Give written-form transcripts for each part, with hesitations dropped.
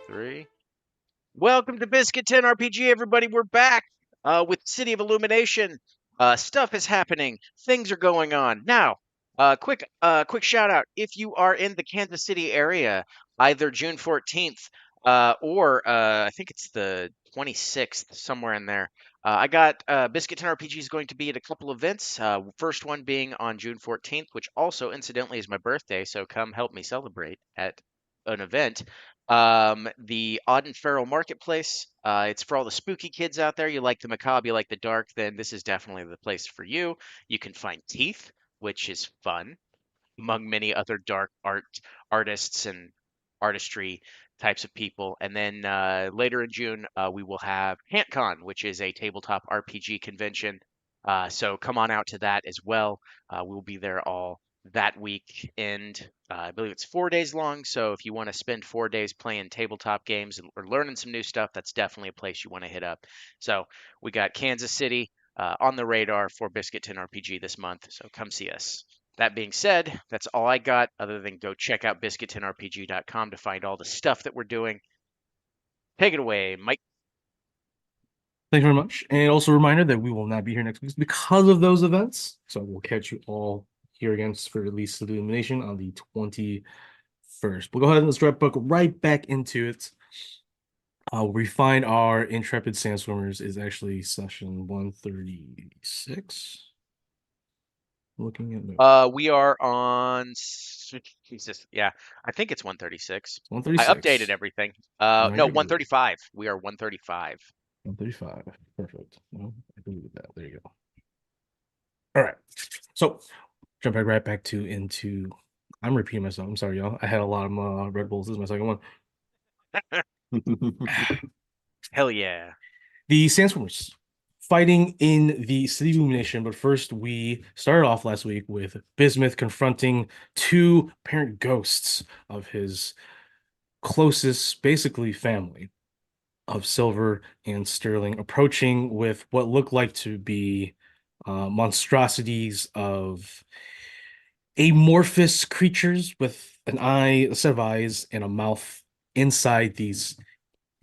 Three. Welcome to Biscuit 10 RPG, everybody. We're back with City of Illumination. Stuff is happening. Things are going on. Now, quick shout out. If you are in the Kansas City area, either June 14th or I think it's the 26th, somewhere in there. I got Biscuit 10 RPG is going to be at a couple events. First one being on June 14th, which also incidentally is my birthday, so come help me celebrate at an event. The Auden Feral Marketplace. It's for all the spooky kids out there. You like the macabre, you like the dark, then this is definitely the place for you. You can find teeth, which is fun, among many other dark artists and artistry types of people. And then later in June, we will have HantCon, which is a tabletop RPG convention. So come on out to that as well. We'll be there all that weekend. I believe it's 4 days long. So if you want to spend 4 days playing tabletop games or learning some new stuff, that's definitely a place you want to hit up. So we got Kansas City on the radar for Biscuit 10 RPG this month. So come see us. That being said, that's all I got other than go check out biscuit10rpg.com to find all the stuff that we're doing. Take it away, Mike. Thank you very much. And also a reminder that we will not be here next week because of those events. So we'll catch you all here again for release of the Illumination on the 21st. We'll go ahead and let's book right back into it. We find our Intrepid Sandstormers is actually session 136. Looking at notes. We are on Jesus. Yeah, I think it's 136. I updated 136. everything. No, Reminder, good. 135. We are 135. 135. Perfect. Well, I believe that. There you go. All right. So jump right back to into. I'm repeating myself. I'm sorry, y'all. I had a lot of Red Bulls. This is my second one. Hell yeah. The Sandstormers fighting in the City of Illumination, but first we started off last week with Bismuth confronting two apparent ghosts of his closest, basically family of Silver and Sterling, approaching with what looked like to be monstrosities of amorphous creatures with an eye, a set of eyes, and a mouth inside these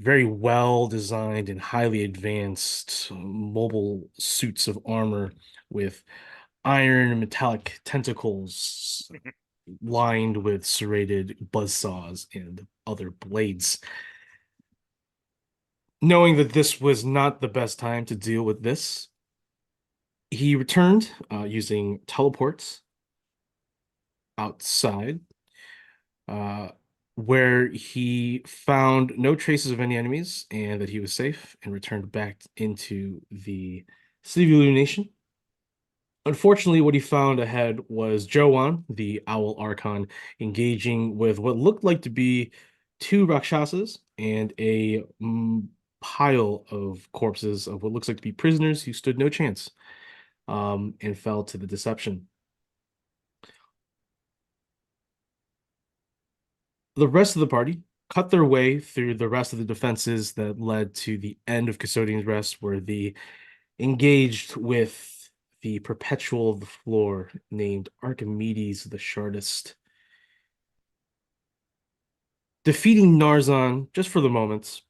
very well designed and highly advanced mobile suits of armor with iron and metallic tentacles lined with serrated buzzsaws and other blades. Knowing that this was not the best time to deal with this, he returned using teleports outside, uh, where he found no traces of any enemies and that he was safe and returned back into the City of Illumination. Unfortunately, what he found ahead was Jowan, the Owl Archon, engaging with what looked like to be two Rakshasas and a pile of corpses of what looks like to be prisoners who stood no chance and fell to the deception. The rest of the party cut their way through the rest of the defenses that led to the end of Custodian's Rest, where they engaged with the Perpetual of the Floor named Archimedes the Shardist, defeating Narzan just for the moment,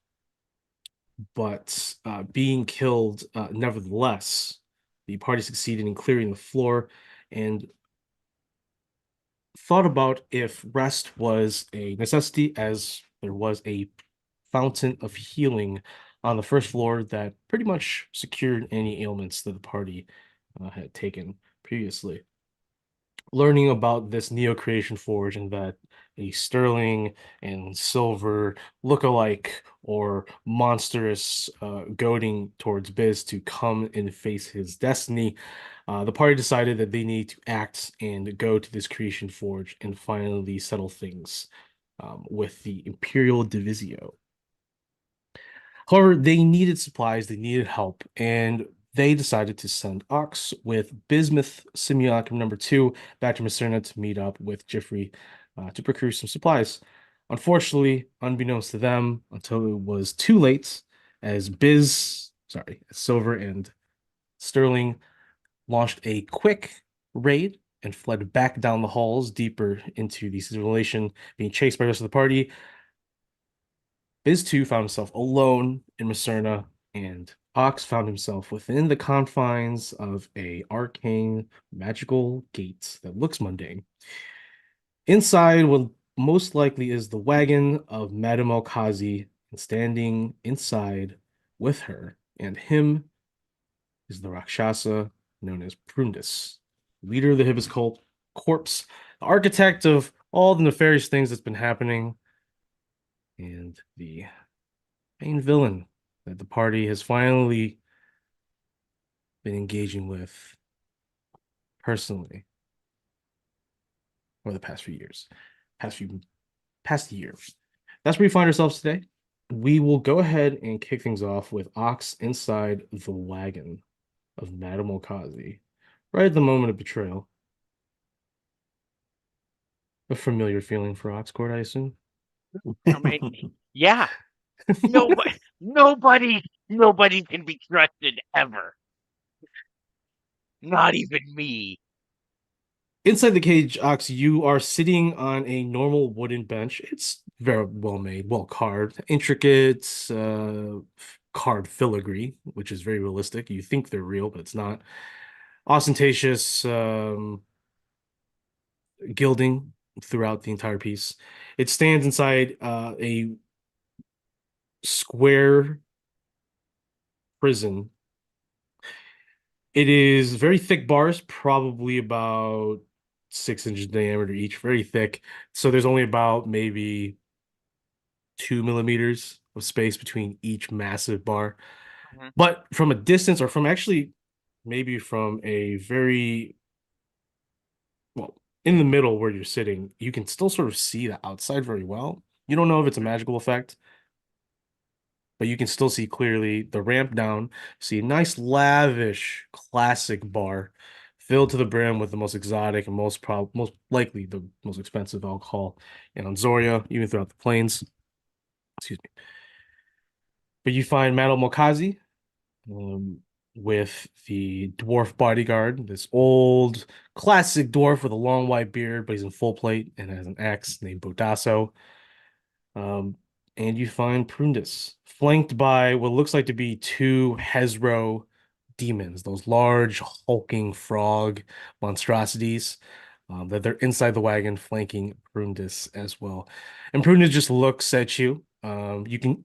but being killed nevertheless. The party succeeded in clearing the floor and thought about if rest was a necessity, as there was a fountain of healing on the first floor that pretty much secured any ailments that the party had taken previously. Learning about this Neo Creation Forge and that a sterling and silver look-alike or monstrous goading towards Biz to come and face his destiny, the party decided that they need to act and go to this Creation Forge and finally settle things with the Imperial Divisio. However, they needed supplies, they needed help, and they decided to send Ox with Bismuth Simulacrum number 2 back to Macerna to meet up with Jeffrey to procure some supplies. Unfortunately, unbeknownst to them, until it was too late, as Silver and Sterling launched a quick raid and fled back down the halls deeper into the simulation, being chased by the rest of the party. Biz 2 found himself alone in Macerna, and Ox found himself within the confines of a arcane magical gate that looks mundane. Inside, what most likely is the wagon of Madame Elkazi, and standing inside with her and him is the Rakshasa known as Prundus, leader of the Hibis cult, corpse, the architect of all the nefarious things that's been happening, and the main villain that the party has finally been engaging with personally over the past few years, past few past year. That's where we find ourselves today. We will go ahead and kick things off with Ox inside the wagon of Madame Okazi, right at the moment of betrayal. A familiar feeling for Oxcord, I assume. I mean, yeah, nobody can be trusted ever. Not even me. Inside the cage, Ox, you are sitting on a normal wooden bench. It's very well made, well carved, intricate carved filigree, which is very realistic. You think they're real, but it's not. Ostentatious gilding throughout the entire piece. It stands inside a square prison. It is very thick bars, probably about 6 inches diameter each, very thick. So there's only about maybe 2 millimeters of space between each massive bar. Mhm. But from a distance, or from actually maybe from a very, well, in the middle where you're sitting, you can still sort of see the outside very well. You don't know if it's a magical effect, but you can still see clearly the ramp down. See a nice, lavish, classic bar filled to the brim with the most exotic and most likely the most expensive alcohol in Anzoria, even throughout the plains. Excuse me. But you find Madame Mokazi um, with the dwarf bodyguard, this old classic dwarf with a long white beard, but he's in full plate and has an axe named Bodasso. Um, and you find Prundus, flanked by what looks like to be two Hezro demons, those large hulking frog monstrosities. That they're inside the wagon, flanking Prundus as well. And Prundus just looks at you. You can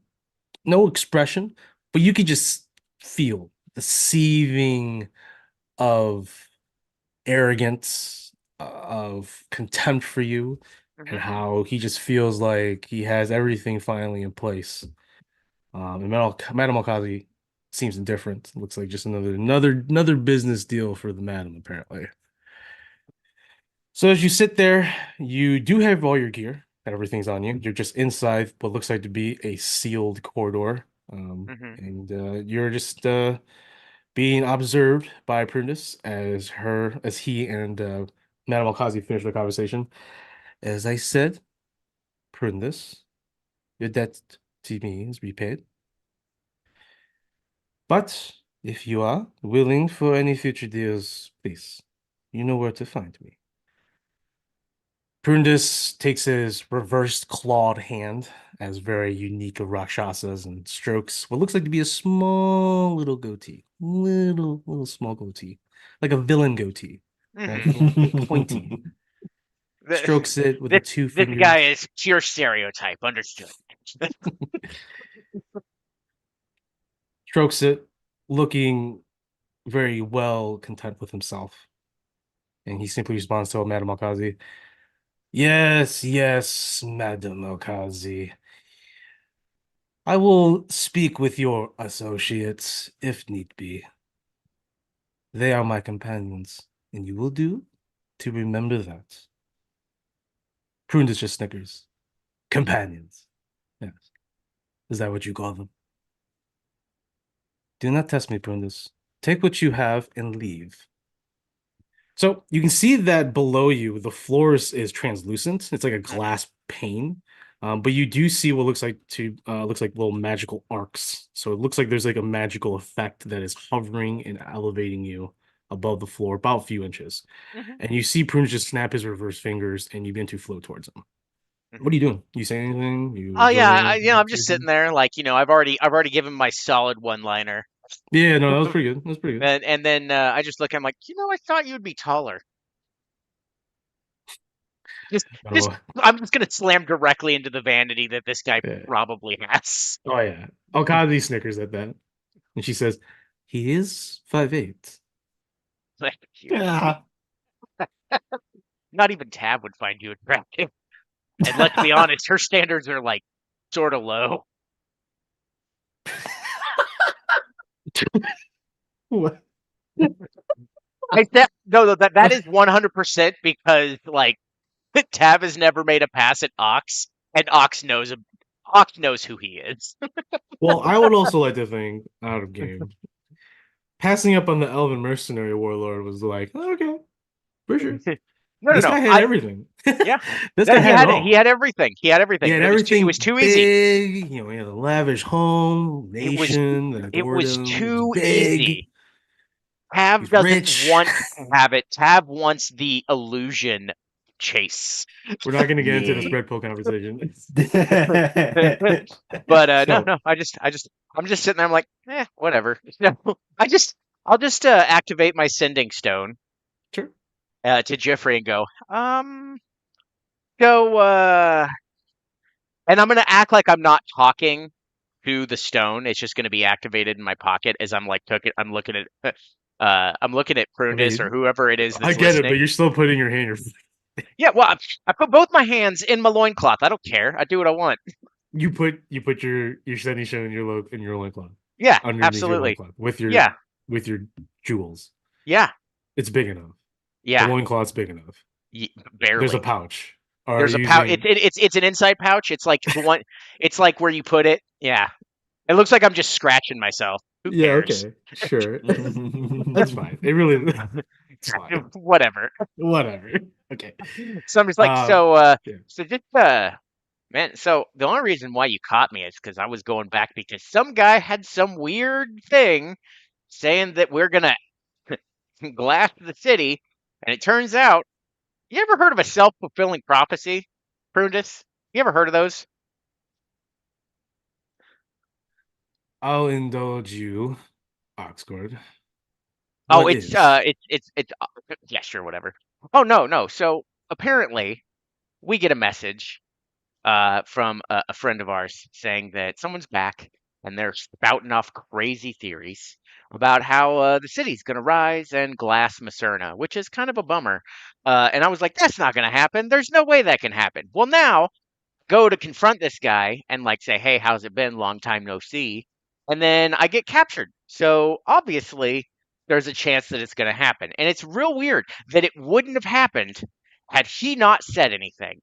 no expression, but you can just feel the seething of arrogance, of contempt for you, and Mhm. how he just feels like he has everything finally in place. And Madam Okazi seems indifferent. Looks like just another business deal for the madam, apparently. So as you sit there, you do have all your gear. Everything's on you. You're just inside what looks like to be a sealed corridor. Mhm. And you're just being observed by Prudence as he and Madame Alkazi finish their conversation. As I said, Prudence, your debt to me is repaid. But if you are willing for any future deals, please, you know where to find me. Prundus takes his reversed clawed hand, as very unique of Rakshasas, and strokes what looks like to be a small little goatee. Little small goatee. Like a villain goatee. Right? Mhm. Pointy. Th- Strokes it with the two this guy fingers. is pure stereotype. Understood. Strokes it, looking very well content with himself. And he simply responds to Madame Alkazi. Yes, yes, Madame Alkazi. I will speak with your associates if need be. They are my companions, and you will do to remember that. Prunus just snickers. Companions. Yes. Is that what you call them? Do not test me, Prunus. Take what you have and leave. So you can see that below you, the floor is translucent. It's like a Mhm. glass pane. But you do see what looks like little magical arcs. So it looks like there's like a magical effect that is hovering and elevating you above the floor about a few inches. Mhm. And you see Prunus just snap his reverse fingers and you begin to float towards him. What Mhm. are you doing? You saying anything? You Oh yeah, observing? I'm just sitting there, like, I've already given my solid one-liner, Yeah, no, that was pretty good. That was pretty good. and then I just look, I'm like, I thought you would be taller. Just, just, Oh, I'm just gonna slam directly into the vanity that this guy yeah. probably has. Oh yeah. Oh God, these Snickers at that. And she says, he is 5'8". Thank you. Yeah. Not even Tab would find you attractive. And let's be honest, her standards are like sort of low. What? I said no, no, that is 100% because like Tab has never made a pass at Ox, and Ox knows who he is. Well, I would also like to think out of game. Passing up on the Elven Mercenary Warlord was like, okay, for sure. No, no, This no. guy had everything. Yeah, This no, guy he had it had it. He all. had everything. He had He everything, had but it was everything too easy. big. He had a lavish home, It was nation that it adored was him. He was too big. easy. Tab He's doesn't rich. want to have it. Tab wants the illusion chase. We're not going to get into this Yeah. bread pill conversation. But no, So, no. I'm just sitting there. I'm like, whatever. No, I'll just activate my sending stone sure. to Jeffrey and go, go, and I'm gonna act like I'm not talking to the stone. It's just gonna be activated in my pocket as I'm like I'm looking at, I'm looking at I Prunus or mean, whoever it is I that's get it, but listening. you're still putting your hand in your. Yeah, well, I put both my hands in my loincloth. I don't care. I do what I want. You put your setting stone in your loincloth Yeah, underneath your absolutely. loincloth Yeah, with your jewels. yeah, It's big enough. The yeah. loincloth's big enough. There's a Barely. pouch. Are There's you a pouch. using? It's an inside pouch. It's like the one. It's like where you put it. Yeah. It looks like I'm just scratching myself. Who Yeah, cares? okay, sure. That's fine. It really, it's fine. Whatever. Whatever. Okay. So I'm just like, Um, yeah. so just man. So the only reason why you caught me is because I was going back because some guy had some weird thing saying that we're gonna glass the city, and it turns out, you ever heard of a self-fulfilling prophecy, Prudence? You ever heard of those? I'll indulge you, Oxcord. Oh, What is? it's yeah, sure, whatever. Oh no, no. So apparently we get a message from a friend of ours saying that someone's back and they're spouting off crazy theories about how the city's going to rise and glass Macerna, which is kind of a bummer. And I was like, that's not going to happen. There's no way that can happen. Well, now go to confront this guy and like say, "Hey, how's it been? Long time no see." And then I get captured. So obviously there's a chance that it's going to happen. And it's real weird that it wouldn't have happened had he not said anything.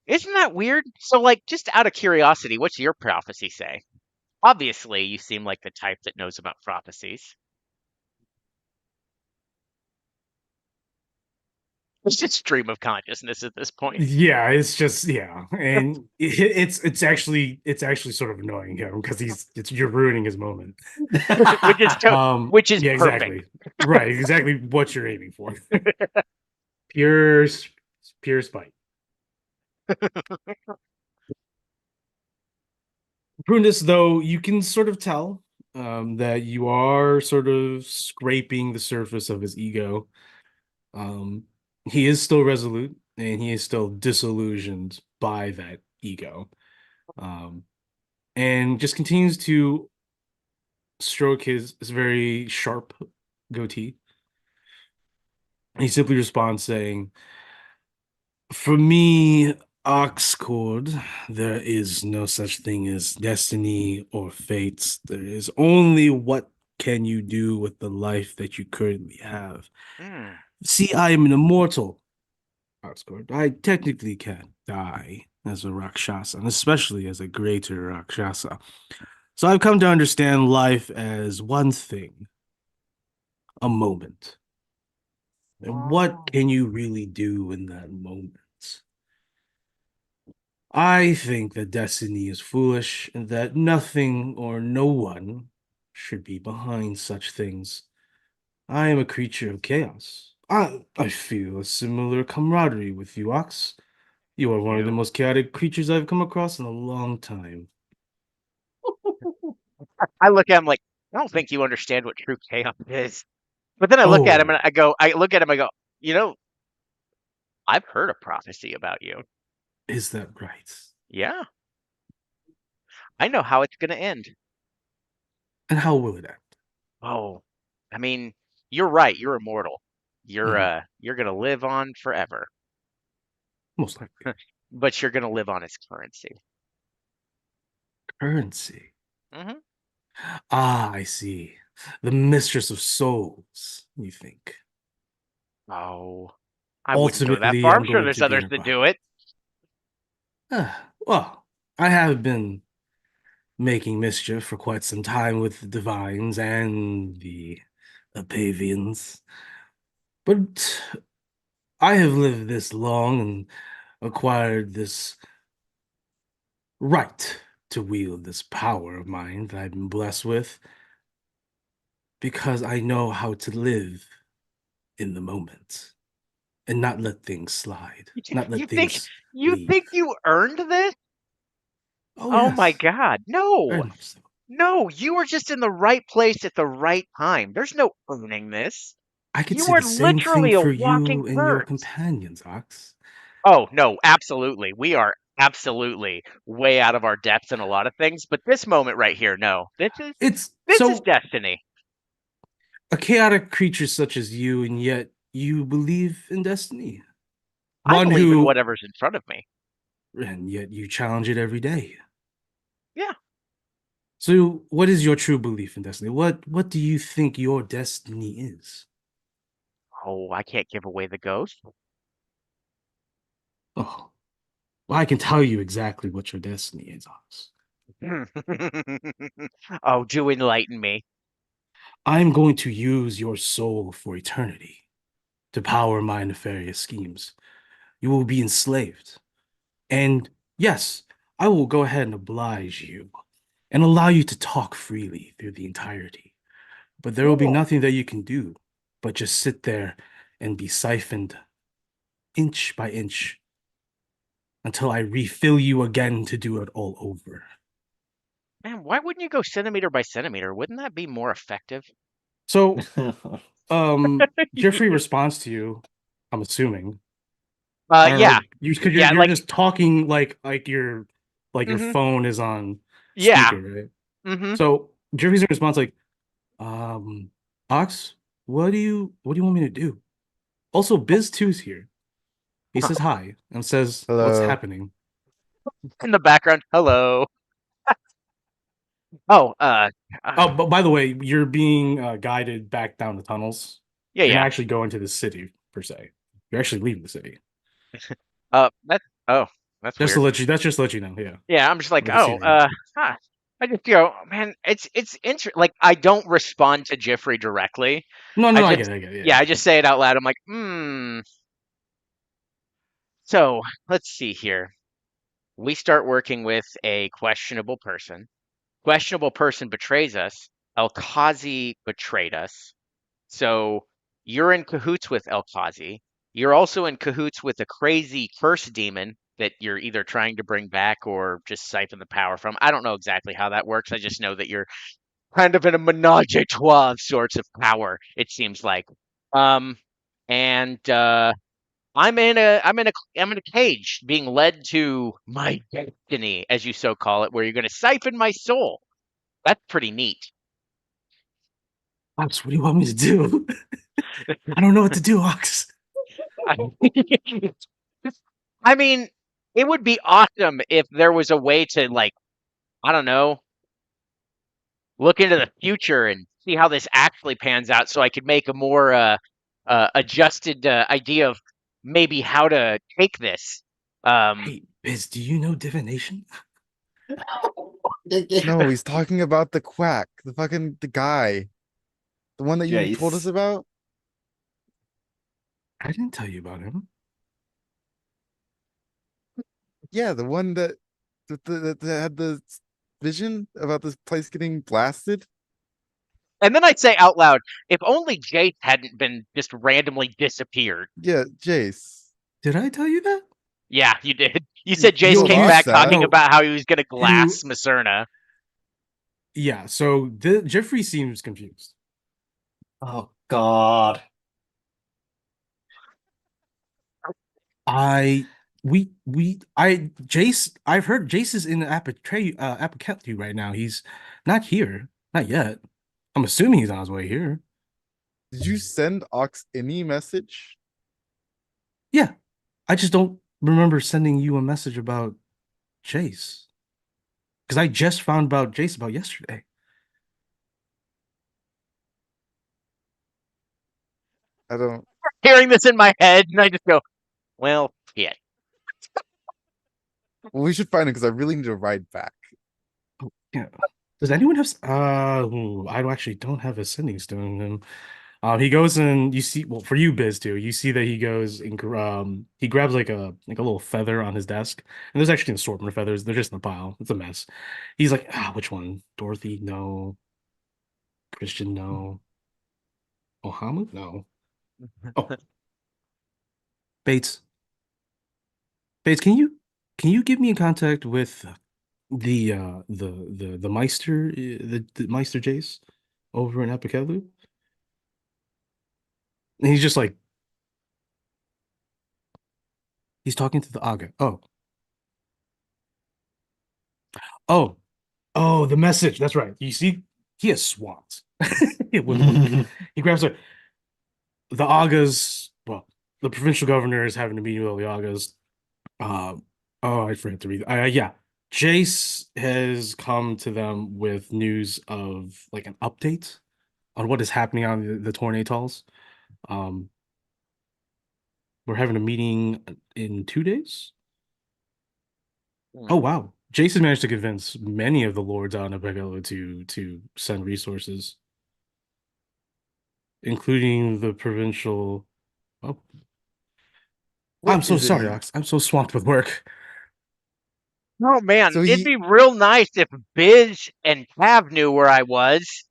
Isn't that weird? So like just out of curiosity, what's your prophecy say? Obviously, you seem like the type that knows about prophecies. It's just stream of consciousness at this point. Yeah, it's just yeah, and it's actually sort of annoying him because you're ruining his moment. which is to- which is Yeah, perfect. exactly. Right, exactly what you're aiming for. Pure, pure spite. Prunus, though, you can sort of tell that you are sort of scraping the surface of his ego. Um, he is still resolute and he is still disillusioned by that ego. Um, and just continues to stroke his very sharp goatee. He simply responds saying, for me, Oxcord, there is no such thing as destiny or fate. There is only what can you do with the life that you currently have. Hmm. See, I am an immortal, Oxcord. I technically can't die as a Rakshasa, and especially as a greater Rakshasa. So I've come to understand life as one thing, a moment. And what Oh. can you really do in that moment? I think that destiny is foolish and that nothing or no one should be behind such things. I am a creature of chaos. I feel a similar camaraderie with you, Ox. You are one of the You. most chaotic creatures I've come across in a long time. I look at him like, I don't think you understand what true chaos is. But then I look at him Oh, and I look at him, I go, you know, I've heard a prophecy about you. is that right? Yeah, I know how it's gonna end. And how will it end? Oh, I mean, you're right. You're immortal. Mhm. You're gonna live on forever, Most likely. but you're gonna live on its currency. Currency. Hmm. Ah, I see. The mistress of souls, you think. Oh, I wouldn't go that Ultimately, far. I'm I'm sure going there's to be others her that body. do it. Well, I have been making mischief for quite some time with the divines and the Apavians, but I have lived this long and acquired this right to wield this power of mine that I've been blessed with because I know how to live in the moment and not let things slide, not You let think things you leave. think you earned this? Oh, Oh my yes, God. very No. much so. No, you were just in the right place at the right time. There's no earning this. I could You say are the same thing literally a for walking you and your curse. companions, Ox. Oh, no, absolutely. We are absolutely way out of our depth in a lot of things, but this moment right here, no. It's This is so destiny. a chaotic creature such as you, and yet you believe in destiny. I One believe in who, whatever's in front of me. and yet you challenge it every day. Yeah. So, what is your true belief in destiny? What do you think your destiny is? Oh, I can't give away the ghost. Oh, well, I can tell you exactly what your destiny is, Ox. Oh, do enlighten me. I'm going to use your soul for eternity to power my nefarious schemes. You will be enslaved. And yes, I will go ahead and oblige you and allow you to talk freely through the entirety. But there will be Cool. nothing that you can do but just sit there and be siphoned inch by inch until I refill you again to do it all over. Man, why wouldn't you go centimeter by centimeter? Wouldn't that be more effective? So, Jeffrey responds to you, I'm assuming. I don't Yeah. know, you because Yeah, you're like, just talking like your hmm. phone is on Yeah. speaker, right? Hmm. So Jeffrey's response like, um, Ox, what do you want me to do? Also, Biz Two's here. He says hi and says, "What's Hello. happening?" In the background, hello. Oh, uh, Oh, but by the way, you're being guided back down the tunnels. yeah, You're not yeah. actually going to the city per se. You're actually leaving the city. That's oh, that's Just to weird. let you. That's just to let you know. Yeah, Yeah, I'm just like, I'm just oh, seeing you. huh. I just man, it's like I don't respond to Jeffrey directly. No, no, I no, I just get it. I get it. yeah, Yeah. I just say it out loud. I'm like, hmm. So let's see here. We start working with a questionable person. Questionable person betrays us. Elkazi betrayed us. So you're in cahoots with Elkazi. You're also in cahoots with a crazy curse demon that you're either trying to bring back or just siphon the power from. I don't know exactly how that works. I just know that you're kind of in a menage a trois of sorts of power, it seems like. Um, and I'm in a cage being led to my destiny, as you so call it, where you're going to siphon my soul. That's pretty neat. Ox, what do you want me to do? I don't know what to do, Ox. I I mean, it would be awesome if there was a way to like, I don't know, look into the future and see how this actually pans out so I could make a more adjusted idea of maybe how to take this. Um, Hey, Biz, do you know divination? No, he's talking about the quack, the guy, the one that you told us Jace. about. I didn't tell you about him. Yeah, the one that had the vision about this place getting blasted. and then I'd say out loud, if only Jake hadn't been just randomly disappeared. Yeah, Jace. Did I tell you that? Yeah, you did. You said Jace told came us back that. talking No. about how he was going to glass Macerna. Yeah, so Jeffrey seems confused. Oh God. Jace, I've heard Jace is in Apocalipsis right now. He's not here. Not yet. I'm assuming he's on his way here. Did you send Ox any message? Yeah. I just don't remember sending you a message about Jace. Because I just found about Jace about yesterday. I don't. Hearing this in my head, and I just go, well, shit. Well, we should find him because I really need to ride back. Yeah. Does anyone have I actually don't have a sending stone in him. He goes and you see, well, for you, Biz, too, you see that he goes and he grabs like a little feather on his desk, and there's actually an assortment of feathers. They're just in a pile. It's a mess. He's like, which one? Dorothy? No. Christian? No. Mohammed? No. Oh, Bates. Bates, can you give me in contact with the Meister, the Meister Jace over in Apocalipsis? And he's just like, he's talking to the Aga. Oh, the message. That's right. You see, he is swamped. He grabs her. The Agas, well, the provincial governor is having a meeting with all the Agas. I forgot to read. Yeah. Jace has come to them with news of like an update on what is happening on the Tornatals. We're having a meeting in 2 days. Oh wow. Jason managed to convince many of the lords out in Apegalo to send resources, including the provincial. Oh, What I'm so is it sorry, he- Ox. I'm so swamped with work. Oh, man. So It'd he- be real nice if Biz and Tav knew where I was.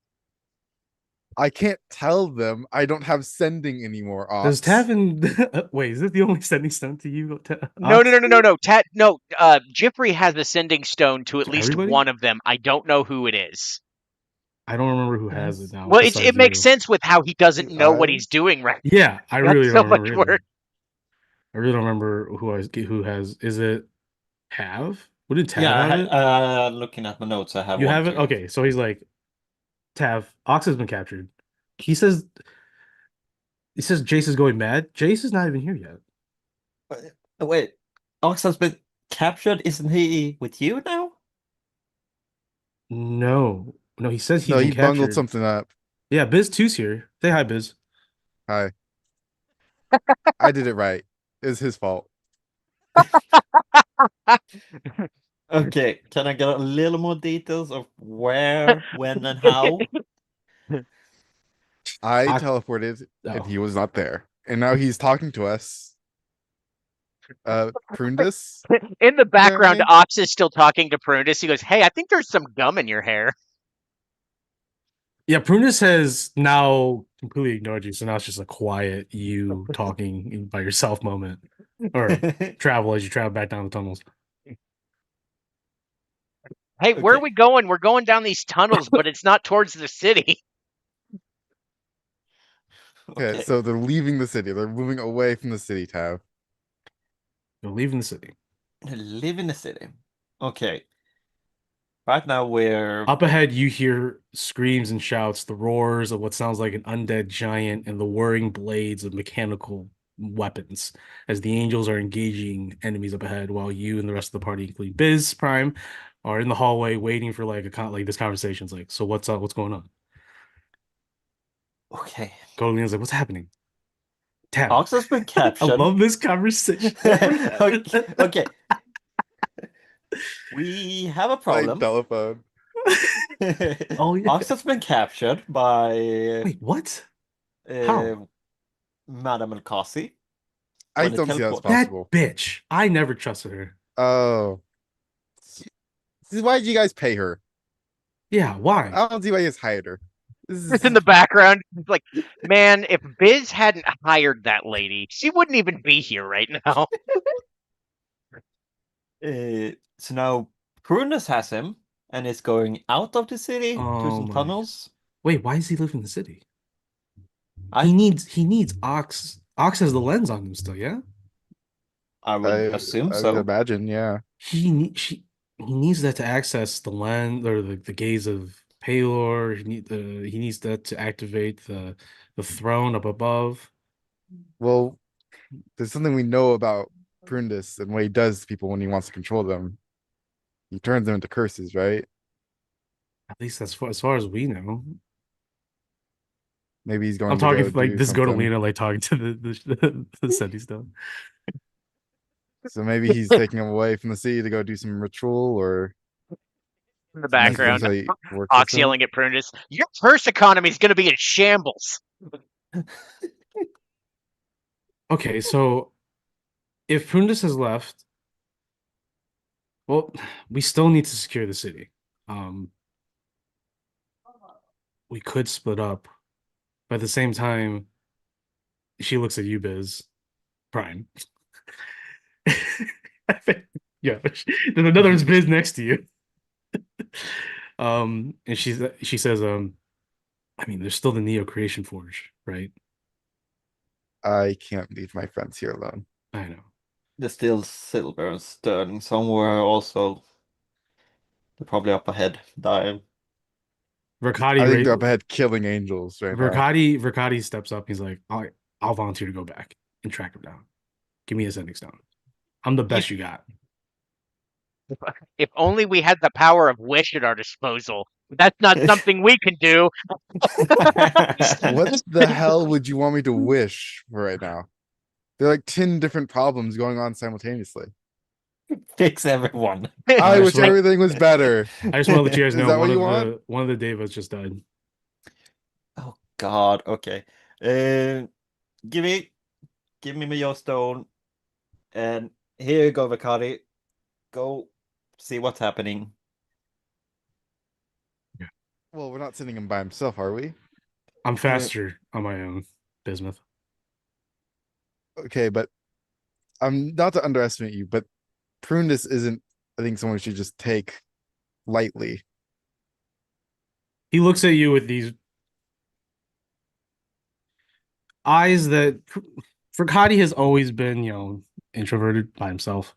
I can't tell them I don't have sending anymore. Ox. Does Tavin wait? Is it the only sending stone to you? No, Ox? no, no, no, no, no. Jeffrey has a sending stone to at To least everybody? one of them. I don't know who it is. I don't remember who has it now. Well, it besides makes you. sense with how he doesn't know what I- he's doing right. Yeah, I That's really so don't much remember either. work. I really don't remember who has. Is it Tav? What did Tav Yeah, have it? looking at my notes, I have You one have it? too. Okay, so he's like, Tav, Ox has been captured. He says Jace is going mad. Jace is not even here yet. Wait, Ox has been captured. Isn't he with you now? No. No, he says he's No, been he bungled captured. something up. Yeah, Biz 2's here. Say hi, Biz. Hi. I did it right. It was his fault. Okay, can I get a little more details of where, when, and how? I Ox- teleported Oh. and he was not there. And now he's talking to us. Prundus? In the background, Apparently. Ox is still talking to Prunus. He goes, "Hey, I think there's some gum in your hair." Yeah, Prunus has now completely ignored you, so now it's just a quiet you talking by yourself moment. Or travel as you travel back down the tunnels. Hey, where are Okay. we going? We're going down these tunnels, but it's not towards the city. Okay, so they're leaving the city. They're moving away from the city, Tav. You're leaving the city. Live in the city. Okay. Right now we're Up ahead, you hear screams and shouts, the roars of what sounds like an undead giant, and the whirring blades of mechanical weapons as the angels are engaging enemies up ahead, while you and the rest of the party, including Biz Prime, are in the hallway waiting for like this conversation's like, so what's up? What's going on? okay. Godolina's like, what's happening? Tab. Ox has been I captured. love this conversation. Okay. We have a By problem. telephone. Oh, yeah. Ox has been captured by Wait, what? How? Madame El-Kasi. I When it don't see how that's teleports. possible. That bitch. I never trusted her. Oh. Why did you guys pay her? Yeah, why? I don't see why you guys hired her. This It's is in the background. It's like, man, if Biz hadn't hired that lady, she wouldn't even be here right now. So now Prunus has him and is going out of the city through Oh some my. tunnels. Wait, why does he live in the city? I He needs Ox. Ox has the lens on him still, yeah? I would assume I would so. imagine, yeah. He needs that to access the lens or the gaze of Palor. He needs that to activate the throne up above. Well, there's something we know about Prundus and what he does to people when he wants to control them. He turns them into curses, right? At least as far as we know. Maybe he's I'm going to talking go like do this is something. Godolina like talking to the Seti stone. So maybe he's taking him away from the city to go do some ritual or In the some background, necessary work Ox system. yelling at Prunus, "Your purse economy is going to be in shambles." Okay, so if Prundus has left, well, we still need to secure the city. Um, we could split up, but at the same time, she looks at you, Biz Prime. Yeah, there's another Biz next to you. And she says, I mean, there's still the Neo Creation Forge, right? I can't leave my friends here alone. I know. There's still silver and sterling somewhere also. They're probably up ahead, dying. Verkati, I think they're up ahead killing angels right now. Verkati steps up. He's like, I'll volunteer to go back and track him down. Give me a sending stone. I'm the best you got. If only we had the power of wish at our disposal. That's not something we can do. What the hell would you want me to wish for right now? There are like 10 different problems going on simultaneously. Fix everyone. I just wish want- everything was better. I just want to let you guys Is know that what you want? one of the Devas just died. Oh God. Okay. Uh, give me your stone, and here you go, Vakari. Go see what's happening. Well, we're not sending him by himself, are we? I'm faster on my own, Bismuth. Okay, but I'm not to underestimate you, but Prunus isn't, I think, someone we should just take lightly. He looks at you with these eyes that Verkati has always been, introverted by himself.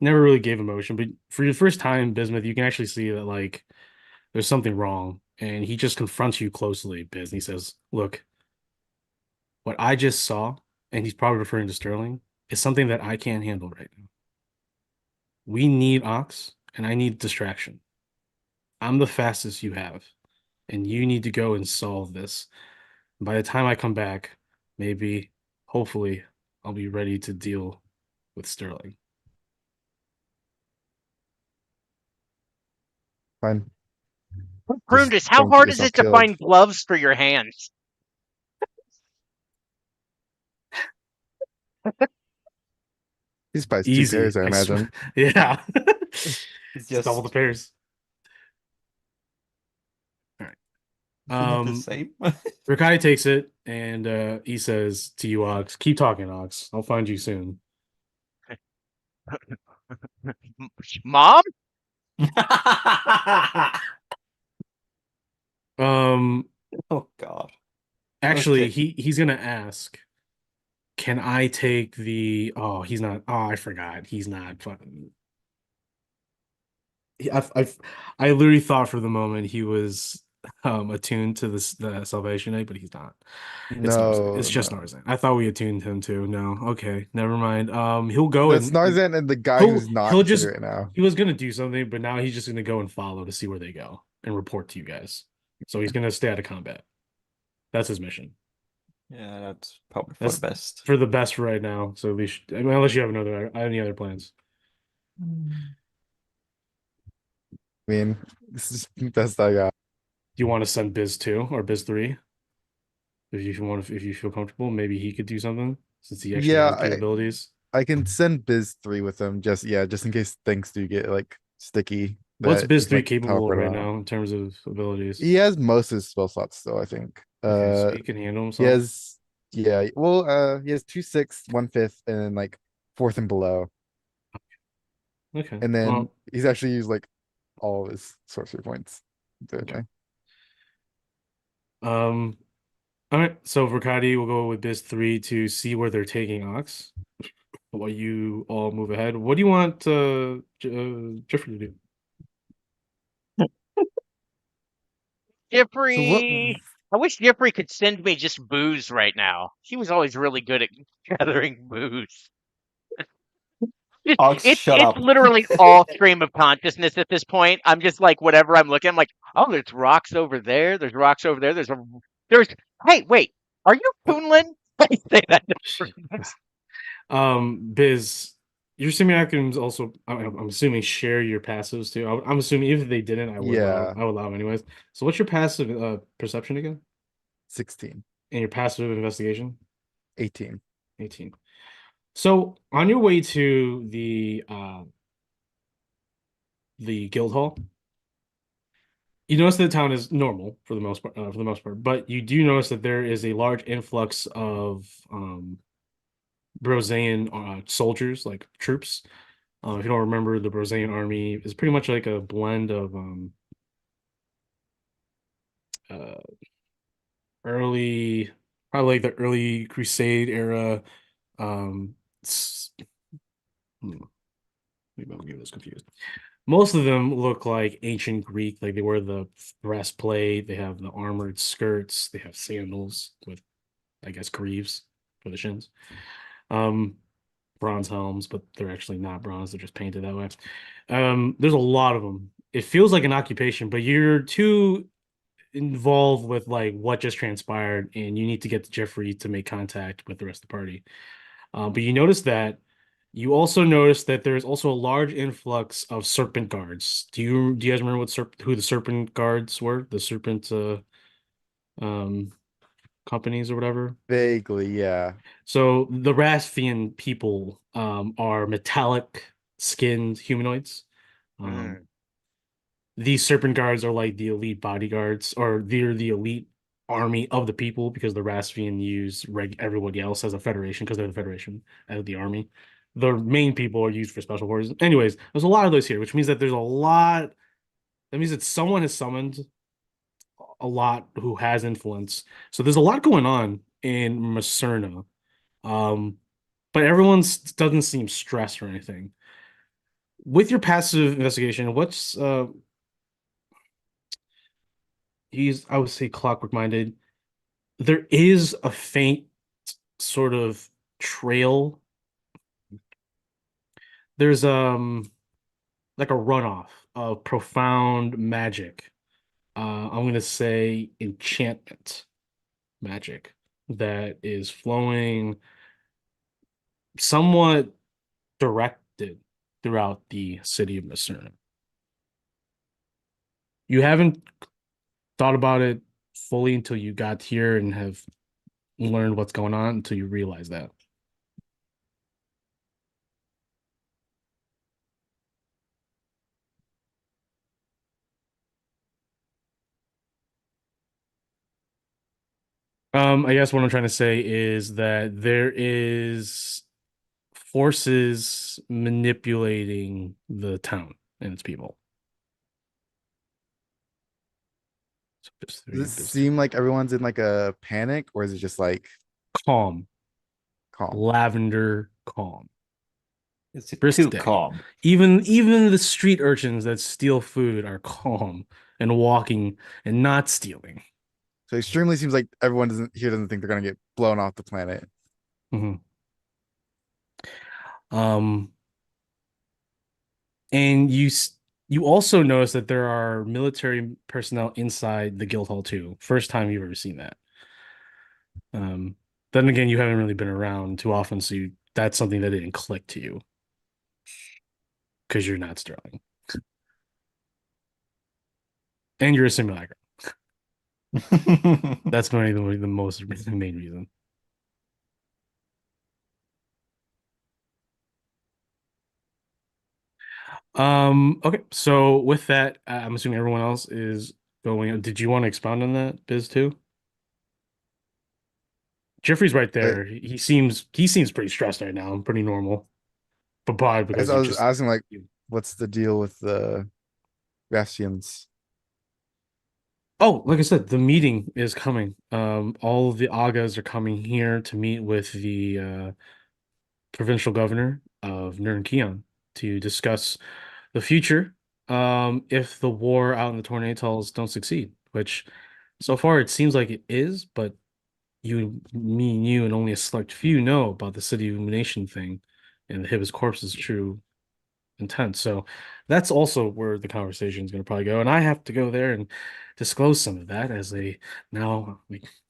Never really gave emotion, but for the first time, Bismuth, you can actually see that like there's something wrong. And he just confronts you closely, Biz, and he says, look, what I just saw, and he's probably referring to Sterling, is something that I can't handle right now. We need Ox, and I need distraction. I'm the fastest you have, and you need to go and solve this. By the time I come back, maybe, hopefully, I'll be ready to deal with Sterling. Fine. Prunus, how don't get hard is yourself it to killed. find gloves for your hands? He's probably 2 Easy, pairs, I I swear. imagine. Yeah. It's Just double the just pairs. All right. not the same. Rikai takes it and he says to you, Ox, keep talking, Ox. I'll find you soon. Mom? Um, Oh God. actually, Okay. he's gonna ask, can I take the? Oh, he's not. Oh, I forgot. He's not. I literally thought for the moment he was attuned to the Salvation Knight, but he's not. It's Narzan. No, It's just no. Narzan. I thought we attuned him to. No, okay, never mind. He'll go That's and Narzan and the guy he'll who's not he'll in the just city right now. he was gonna do something, but now he's just gonna go and follow to see where they go and report to you guys. So he's gonna stay out of combat. That's his mission. Yeah, that's probably for That's the best. for the best for right now. So we should, I mean, unless you have any other plans. I mean, this is the best I got. Do you want to send Biz 2 or Biz 3? If you feel comfortable, maybe he could do something since he actually Yeah, has the abilities. I can send Biz 3 with him, just in case things do get like sticky. What's That Biz he can, 3 like, capable of teleport right out. now in terms of abilities? He has most of his spell slots still, I think. Okay, so he can handle He himself. has, yeah, well, he has 2 6, 1 5, and then like 4th and below. Okay. And then Well, he's actually used like all of his sorcery points. Okay. all right. So for Kadi, we'll go with this 3 to see where they're taking Ox. While you all move ahead, what do you want Jeffrey to do? So what Jeffrey, I wish Jeffrey could send me just booze right now. He was always really good at gathering booze. Ox, shut It's up. literally all stream of consciousness at this point. I'm just like whatever I'm looking, I'm like, oh, there's rocks over there. There's rocks over there. There's. Hey, wait, are you Poonlin? I say that to friends. Biz, your simulacrums also, I'm assuming, share your passives too. I'm assuming if they didn't, Yeah, I would allow them anyways. So what's your passive perception again? 16, And your passive investigation? 18. 18. So on your way to the guild hall, you notice that the town is normal for the most part, but you do notice that there is a large influx of Brozaian soldiers, like troops. If you don't remember, the Brozaian army is pretty much like a blend of uh, early, probably like the early Crusade era. Um, s- Maybe I'm getting this confused. Most of them look like ancient Greek, like they wear the breastplate, they have the armored skirts, they have sandals with, I guess, greaves for the shins. Um, Bronze helms, but they're actually not bronze, they're just painted that way. There's a lot of them. It feels like an occupation, but you're too involved with like what just transpired, and you need to get to Jeffrey to make contact with the rest of the party. But you also notice that there's also a large influx of serpent guards. Do you guys remember who the serpent guards were? The serpent um companies or whatever. Vaguely, yeah. So the Rasthian people are metallic skinned humanoids. Um, Mm, these serpent guards are like the elite bodyguards, or they're the elite army of the people because the Rasthian use everybody else as a federation because they're the federation as the army. The main people are used for special forces. Anyways, there's a lot of those here, which means that there's a lot. That means that someone has summoned a lot who has influence. So there's a lot going on in Macerna. Um, but everyone's doesn't seem stressed or anything. With your passive investigation, what's he's I would say clockwork minded. There is a faint sort of trail. There's like a runoff of profound magic. I'm gonna say enchantment magic that is flowing somewhat directed throughout the city of Macerna. You haven't thought about it fully until you got here and have learned what's going on until you realize that. I guess what I'm trying to say is that there is forces manipulating the town and its people. So just Does it just seem like everyone's in like a panic, or is it just like calm, calm? lavender calm, Is it brisk too day. calm? Even the street urchins that steal food are calm and walking and not stealing. So extremely seems like everyone doesn't think they're gonna get blown off the planet. Mhm. Um, and you also notice that there are military personnel inside the guild hall too. First time you've ever seen that. Um, then again, you haven't really been around too often, so that's something that didn't click to you because you're not Sterling and you're a simulacra. That's going to be the most the main reason. Okay, so with that, I'm assuming everyone else is going. Did you want to expound on that, Biz, too? Jeffrey's right But there. He seems pretty stressed right now. Pretty normal, but probably I guess because I you was just asking like, what's the deal with the Rastians? Oh, like I said, the meeting is coming. All of the Agas are coming here to meet with the provincial governor of Nurn to discuss the future. If the war out in the Tornatals don't succeed, which so far it seems like it is, but me, and you, and only a select few know about the City of Illumination thing and the Hibis Corpse's true intent. So that's also where the conversation is going to probably go. And I have to go there and disclose some of that as a now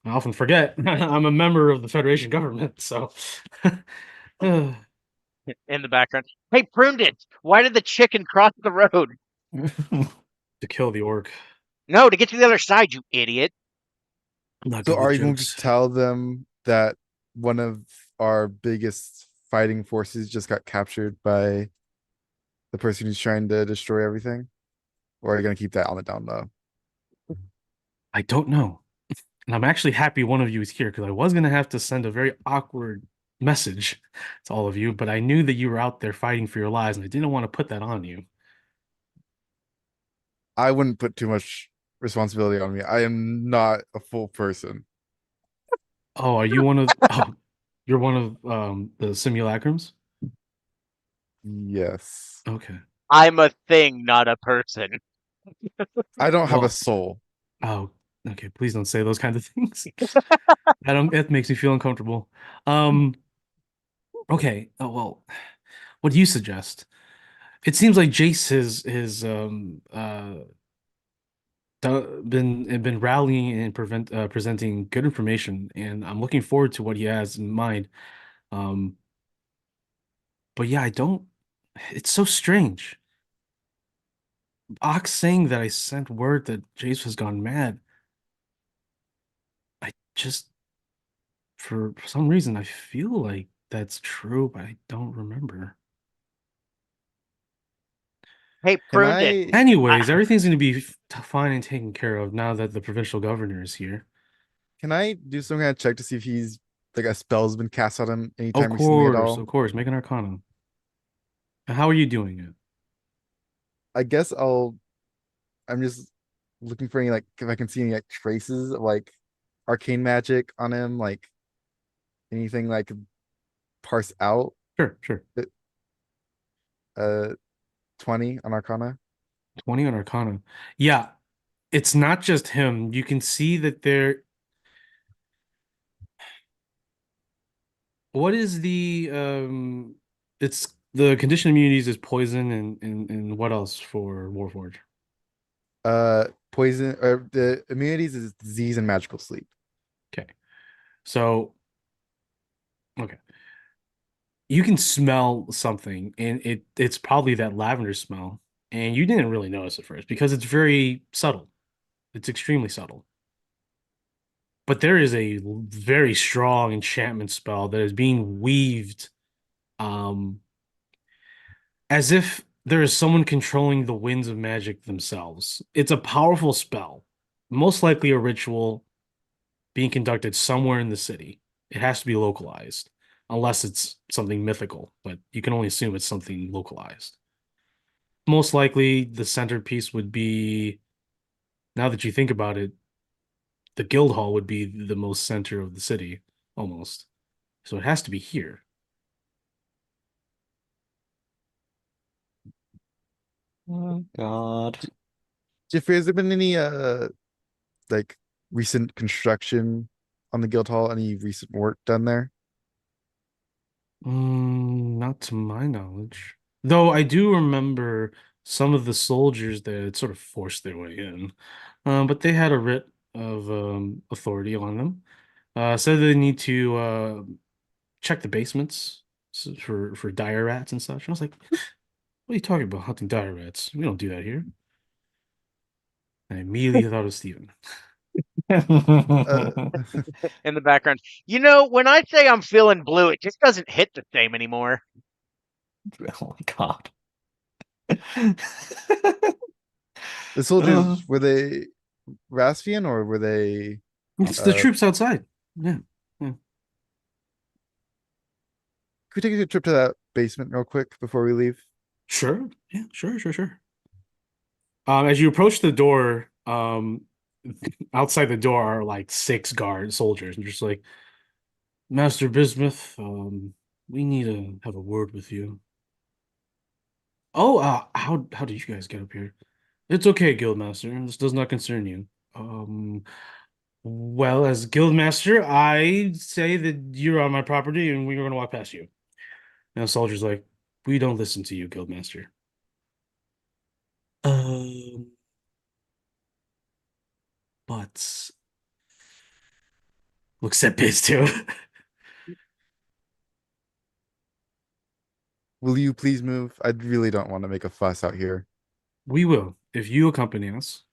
I often forget I'm a member of the Federation government. So to In the background. Hey, Prundit, why did the chicken cross the road? kill the orc. No, to get to the other side, you idiot. I'm not So good with are you going to jokes. tell them that one of our biggest fighting forces just got captured by the person who's trying to destroy everything? Or are you going to keep that on the down low? I don't know. And I'm actually happy one of you is here because I was going to have to send a very awkward message to all of you, but I knew that you were out there fighting for your lives and I didn't want to put that on you. I wouldn't put too much responsibility on me. I am not a full person. Oh, are you one of oh, you're one of the simulacrums? Yes. Okay. I'm a thing, not a person. I don't have a Well, soul. oh, okay, please don't say those kinds of things. I don't It makes me feel uncomfortable. Okay. Oh well, what do you suggest? It seems like Jace has been rallying and presenting good information, and I'm looking forward to what he has in mind. Um, but yeah, I don't. It's so strange. Ox saying that I sent word that Jace has gone mad. I just, for some reason, I feel like that's true, but I don't remember. Hey, Can Prundit. I Anyways, everything's going to be fine and taken care of now that the provincial governor is here. can I do some kind of check to see if he's like a spell's been cast on him anytime recently at all? Of course, make an arcana. And how are you doing it? I guess I'm just looking for any like if I can see any like traces of like arcane magic on him, like anything that I could parse out. Sure, sure. Uh 20 on Arcana. 20 on arcana. Yeah, it's not just him. You can see that there. What is the it's the condition immunities is poison and what else for Warforge? Poison or the immunities is disease and magical sleep. Okay. So okay. You can smell something and it's probably that lavender smell. And you didn't really notice at first because it's very subtle. It's extremely subtle. But there is a very strong enchantment spell that is being weaved um as if there is someone controlling the winds of magic themselves. It's a powerful spell, most likely a ritual being conducted somewhere in the city. It has to be localized, unless it's something mythical, but you can only assume it's something localized. Most likely, the centerpiece would be, now that you think about it, the guild hall would be the most center of the city, almost. So it has to be here. Oh God. Jeffrey, has there been any like recent construction on the guild hall? Any recent work done there? Not to my knowledge. Though I do remember some of the soldiers that had sort of forced their way in. But they had a writ of authority on them. Said they need to check the basements for dire rats and such. I was like, what are you talking about, hunting dire rats? We don't do that here. I immediately thought of Steven. Uh, In the background. You know, when I say I'm feeling blue, it just doesn't hit the same anymore. Oh my God. the soldiers were they Raspian or were they It's the uh troops outside. Yeah. could we take a trip to that basement real quick before we leave? Sure. Yeah, sure. As you approach the door, outside the door are like six guard soldiers, and just like, Master Bismuth, we need to have a word with you. Oh, how did you guys get up here? It's okay, Guildmaster. This does not concern you. Um, well, as Guildmaster, I say that you're on my property and we're going to walk past you. And the soldier's like, we don't listen to you, Guildmaster. Um, but looks at Biz too. Will you please move? I really don't want to make a fuss out here. We will, if you accompany us.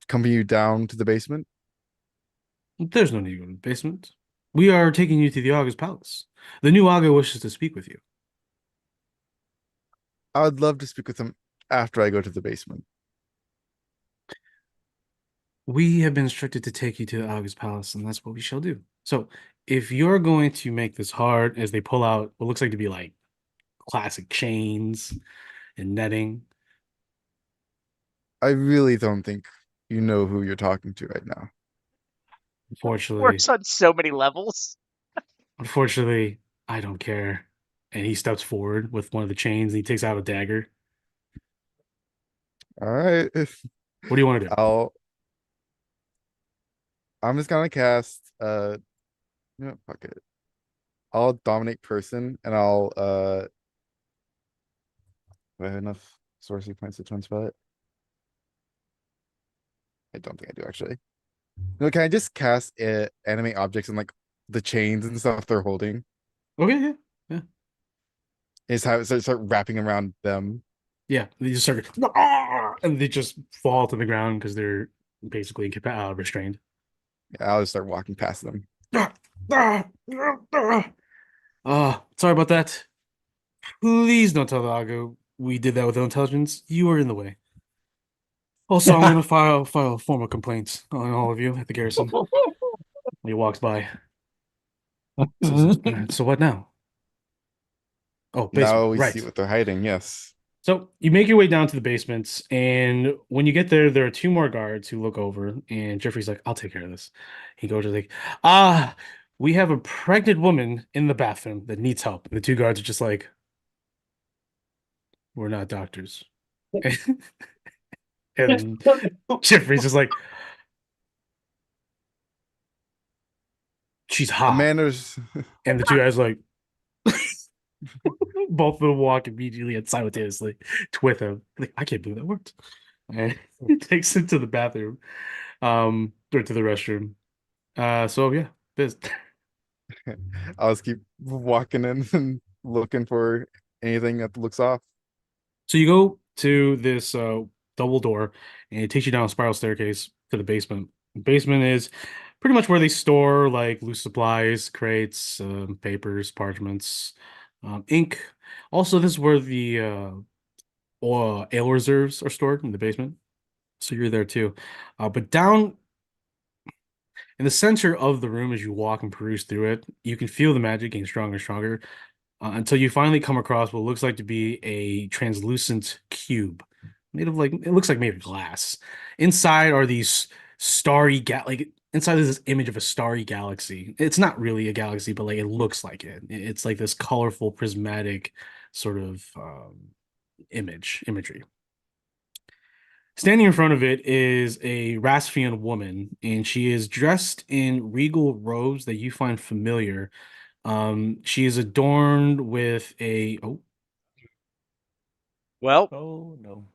Accompany you down to the basement? There's no need to go to the basement. We are taking you to the Aga's palace. The new Aga wishes to speak with you. I would love to speak with him after I go to the basement. We have been instructed to take you to the Aga's palace, and that's what we shall do. So, if you're going to make this hard, as they pull out what looks like to be like classic chains and netting, I really don't think you know who you're talking to right now. unfortunately, Works on so many levels. unfortunately, I don't care. And he steps forward with one of the chains, and he takes out a dagger. All right. What do you want to do? I'm just gonna cast fuck it. I'll dominate person and I'll do I have enough sorcery points to twin it? I don't think I do actually. No, can I just cast animate objects and like the chains and stuff they're holding? Okay, yeah, Is how start wrapping around them. yeah. They just start, and they just fall to the ground because they're basically restrained. I'll just start walking past them. Sorry about that. Please don't tell the Aga we did that with intelligence. You were in the way. Also, I'm gonna file a formal complaint on all of you at the garrison. He walks by. So what now? Oh, basement. Now we see Right. what they're hiding. Yes. So you make your way down to the basements, and when you get there are two more guards who look over, and Jeffrey's like, I'll take care of this. He goes to like, we have a pregnant woman in the bathroom that needs help. And the two guards are just like, we're not doctors. And Jeffrey's just like, she's hot. Manners. And the two guys like, both of them walk immediately and simultaneously with him. Like, I can't believe that worked. And he takes him to the bathroom, or to the restroom. So yeah, this. I'll just keep walking in and looking for anything that looks off. So you go to this double door, and it takes you down a spiral staircase to the basement. The basement is pretty much where they store like loose supplies, crates, papers, parchments, ink. Also, this is where the ale reserves are stored in the basement. So you're there too. But down in the center of the room, as you walk and peruse through it, you can feel the magic getting stronger and stronger until you finally come across what looks like to be a translucent cube made of like it looks like made of glass. Inside are these like inside is this image of a starry galaxy. It's not really a galaxy, but like it looks like it. It's like this colorful, prismatic sort of imagery. Standing in front of it is a Rasfian woman, and she is dressed in regal robes that you find familiar. She is adorned with a Well, Oh no.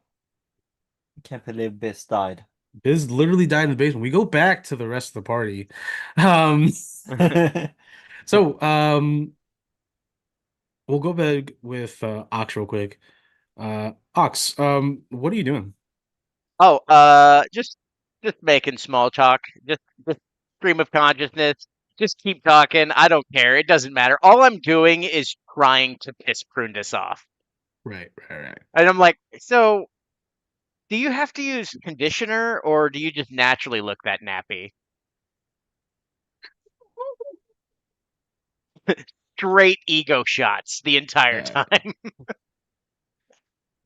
I can't believe Biz died. Biz literally died in the basement. We go back to the rest of the party. Um, so we'll go back with Ox real quick. Ox, what are you doing? oh, just making small talk. Just stream of consciousness. Just keep talking. I don't care. It doesn't matter. All I'm doing is trying to piss Prunus off. Right. And I'm like, so do you have to use conditioner or do you just naturally look that nappy? straight ego shots the entire Yeah. time.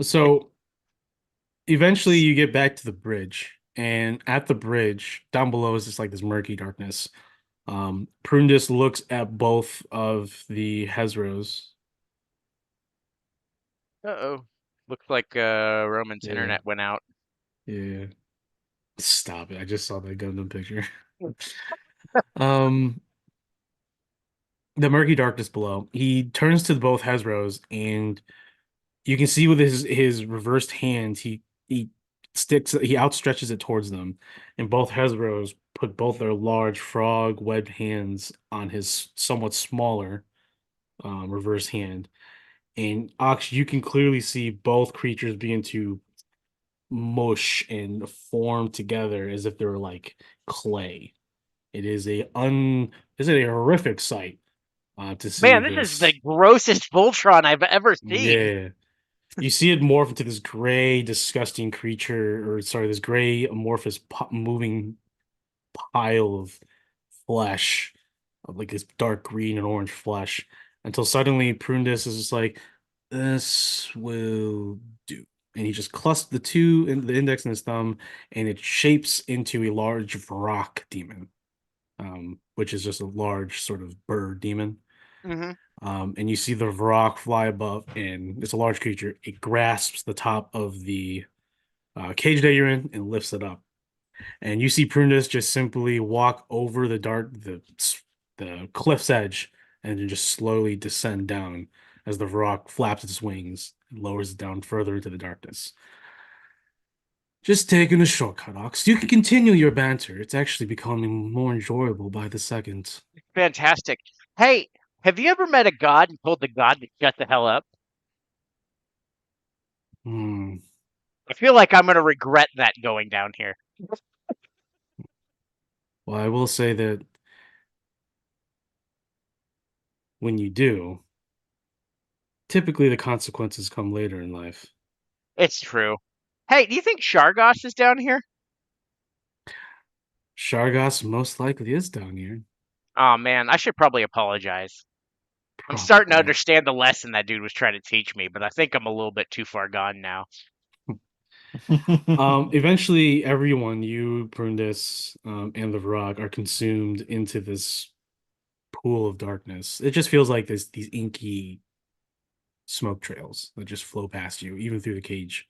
So eventually you get back to the bridge, and at the bridge, down below is just like this murky darkness. Prundus looks at both of the Hezros. Uh-oh. Looks like Roman's Yeah. internet went out. Yeah. Stop it. I just saw that Gundam picture. Um, the murky darkness below. He turns to both Hezros, and you can see with his reversed hand, he he outstretches it towards them, and both Hezros put both their large frog webbed hands on his somewhat smaller reverse hand. And Ox, you can clearly see both creatures begin to mush and form together as if they were like clay. It is a horrific sight to see Man, this is the grossest Voltron I've ever seen. Yeah. You see it morph into this gray, disgusting creature, or sorry, this gray amorphous moving pile of flesh, of like this dark green and orange flesh, until suddenly Prundus is just like, "This will do," and he just clusters the index and his thumb, and it shapes into a large Varrock demon, which is just a large sort of bird demon. Mm-hmm. And you see the Varrock fly above, and it's a large creature. It grasps the top of the cage that you're in and lifts it up. And you see Prunus just simply walk over the cliff's edge and then just slowly descend down as the Varrock flaps its wings and lowers it down further into the darkness. Just taking a shortcut, Ox. You can continue your banter. It's actually becoming more enjoyable by the second. Fantastic. Hey, have you ever met a god and told the god to shut the hell up? Hmm. I feel like I'm going to regret that going down here. Well, I will say that when you do, typically the consequences come later in life. It's true. Hey, do you think Shargos is down here? Shargos most likely is down here. Oh man, I should probably apologize. I'm starting to Probably. understand the lesson that dude was trying to teach me, but I think I'm a little bit too far gone now. Eventually, everyone, you, Prundus, and the Varrock, are consumed into this pool of darkness. It just feels like these inky smoke trails that just flow past you, even through the cage.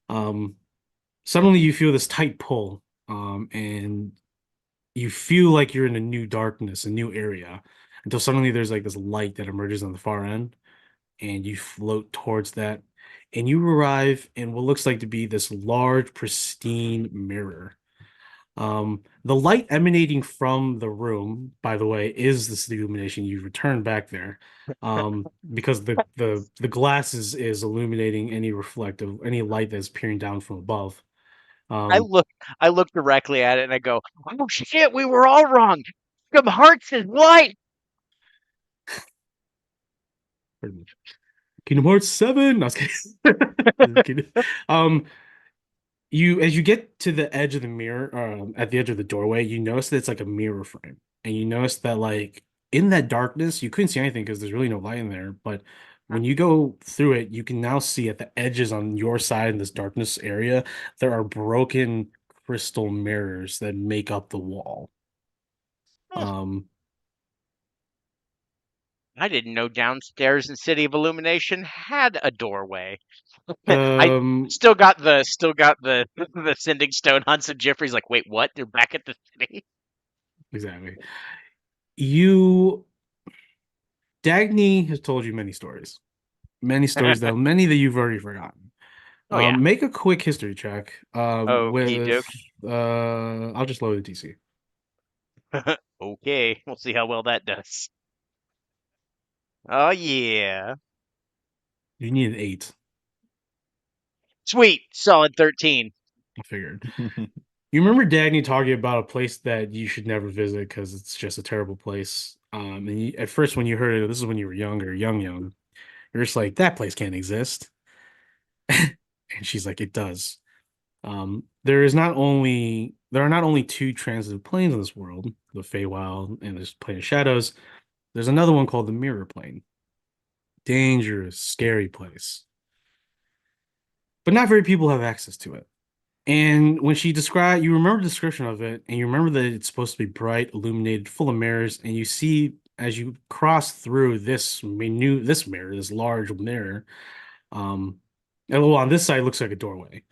Suddenly, you feel this tight pull, and you feel like you're in a new darkness, a new area, until suddenly there's like this light that emerges on the far end, and you float towards that, and you arrive in what looks like to be this large, pristine mirror. The light emanating from the room, by the way, is this illumination. You return back there, because the glass is illuminating any light that's peering down from above. I Um, look I look directly at it and I go, "Oh shit, we were all wrong. Kingdom Hearts is white." pretty much. Kingdom Hearts 7. No, I was kidding. Just kidding. As you get to the edge of the mirror, at the edge of the doorway, you notice that it's like a mirror frame, and you notice that like in that darkness, you couldn't see anything because there's really no light in there. But when you go through it, you can now see at the edges on your side in this darkness area, there are broken crystal mirrors that make up the wall. Huh. Um, I didn't know downstairs in City of Illumination had a doorway. I still got the the sending stone on some Jeffrey's like, wait, what? They're back at the city. exactly. You Dagny has told you many stories. Many stories that many that you've already forgotten. Oh yeah. Make a quick history check. Okie With dokie. I'll just load the DC. Okay, we'll see how well that does. Oh yeah. You need an 8. Sweet. Solid 13. I figured. You remember Dagny talking about a place that you should never visit because it's just a terrible place. And at first when you heard it, this is when you were younger, young, you're just like, that place can't exist. And she's like, it does. There are not only two transitive planes in this world, the Feywild and this plane of shadows, there's another one called the Mirror Plane. Dangerous, scary place. But not very people have access to it. And when she described, you remember the description of it, and you remember that it's supposed to be bright, illuminated, full of mirrors, and you see as you cross through this mirror, this large mirror, and well, on this side it looks like a doorway.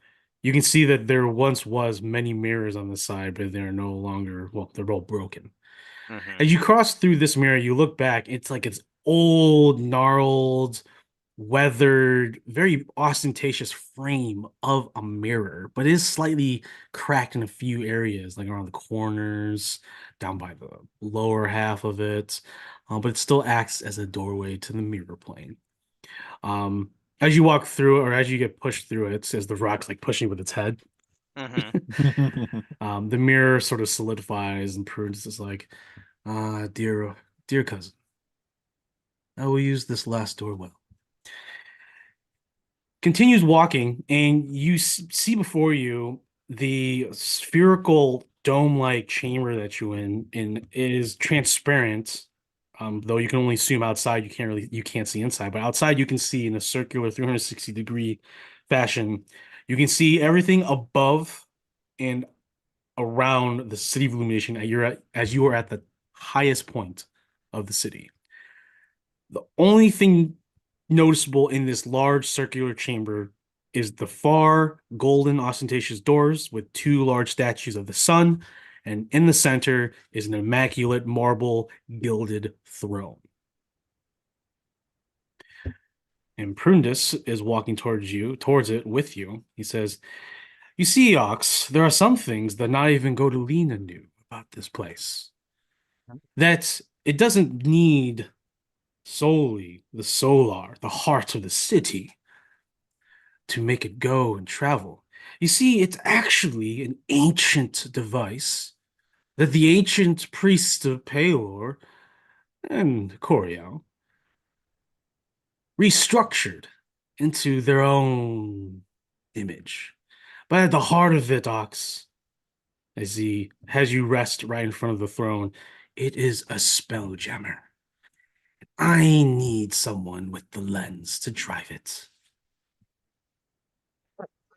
You can see that there once was many mirrors on the side, but they're no longer, well, they're all broken. Mhm. As you cross through this mirror, you look back, it's like it's old, gnarled, weathered, very ostentatious frame of a mirror, but it is slightly cracked in a few areas, like around the corners, down by the lower half of it. But it still acts as a doorway to the mirror plane. Um, as you walk through, or as you get pushed through it, as the rock's like pushing with its head, Mhm. the mirror sort of solidifies and Prudence is like, dear cousin, I will use this last door well. Continues walking, and you see before you the spherical dome-like chamber that you're in is transparent. Though you can only zoom outside, you can't see inside. But outside, you can see in a circular 360-degree fashion. You can see everything above and around the city of Illumination as you are at the highest point of the city. The only thing noticeable in this large circular chamber is the far golden ostentatious doors with two large statues of the sun, and in the center is an immaculate marble gilded throne. And Prundus is walking towards it with you. He says, "You see, Ox, there are some things that not even Godolina knew about this place. That it doesn't need solely the solar, the heart of the city, to make it go and travel. You see, it's actually an ancient device that the ancient priests of Palor and Coriel restructured into their own image. But at the heart of it, Ox, as he has you rest right in front of the throne, it is a spell jammer. I need someone with the lens to drive it."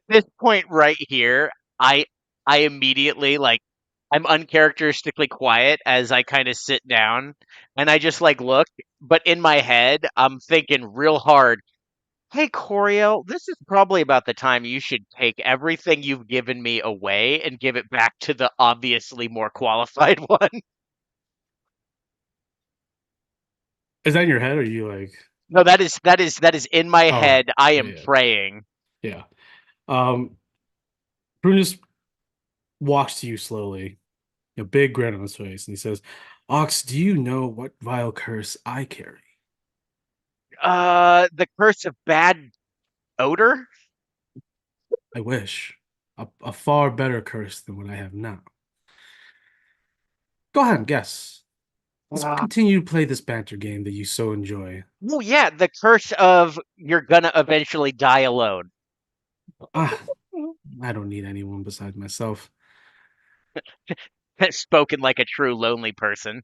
This point right here, I I immediately like I'm uncharacteristically quiet as I kind of sit down and I just like look, but in my head I'm thinking real hard, "Hey Coriel, this is probably about the time you should take everything you've given me away and give it back to the obviously more qualified one." Is that in your head, or are you like, No, that is in my oh, head. I yeah, am yeah, praying. yeah. Prunus walks to you slowly, a big grin on his face, and he says, "Ox, do you know what vile curse I carry?" The curse of bad odor? "I wish. A far better curse than what I have now." "Go ahead and guess. Let's Uh, continue to play this banter game that you so enjoy." oh yeah, the curse of you're gonna eventually die alone. Ah, I don't need anyone besides myself. Spoken like a true lonely person.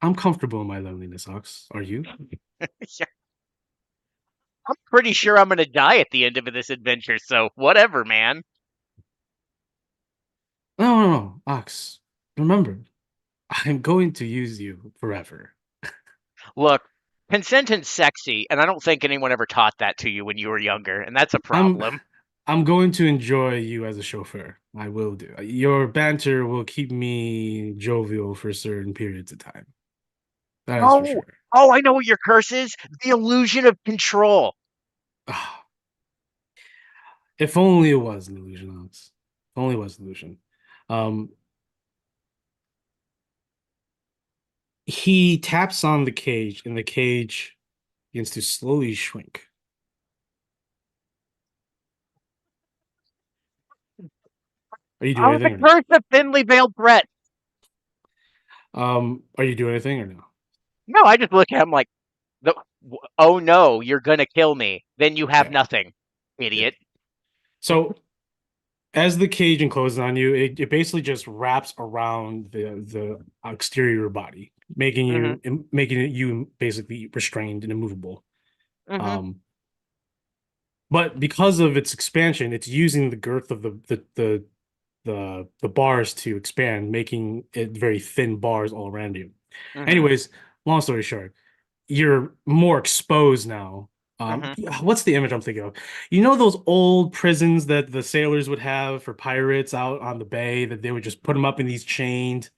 I'm comfortable in my loneliness, Ox. Are you? Yeah, I'm pretty sure I'm gonna die at the end of this adventure, so whatever, man. No, no, no, Ox. Remember, I'm going to use you forever. Look, consent and sexy, and I don't think anyone ever taught that to you when you were younger, and that's a I'm problem. I'm going to enjoy you as a chauffeur. I will do. Your banter will keep me jovial for certain periods of time. That is for Oh, sure. oh, I know what your curse is. The illusion of control. Ah, if only it was an illusion, Alex. If only it was an illusion. Um, he taps on the cage, and the cage begins to slowly shrink. Are you doing Oh, the anything or no? curse of thinly veiled threat. Are you doing anything or no? No, I just look at him like, oh no, you're gonna kill me. Then you have Yeah, nothing, yeah. idiot. So as the cage encloses on you, it basically just wraps around the exterior of your body, making you basically restrained and immovable. Mm-hmm. But because of its expansion, it's using the girth of the bars to expand, making it very thin bars all around you. Mm-hmm. Anyways, long story short, you're more exposed now. What's the image I'm thinking of? You know those old prisons that the sailors would have for pirates out on the bay that they would just put them up in these chained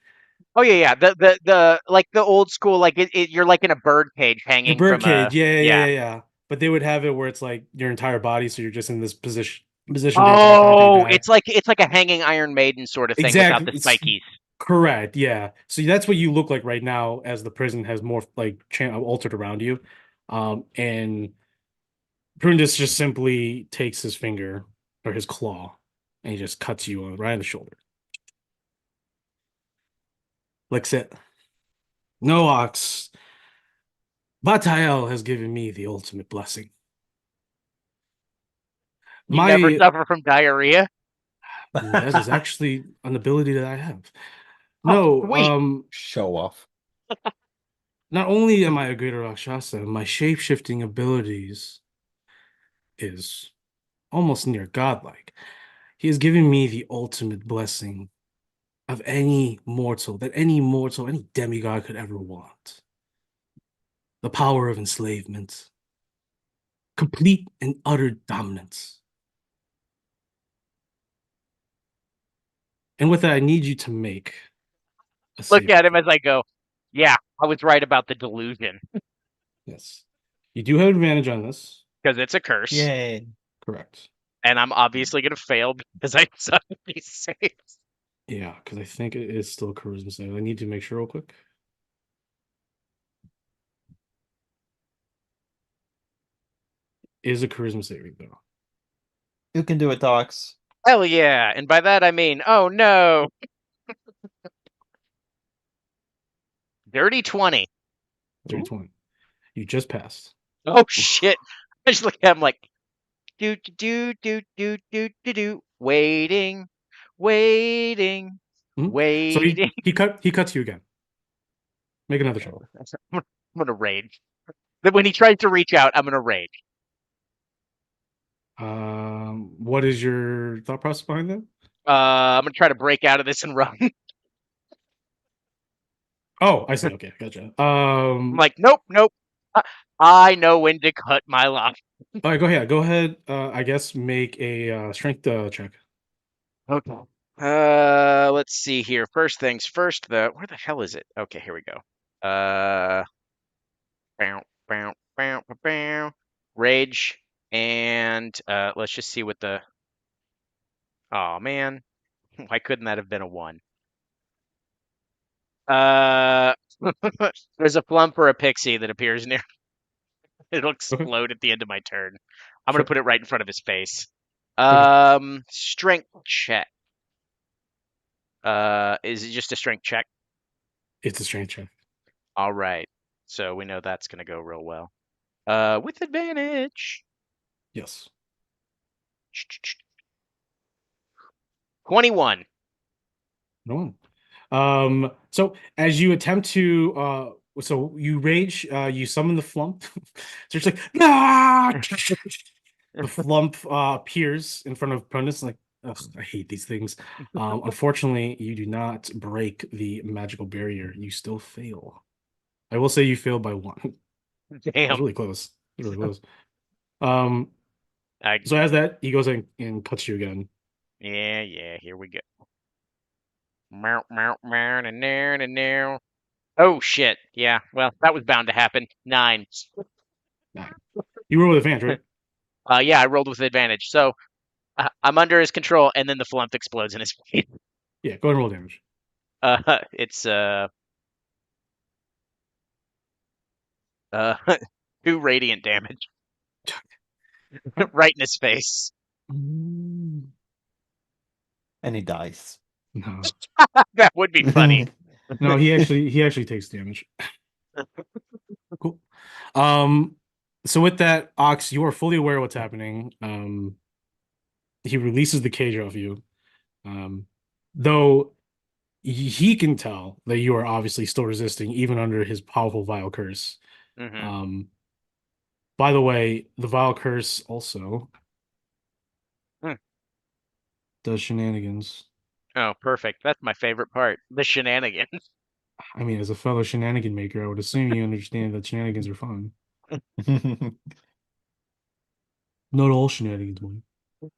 Oh yeah. The like the old school, like you're like in a bird cage the hanging bird from a cage. Yeah, yeah, yeah. yeah, yeah. But they would have it where it's like your entire body, so you're just in this position the entire time till you Oh, die. it's like a hanging Iron Maiden sort of thing without Exactly. the It's spikies. correct. Yeah. So that's what you look like right now as the prison has more like altered around you. And Prundus just simply takes his finger or his claw and he just cuts you right on the shoulder. Licks it. No, Ox. Batael has given me the ultimate blessing. You never My suffer from diarrhea. that is actually an ability that I have. Oh, No, sweet. Show off. not only am I a greater Rakshasa, my shape-shifting abilities is almost near godlike. He has given me the ultimate blessing of any mortal, any demigod could ever want. The power of enslavement, complete and utter dominance. And with that, I need you to make a Look saving at him throw. as I go. Yeah, I was right about the delusion Yes. You do have advantage on this. because it's a curse, Yay. Correct. and I'm obviously gonna fail because I suck at these saves. Yeah, because I think it is still a charisma save. I need to make sure real quick. Is a charisma saving though. You can do it, Docs. Hell yeah! And by that I mean, oh no, dirty 20. 30-20. You just passed. Oh shit! I just look at him like, do do do do do do do, waiting, waiting, Mhm. So waiting. he cuts you again. Make another check. I'm gonna rage. But when he tries to reach out, I'm gonna rage. What is your thought process behind that? I'm gonna try to break out of this and run. Oh, I see. Okay, gotcha. I'm like, nope, nope. I I know when to cut my lock. All right, go ahead. Go ahead. I guess make a strength check. Okay. Let's see here. First things first, where the hell is it? Okay, here we go. Bow, bow, bow, bow, bow. Rage, and let's just see what the. Oh man, why couldn't that have been a one? Uh, there's a flump or a pixie that appears near. It'll Okay, explode at the end of my turn. I'm gonna sure. put it right in front of his face. Okay. Strength check. Is it just a strength check? It's a strength check. All right. So we know that's gonna go real well. With advantage. Yes. 21. No one. So as you attempt to so you rage, you summon the flump. So it's like, ah! The flump appears in front of Prunus, like, ugh, I hate these things. Unfortunately, you do not break the magical barrier. You still fail. I will say you failed by one. It was Damn. really close. It was really close. Um, I, so as that, he goes in and cuts you again. yeah, here we go. Meow, meow, meow, na, na, na, na. Oh shit. Yeah, well, that was bound to happen. 9. Nah. You roll with advantage, right? Yeah, I rolled with advantage. So I'm under his control, and then the flump explodes in his face. Yeah, go ahead and roll damage. It's uh 2 radiant damage right in his face. Mm, And he dies. No, That would be funny. no, he actually takes damage. Cool. So with that, Ox, you are fully aware of what's happening. He releases the cage off you. Though he can tell that you are obviously still resisting even under his powerful vile curse. Mm-hmm. By the way, the vile curse also Hmm. does shenanigans. Oh, perfect. That's my favorite part. The shenanigans. I mean, as a fellow shenanigan maker, I would assume you understand that shenanigans are fun. Not all shenanigans, boy. I'm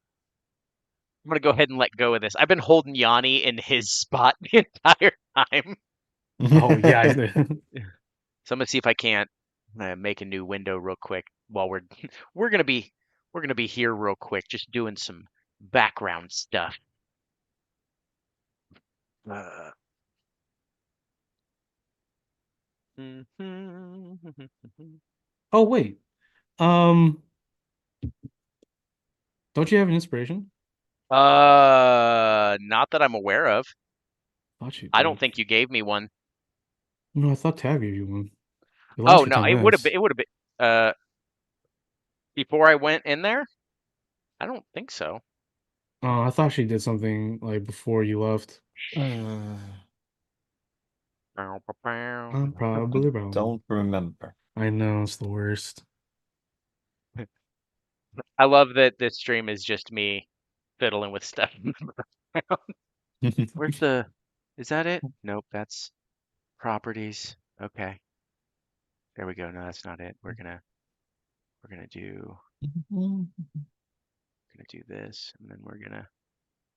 gonna go ahead and let go of this. I've been holding Yanni in his spot the entire time. Oh yeah, So I'm gonna see if I can't make a new window real quick while we're gonna be we're gonna be here real quick, just doing some background stuff. Uh, Oh wait. Um, don't you have an inspiration? not that I'm aware of. Thought you I don't did. think you gave me one. No, I thought Tab gave you one. It lasts Oh for no, 10 minutes. it would have been before I went in there. I don't think so. Oh, I thought she did something like before you left. I'm probably wrong. Don't remember. I know it's the worst. I love that this stream is just me fiddling with stuff. Where's the? Is that it? Nope, that's properties. Okay, there we go. No, that's not it. We're gonna do this, and then we're gonna.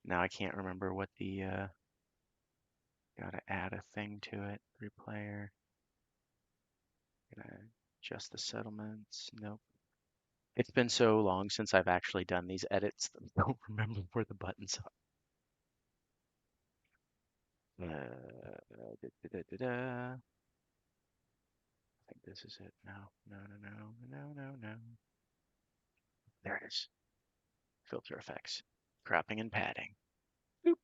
Now I can't remember what the gotta add a thing to it. 3 player. Gonna adjust the settlements. Nope. It's been so long since I've actually done these edits that I don't remember where the buttons are. I think this is it. No, no, no, no, no, no, no. There it is. Filter effects. Cropping and padding. Boop.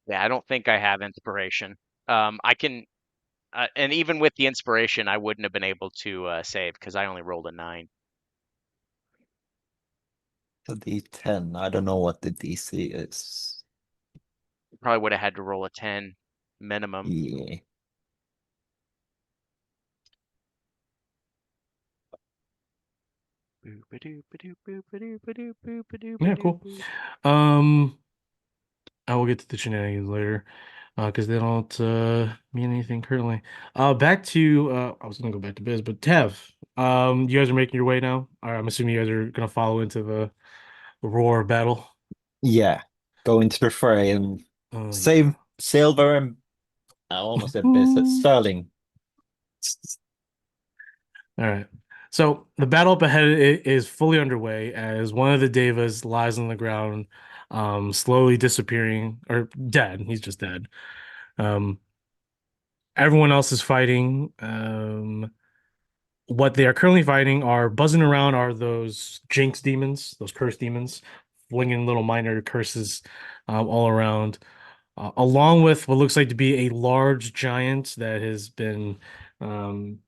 Yeah, I don't think I have inspiration. I can, and even with the inspiration, I wouldn't have been able to save because I only rolled a 9. The D10. I don't know what the DC is. Probably would have had to roll a 10 minimum. Yeah. Yeah, cool. Um, I will get to the shenanigans later, because they don't mean anything currently. Back to I was gonna go back to Biz, but Tev, you guys are making your way now. I'm assuming you guys are gonna follow into the roar of battle. Yeah. Go into the fray and Oh save Silver and I almost said Biz, yeah. Sterling. All right. So the battle up ahead is fully underway as one of the Devas lies on the ground, slowly disappearing or dead. He's just dead. Um, everyone else is fighting. What they are currently fighting are buzzing around are those jinx demons, those curse demons, flinging little minor curses all around, along with what looks like to be a large giant that has been um,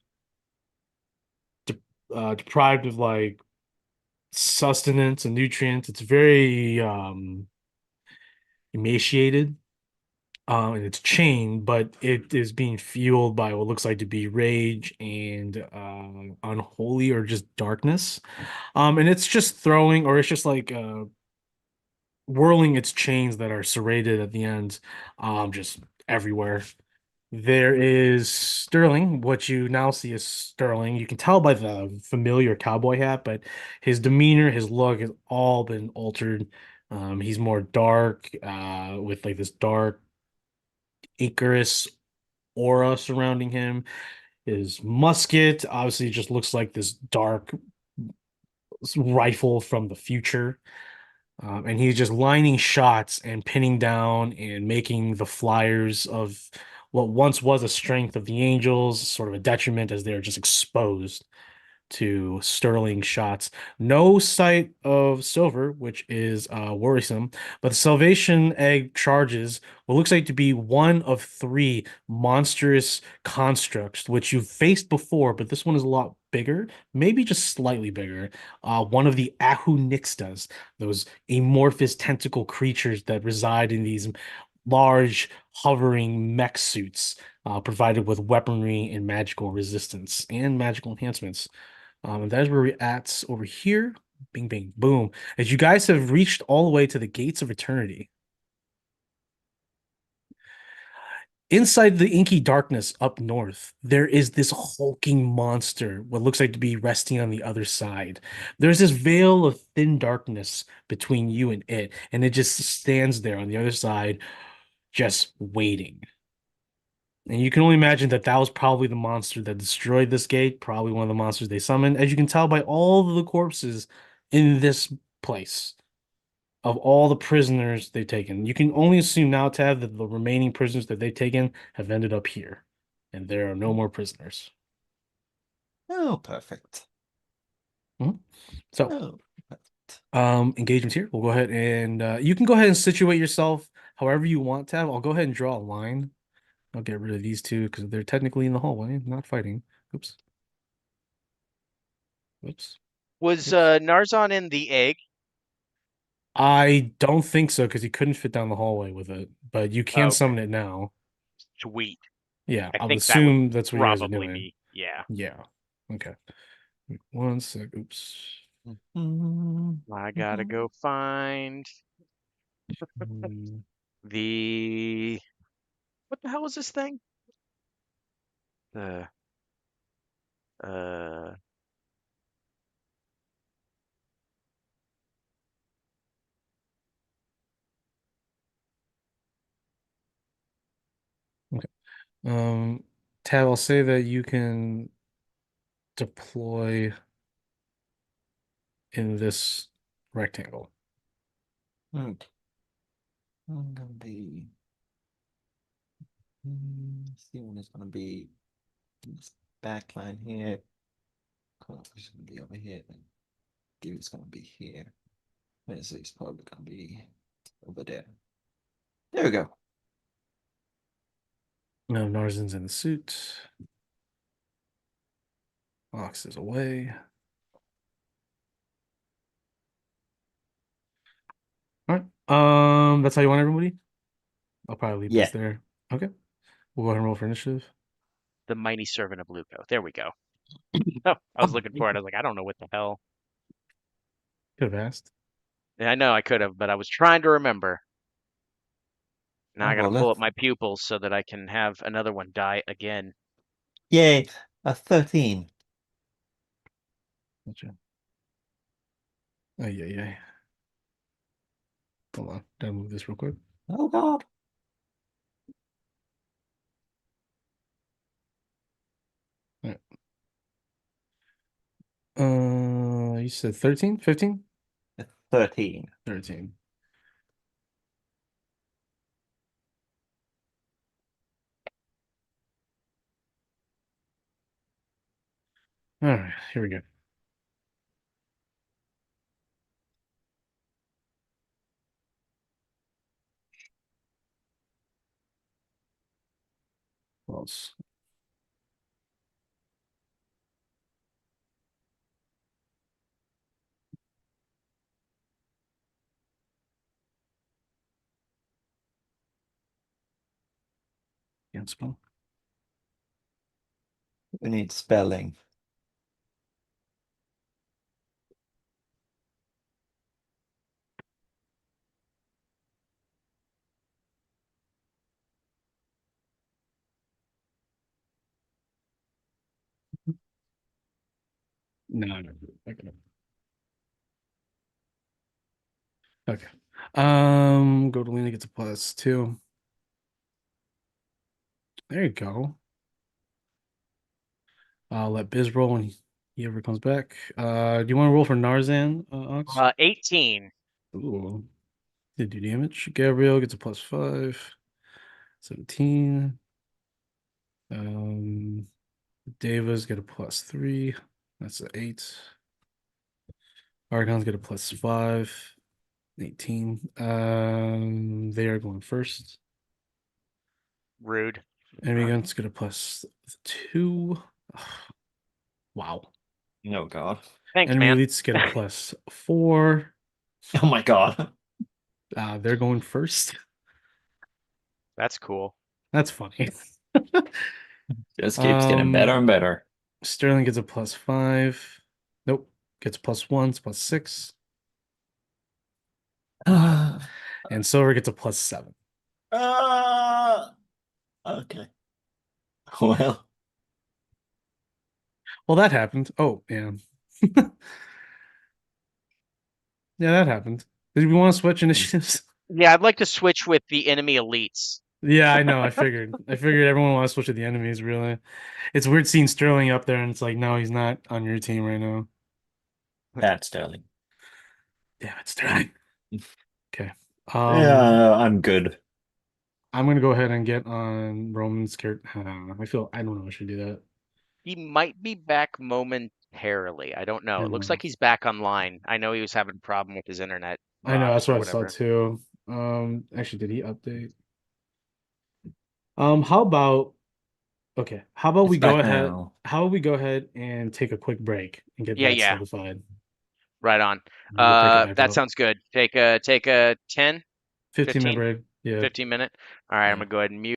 deprived of like sustenance and nutrients. It's very emaciated in its chain, but it is being fueled by what looks like to be rage and unholy or just darkness. And it's just throwing, or it's just like whirling its chains that are serrated at the end, just everywhere. There is Sterling. What you now see is Sterling. You can tell by the familiar cowboy hat, but his demeanor, his look has all been altered. He's more dark, with like this dark Icarus aura surrounding him. His musket obviously just looks like this dark rifle from the future. And he's just lining shots and pinning down and making the flyers of what once was a strength of the Angels sort of a detriment as they're just exposed to Sterling shots. No sight of Silver, which is worrisome, but the Salvation Egg charges what looks like to be one of 3 monstrous constructs, which you've faced before, but this one is a lot bigger, maybe just slightly bigger. One of the Ahu Nixtas, those amorphous tentacle creatures that reside in these large hovering mech suits, provided with weaponry and magical resistance and magical enhancements. And that is where we're at over here. Bing, bing, boom. As you guys have reached all the way to the gates of eternity. Inside the inky darkness up north, there is this hulking monster, what looks like to be resting on the other side. There's this veil of thin darkness between you and it just stands there on the other side, just waiting. And you can only imagine that that was probably the monster that destroyed this gate, probably one of the monsters they summoned, as you can tell by all of the corpses in this place of all the prisoners they've taken. You can only assume now, Tav, that the remaining prisoners that they've taken have ended up here, and there are no more prisoners. Oh, perfect. So, Oh, perfect. engagements here. We'll go ahead and you can go ahead and situate yourself however you want, Tav. I'll go ahead and draw a line. I'll get rid of these two because they're technically in the hallway, not fighting. Oops. Oops. Was Oops. Narzan in the egg? I don't think so because he couldn't fit down the hallway with it, but you can Okay. summon it now. Sweet. Yeah, I I would think that would assume that's what you guys are probably doing. be. Yeah. Yeah. Okay. One sec. Oops. I gotta go find Mm, the. What the hell is this thing? The. Uh. Tab, I'll say that you can deploy in this rectangle. Hmm. I'm gonna be. See when it's gonna be this back line here. It's gonna be over here. Then give it's gonna be here. This is probably gonna be over there. There we go. No, Narzan's in the suit. Ox is away. All right. That's how you want everybody? I'll probably leave this Yeah. there. Okay. We'll go ahead and roll for initiative. The mighty servant of Luco. There we go. Oh, I was looking for it. I was like, I don't know what the hell. Could have asked. Yeah, I know I could have, but I was trying to remember. Now Oh, I gotta well, pull up my pupils so that I can have another one die again. Yay, a 13. Gotcha. Oh, yeah. Hold on. Gotta move this real quick. Oh God. All right. You said 13? 15? 13. 13. All right, here we go. Close. Can't spell. We need spelling. No. Okay. Okay. Godolina gets a +2. There you go. I'll let Biz roll when he ever comes back. Do you want to roll for Narzan, Ox? 18. Ooh. Did do damage. Gabriel gets a +5. 17. Davis get a +3. That's an 8. Argon's get a +5. 18. They are going first. Rude. Enemy guns get a +2. Wow. Oh god. Thanks, Enemy man. elites get a +4. Oh my god. They're going first. That's cool. That's funny. Just keeps getting better and better. Sterling gets a +5. Nope. Gets +1, it's +6. And Silver gets a +7. Okay. Well, Well, that happened. Oh, yeah. Yeah, that happened. Did we want to switch initiatives? Yeah, I'd like to switch with the enemy elites. Yeah, I know. I figured. I figured everyone wants to switch to the enemies, really. It's weird seeing Sterling up there and it's like, no, he's not on your team right now. that's Sterling. Damn it, Sterling. Okay. Yeah, I'm good. I'm gonna go ahead and get on Roman's character. I don't know if I should do that. He might be back momentarily. I don't know. I It looks know. like he's back online. I know he was having a problem with his internet. I know, that's or what I saw whatever. too. Actually, did he update? How about we It's go back ahead? now. How about we go ahead and take a quick break and get that Yeah. solidified? Right on. We'll pick it back That up. sounds good. Take a 10, 15-minute 15? break. Yeah. 15 minute. All right, I'm Yeah. gonna go ahead and mute.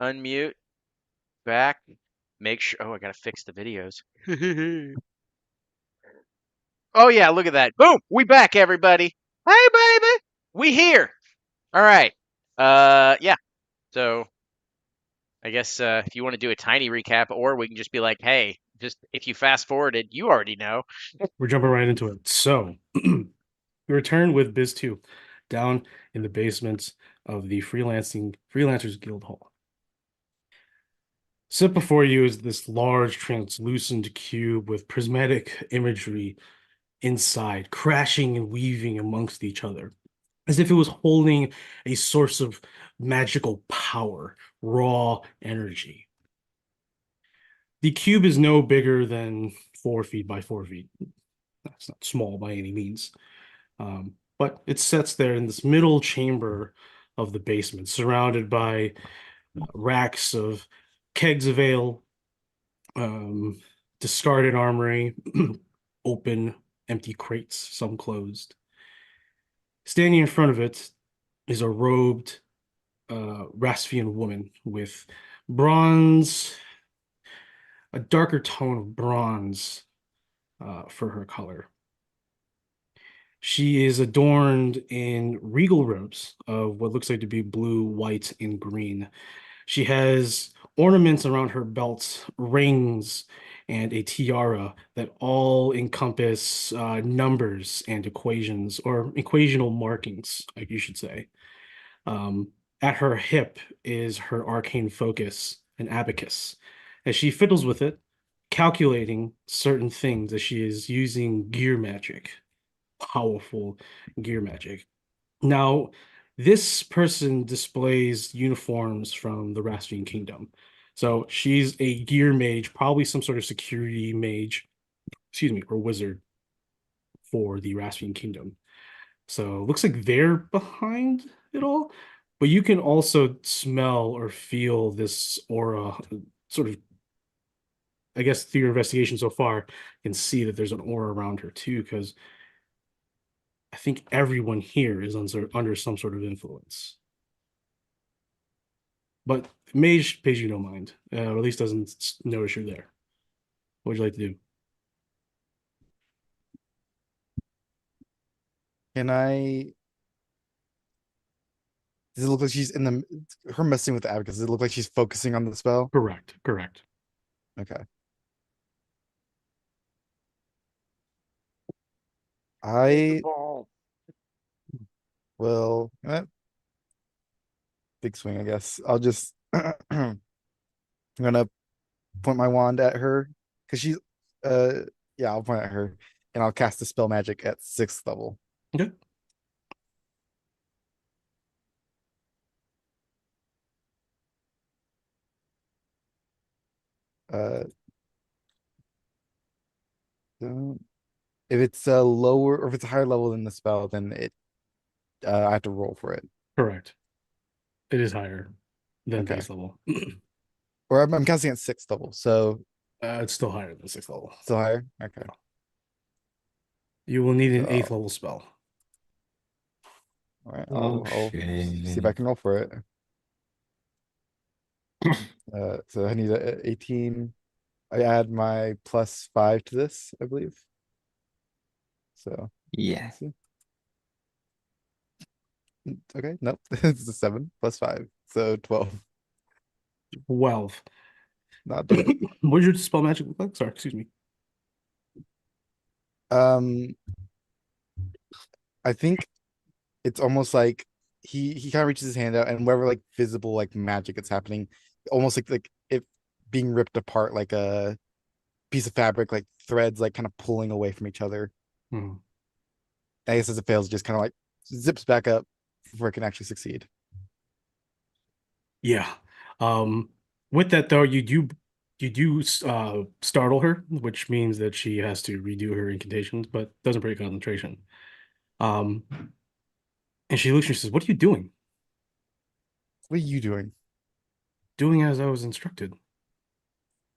unmute, back, make sure. Oh, I gotta fix the videos. Oh yeah, look at that. Boom, we back, everybody. Hey, baby, we here. All right. Yeah. So I guess if you want to do a tiny recap, or we can just be like, hey, just if you fast forwarded, you already know. We're jumping right into it. So, we return with Biz 2 down in the basement of the Freelancers Guild Hall. Set before you is this large translucent cube with prismatic imagery inside, crashing and weaving amongst each other, as if it was holding a source of magical power, raw energy. The cube is no bigger than 4 feet by 4 feet. That's not small by any means. But it sits there in this middle chamber of the basement, surrounded by racks of kegs of ale, discarded armory, open, empty crates, some closed. Standing in front of it is a robed Rastvian woman with bronze, a darker tone of bronze for her color. She is adorned in regal robes of what looks like to be blue, white, and green. She has ornaments around her belt, rings, and a tiara that all encompass numbers and equations, or equational markings, like you should say. At her hip is her arcane focus, an abacus. As she fiddles with it, calculating certain things as she is using gear magic, powerful gear magic. Now, this person displays uniforms from the Rastrian Kingdom. So she's a gear mage, probably some sort of security mage, excuse me, or wizard for the Rastrian Kingdom. So it looks like they're behind it all, but you can also smell or feel this aura sort of, I guess through your investigation so far, you can see that there's an aura around her too, because I think everyone here is under some sort of influence. But Mage pays you no mind, or at least doesn't notice you're there. What would you like to do? Can I? Does it look like she's in her messing with the abacus? Does it look like she's focusing on the spell? Correct, correct. Okay. I will. Big swing, I guess. I'll just. I'm gonna point my wand at her because she's. Yeah, I'll point at her and I'll cast the spell magic at 6th level. Okay. Uh, if it's a lower or if it's a higher level than the spell, then I have to roll for it. Correct. It is higher than Okay. base level. Or I'm casting at 6th level, so It's still higher than 6th level. still higher. Okay. You will need an So- 8th level spell. All right, I'll see if I can roll for it. So I need a 18. I add my +5 to this, I believe. So Yeah. let's see. Okay, nope. It's a 7 +5. So 12. 12. Not do it. What did your spell magic look like? Sorry, excuse me. I think it's almost like he kind of reaches his hand out and wherever like visible like magic is happening, almost like it being ripped apart like a piece of fabric, like threads like kind of pulling away from each other. Hmm. I guess as it fails, it just kind of like zips back up before it can actually succeed. Yeah. With that though, you do startle her, which means that she has to redo her incantations, but doesn't break concentration. And she looks and she says, "What are you doing?" What are you doing? Doing as I was instructed.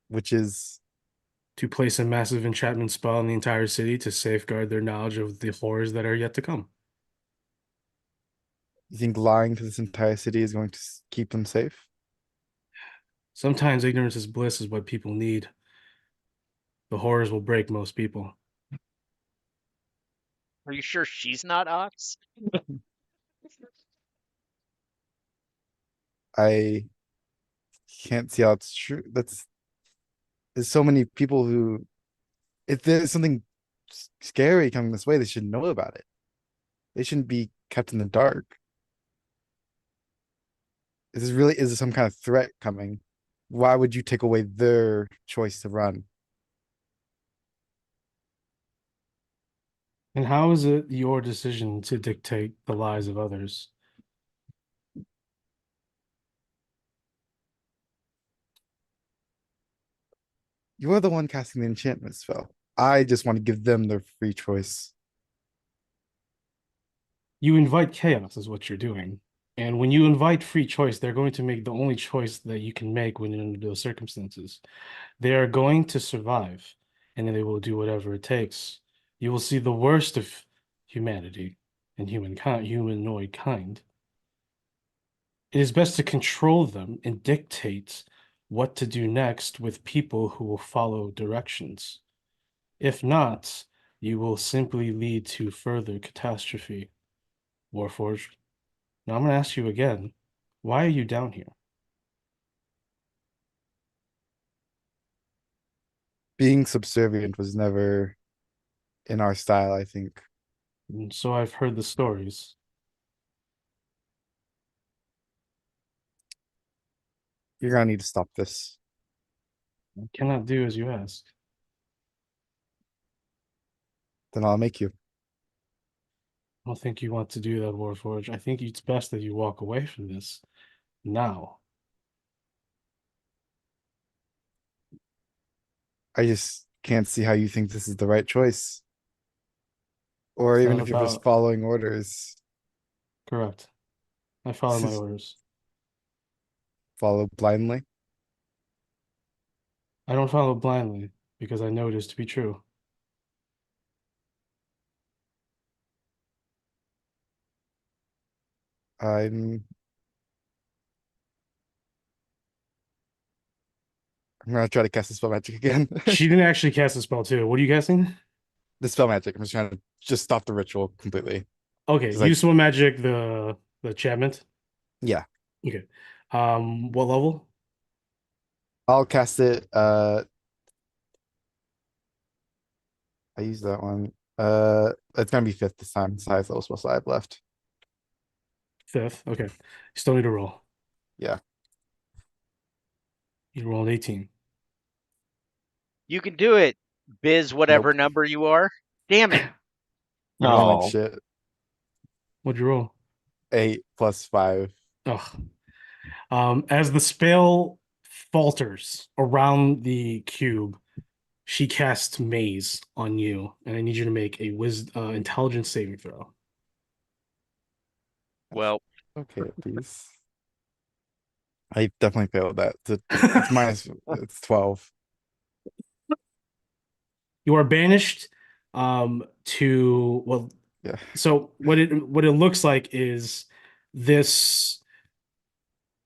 Which is To place a massive enchantment spell on the entire city to safeguard their knowledge of the horrors that are yet to come. you think lying to this entire city is going to keep them safe? Sometimes ignorance is bliss is what people need. The horrors will break most people. Are you sure she's not Ox? I can't see how it's true. There's so many people who, if there's something scary coming this way, they should know about it. They shouldn't be kept in the dark. Is there some kind of threat coming? Why would you take away their choice to run? And how is it your decision to dictate the lives of others? You are the one casting the enchantment spell. I just want to give them their free choice. You invite chaos, is what you're doing. And when you invite free choice, they're going to make the only choice that you can make when you're under those circumstances. They are going to survive, and then they will do whatever it takes. You will see the worst of humanity and humanoid kind. It is best to control them and dictate what to do next with people who will follow directions. If not, you will simply lead to further catastrophe. Warforged. Now I'm going to ask you again, why are you down here? Being subservient was never in our style, I think. And so I've heard the stories. You're gonna need to stop this. I cannot do as you ask. Then I'll make you. I don't think you want to do that, Warforged. I think it's best that you walk away from this now. I just can't see how you think this is the right choice. Or It's even not if you're just about following orders, correct. I follow my orders. follow blindly. I don't follow blindly because I know it is to be true. I'm I'm gonna try to cast the spell magic again. She didn't actually cast a spell too. What are you guessing? The spell magic. I'm just trying to just stop the ritual completely. Okay, It's like, use spell magic the enchantment. yeah, Okay. What level? I'll cast it. I use that one. It's gonna be fifth this time. It's the highest level spell I have left. Fifth. Okay. Still need to roll. Yeah. You rolled 18. You can do it, Biz, whatever Nope. number you are. Damn it. I don't like No. shit. What'd you roll? 8 plus 5. Oh. As the spell falters around the cube, she casts maze on you, and I need you to make a intelligence saving throw. Well, Okay, please. I definitely failed that. It's minus. It's 12. You are banished to well, Yeah. so what it looks like is this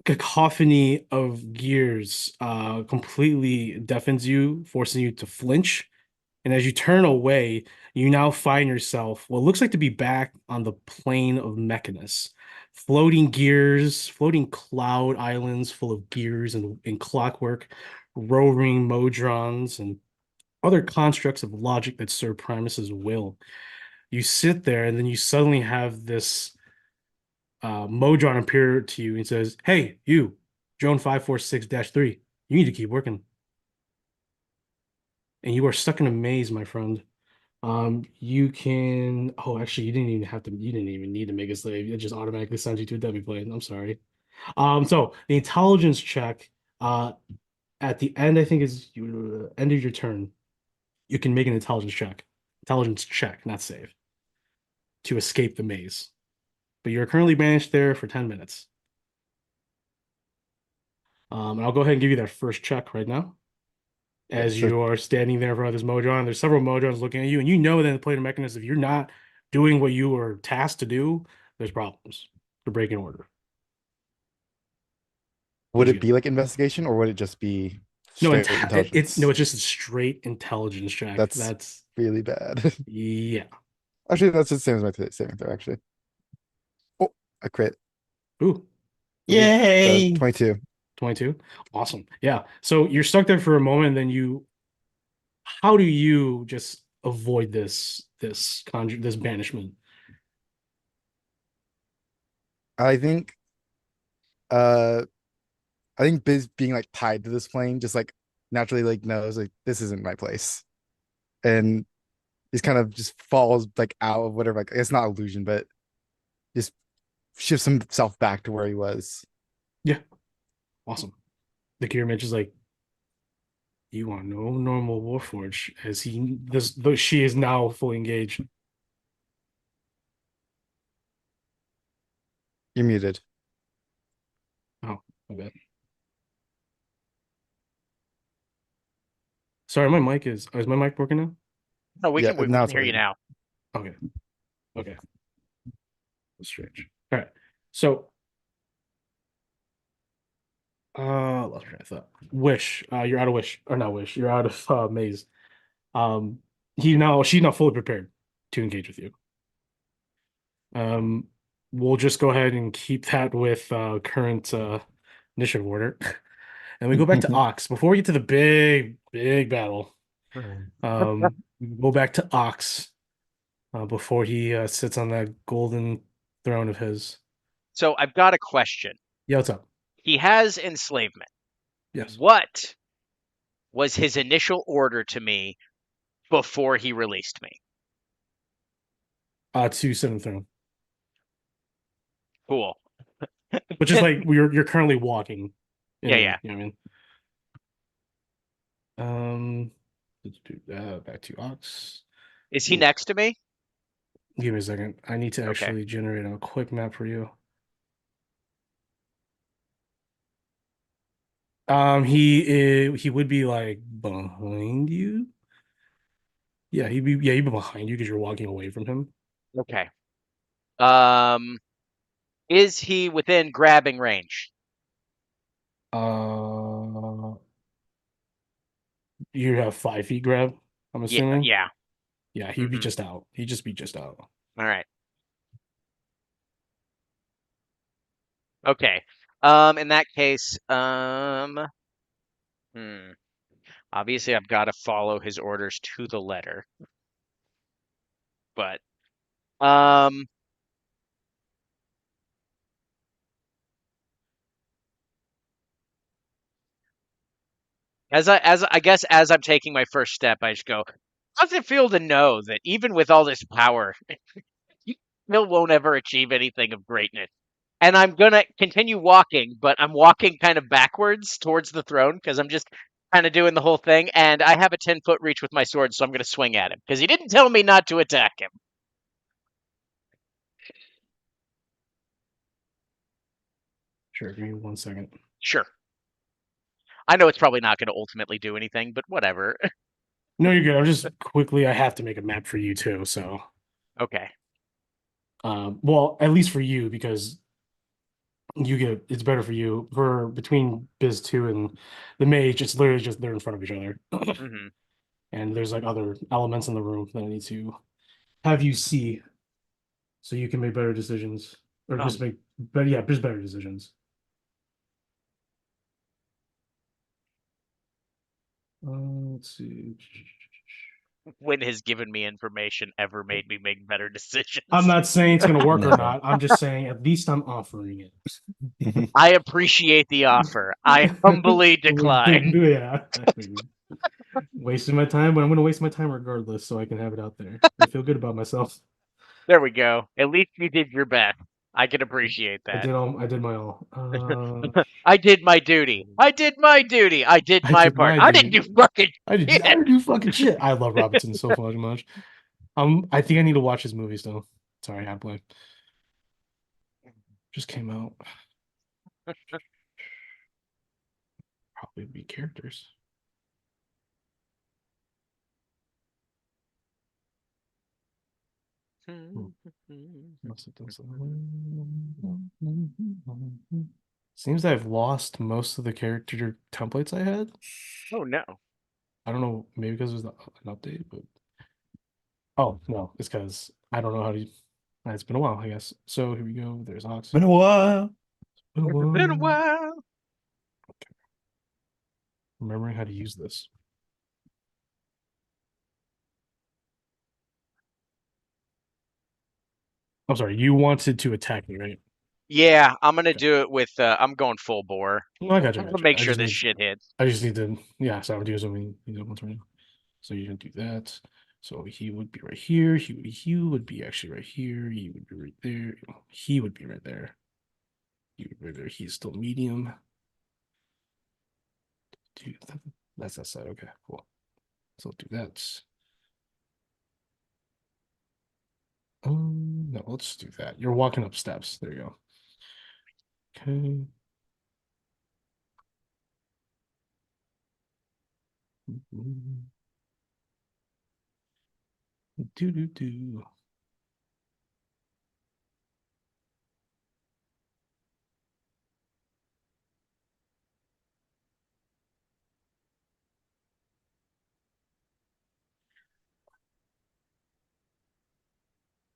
cacophony of gears completely deafens you, forcing you to flinch. And as you turn away, you now find yourself what looks like to be back on the plane of Mechanus. Floating gears, floating cloud islands full of gears and clockwork, roving modrons, and other constructs of logic that serve Primus's will. You sit there, and then you suddenly have this Modron appear to you and says, "Hey, you, Drone 546-3, you need to keep working." And you are stuck in a maze, my friend. You can. Oh, actually, you didn't even need to make a slave. It just automatically sends you to a demi plane. I'm sorry. So the intelligence check, at the end, I think is you end of your turn. You can make an intelligence check, not save, to escape the maze. But you're currently banished there for 10 minutes. And I'll go ahead and give you that first check right now. As So you are standing there in front of this Modron, there's several Modrons looking at you, and you know that in the plane of Mechanus, if you're not doing what you were tasked to do, there's problems. They're breaking order. Would What'd you it get? be like investigation or would it just be No, straight it's no, intelligence? it's just a straight intelligence check. That's That's really bad. yeah. Actually, that's the same as my saving throw, actually. Oh, I crit. Ooh, what'd you get? The Yay! 22. 22. Awesome. Yeah. So you're stuck there for a moment, and then how do you just avoid this banishment? I think uh I think Biz being like tied to this plane just like naturally like knows like this isn't my place. And he's kind of just falls like out of whatever, like it's not illusion, but just shifts himself back to where he was. Yeah. Awesome. The gear image is like, you are no normal Warforged, as she is now fully engaged. You're muted. Oh, my bad. Sorry, my mic is my mic working now? No, Yeah, we now can it's hear you working. now. Okay. Okay. That's strange. All right. So lost train of thought. Wish. You're out of wish. Or not wish. You're out of maze. Um she's not fully prepared to engage with you. Um we'll just go ahead and keep that with current initiative order. And we go back to Ox. Before we get to the big battle, we go back to Ox before he sits on that golden throne of his. So I've got a question. Yeah, what's up? He has enslavement. Yes. What was his initial order to me before he released me? To sit on the throne. Cool. Which is like you're currently walking in Yeah, there. yeah. You know what I mean? Let's do back to Ox. Is he next to me? Give me a second. I need to Okay. actually generate a quick map for you. He would be like behind you. He'd be behind you because you're walking away from him. Okay. Um, is he within grabbing range? Uh, you have 5 feet grab, I'm Yeah, assuming. yeah. Yeah, he'd be Hmm. just out. He'd just be just out. All right. Okay. In that case, hmm. Obviously, I've got to follow his orders to the letter. But, um, as I guess as I'm taking my first step, I just go, how's it feel to know that even with all this power, you still won't ever achieve anything of greatness? And I'm gonna continue walking, but I'm walking kind of backwards towards the throne because I'm just kind of doing the whole thing. And I have a 10-foot reach with my sword, so I'm gonna swing at him because he didn't tell me not to attack him. Sure, give me 1 second. Sure. I know it's probably not going to ultimately do anything, but whatever. No, you're good. I'm just quickly. I have to make a map for you too. So, Okay. well, at least for you because it's better for you for between Biz 2 and the mage. It's literally just they're in front of each other, Hmm. and there's like other elements in the room that I need to have you see so you can make better decisions or Oh, just make better. Yeah, just better decisions. Let's see. when has given me information ever made me make better I'm decisions? not saying it's gonna work or Never. not. I'm just saying at least I'm offering it. I appreciate the offer. I humbly decline. Yeah. Wasting my time, but I'm gonna waste my time regardless, so I can have it out there. I feel good about myself. There we go. At least you did your best. I can appreciate that. I did my all. I did my duty. I did my duty. I did I my did part. my I didn't duty. do fucking I did shit. never do fucking shit. I love Robinson so fucking much. I think I need to watch his movie still. Sorry, I play. Just came out. Probably be characters. Must have done something. Seems I've lost most of the character templates I had. Oh no. I don't know, maybe because there's an update, but oh no, it's because I don't know how to. It's been a while, I guess. So here we go. There's Ox. Been a while. Been a It's been a while. while. Remembering how to use this. I'm sorry, you wanted to attack me, right? Yeah, I'm gonna Okay. do it with I'm going full bore. No, I got you. I'm I gonna got you. make sure this shit hits. I just need to. Yeah, so I would do something. Once right now. So you're gonna do that. So he would be right here. He would be actually right here. He would be right there. He would be right there. He would be right there. He's still medium. Dude, that's that side. Okay, cool. So do that. No, let's do that. You're walking up steps. There you go. Okay. Do do do.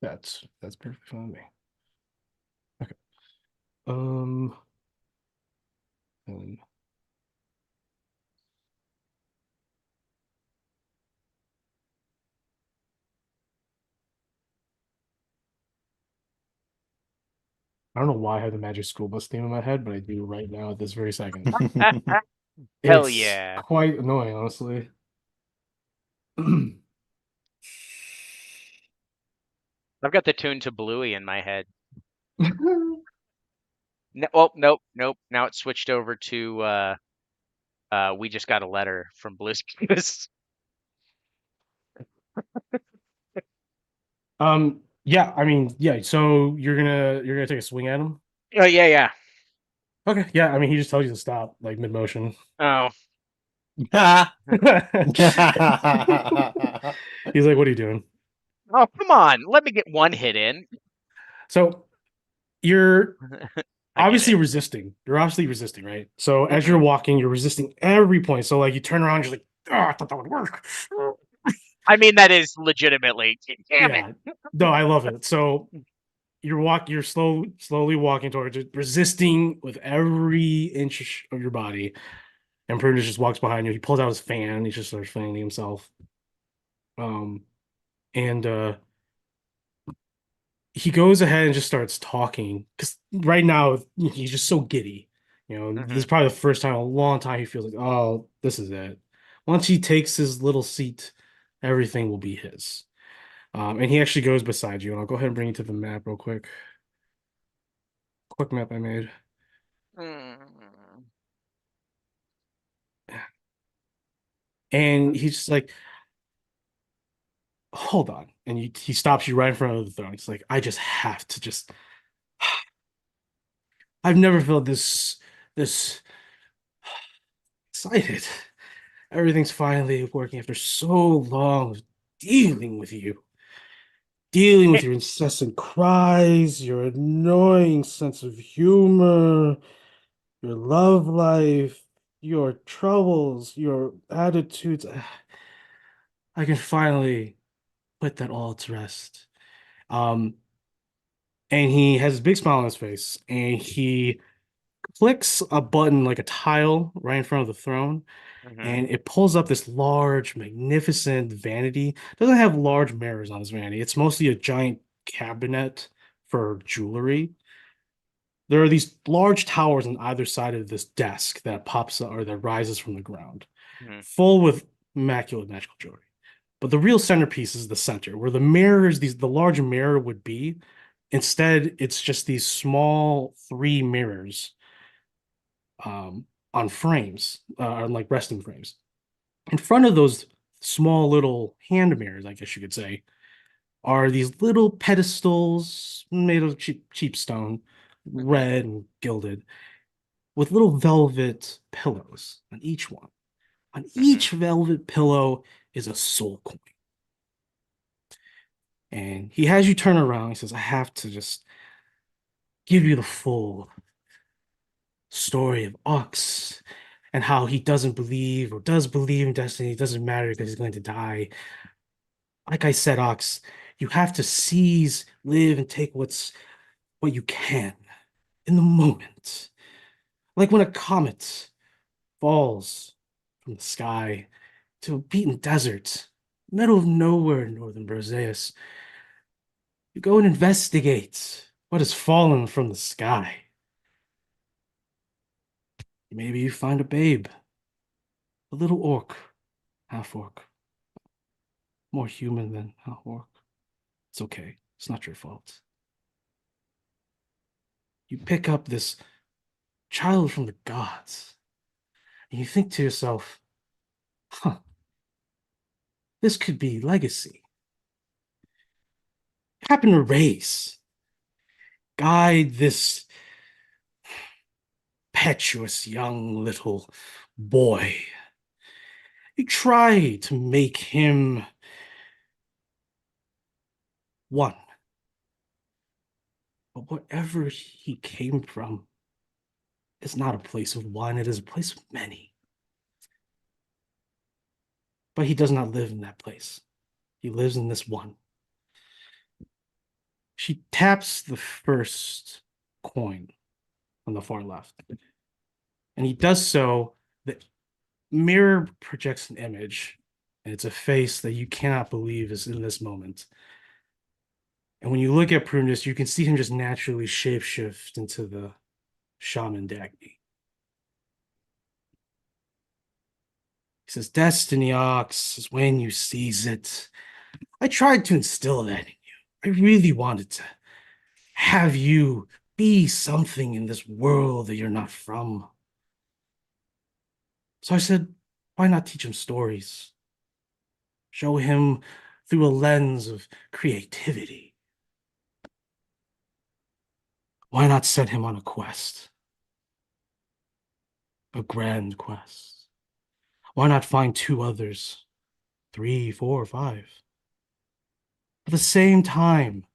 That's perfectly fine with me. Okay. And I don't know why I have the Magic School Bus theme in my head, but I do right now at this very second. Hell It's yeah. quite annoying, honestly. I've got the tune to Bluey in my head. No, oh, nope. Now it's switched over to we just got a letter from Blue's Clues. Yeah, I mean, yeah, so you're gonna take a swing at him? Oh yeah. Okay, yeah, I mean he just tells you to stop, like mid-motion. Oh. He's like, what are you doing? Oh, come on. Let me get one hit in. So you're I get obviously it. resisting. You're obviously resisting, right? So as Mhm. you're walking, you're resisting every point. So like you turn around, you're like, oh, I thought that would work. I mean, that is legitimately. Damn it. Yeah. No, I love it. So you're slowly walking towards it, resisting with every inch of your body. And Prudence just walks behind you. He pulls out his fan. He just starts fanning himself. And he goes ahead and just starts talking because right now he's just so giddy. This is Mhm. probably the first time in a long time he feels like, oh, this is it. Once he takes his little seat, everything will be his. And he actually goes beside you, and I'll go ahead and bring you to the map real quick. Quick map I made. Mm. And he's just like, hold on. And he stops you right in front of the throne. He's like, I just have to just I've never felt this excited. Everything's finally working after so long of dealing with you. Dealing Eh, with your incessant cries, your annoying sense of humor, your love life, your troubles, your attitudes. I can finally put that all to rest. Um, and he has a big smile on his face, and he clicks a button like a tile right in front of the throne, mhm. and it pulls up this large, magnificent vanity. It doesn't have large mirrors on this vanity. It's mostly a giant cabinet for jewelry. There are these large towers on either side of this desk that pops up or that rises from the ground, Mhm. full with immaculate magical jewelry. But the real centerpiece is the center, where the mirrors, the large mirror would be. Instead, it's just these small three mirrors on frames, on like resting frames. In front of those small little hand mirrors, I guess you could say, are these little pedestals made of cheap stone, Mhm. red and gilded, with little velvet pillows on each one. On Mhm. each velvet pillow is a soul coin. And he has you turn around. He says, I have to just give you the full story of Ox and how he doesn't believe or does believe in destiny. It doesn't matter because he's going to die. Like I said, Ox, you have to seize, live, and take what you can in the moment. Like when a comet falls from the sky to a beaten desert, middle of nowhere in northern Briseis. You go and investigate what has fallen from the sky. Maybe you find a babe, a little orc, half orc, more human than half orc. It's okay. It's not your fault. You pick up this child from the gods, and you think to yourself, huh, this could be legacy. Happen to raise, guide this impetuous young little boy. You try to make him one. But wherever he came from is not a place of one, it is a place of many. But he does not live in that place. He lives in this one. She taps the first coin on the far left. And he does so. The mirror projects an image, and it's a face that you cannot believe is in this moment. And when you look at Prunus, you can see him just naturally shapeshift into the shaman Dagny. He says, Destiny Ox is when you seize it. I tried to instill that in you. I really wanted to have you be something in this world that you're not from. So I said, why not teach him stories? Show him through a lens of creativity. Why not set him on a quest? A grand quest. Why not find two others? 3, 4, 5. At the same time,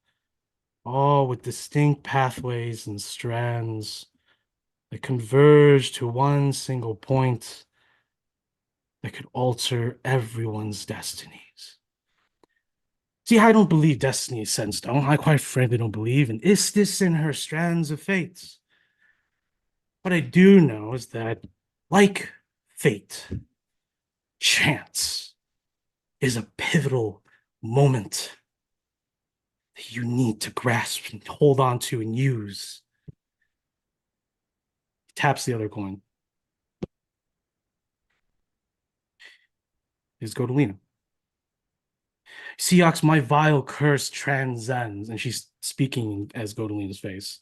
all with distinct pathways and strands that converge to one single point that could alter everyone's destinies. See, I don't believe destiny is set in stone. I quite frankly don't believe in Istis and her strands of fate. What I do know is that, like fate, chance is a pivotal moment that you need to grasp and hold on to and use. He taps the other coin. Is Godolina. Seox, my vile curse transcends, and she's speaking as Godolina's face.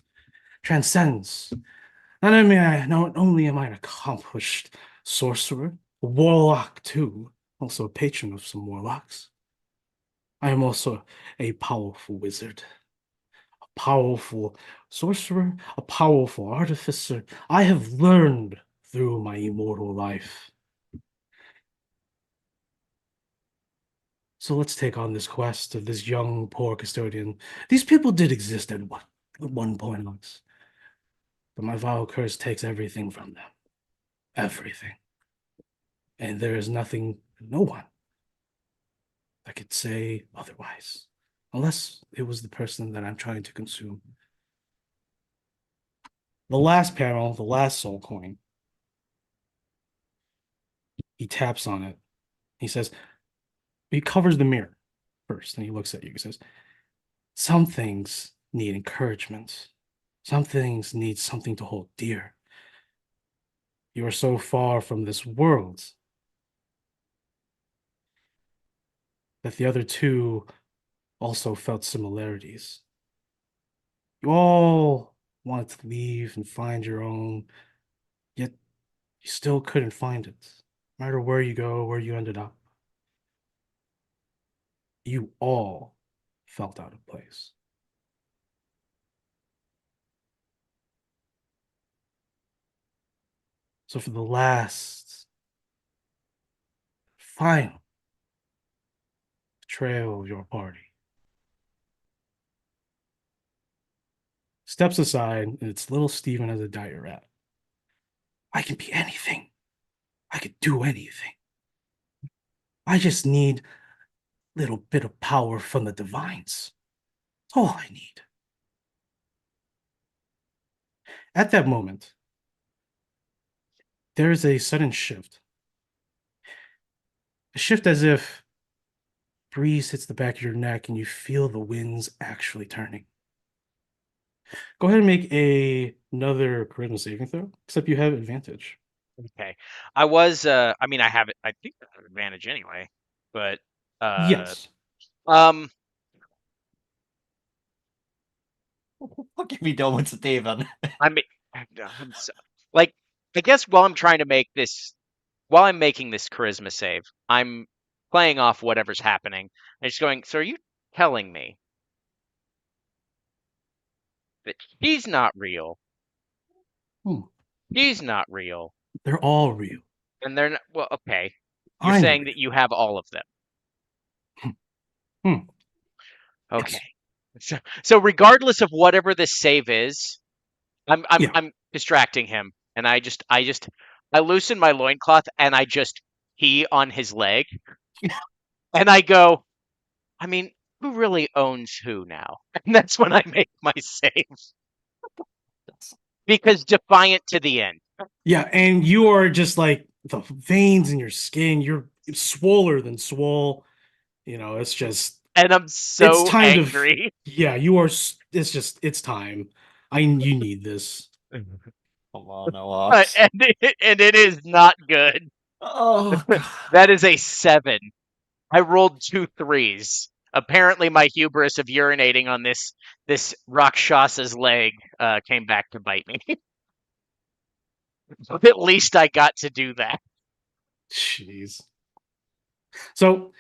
Transcends. Not only am I an accomplished sorcerer, a warlock too, also a patron of some warlocks. I am also a powerful wizard, a powerful sorcerer, a powerful artificer. I have learned through my immortal life. So let's take on this quest of this young, poor custodian. These people did exist at one point, Alex. But my vile curse takes everything from them. Everything. And there is nothing, no one that could say otherwise. Unless it was the person that I'm trying to consume. The last panel, the last soul coin. He taps on it. He says, he covers the mirror first, and he looks at you. He says, some things need encouragement. Some things need something to hold dear. You are so far from this world that the other two also felt similarities. You all wanted to leave and find your own, yet you still couldn't find it. No matter where you go, where you ended up, you all felt out of place. So for the last, final betrayal of your party, steps aside, and it's little Steven as a dire rat. I can be anything. I could do anything. I just need a little bit of power from the divines. That's all I need. At that moment, there is a sudden shift. A shift as if breeze hits the back of your neck and you feel the winds actually turning. Go ahead and make another charisma saving throw, except you have advantage. Okay. I was I mean I have it I think I have advantage anyway. But Yes. um What can be done with Steven? I mean like I guess while I'm trying to make this while I'm making this charisma save, I'm playing off whatever's happening. And just going, so are you telling me that he's not real? Hmm. He's not real. They're all real. And they're not well, okay. You're I'm saying real. that you have all of them. Hmm. Okay. Yes. So regardless of whatever this save is, Yeah. I'm distracting him, and I loosen my loincloth and I just pee on his leg, and I go, I mean, who really owns who now? And that's when I make my save because defiant to the end. Yeah, and you are just like the veins in your skin, you're swoller than swole. You know, it's just And I'm it's so time angry. yeah, you are it's just it's time. You need this. Come on, no Ox. And it is not good. Oh, God. That is a 7. I rolled 2 3s. Apparently, my hubris of urinating on this Rakshasa's leg came back to bite me. But at least I got to do that. Jeez. So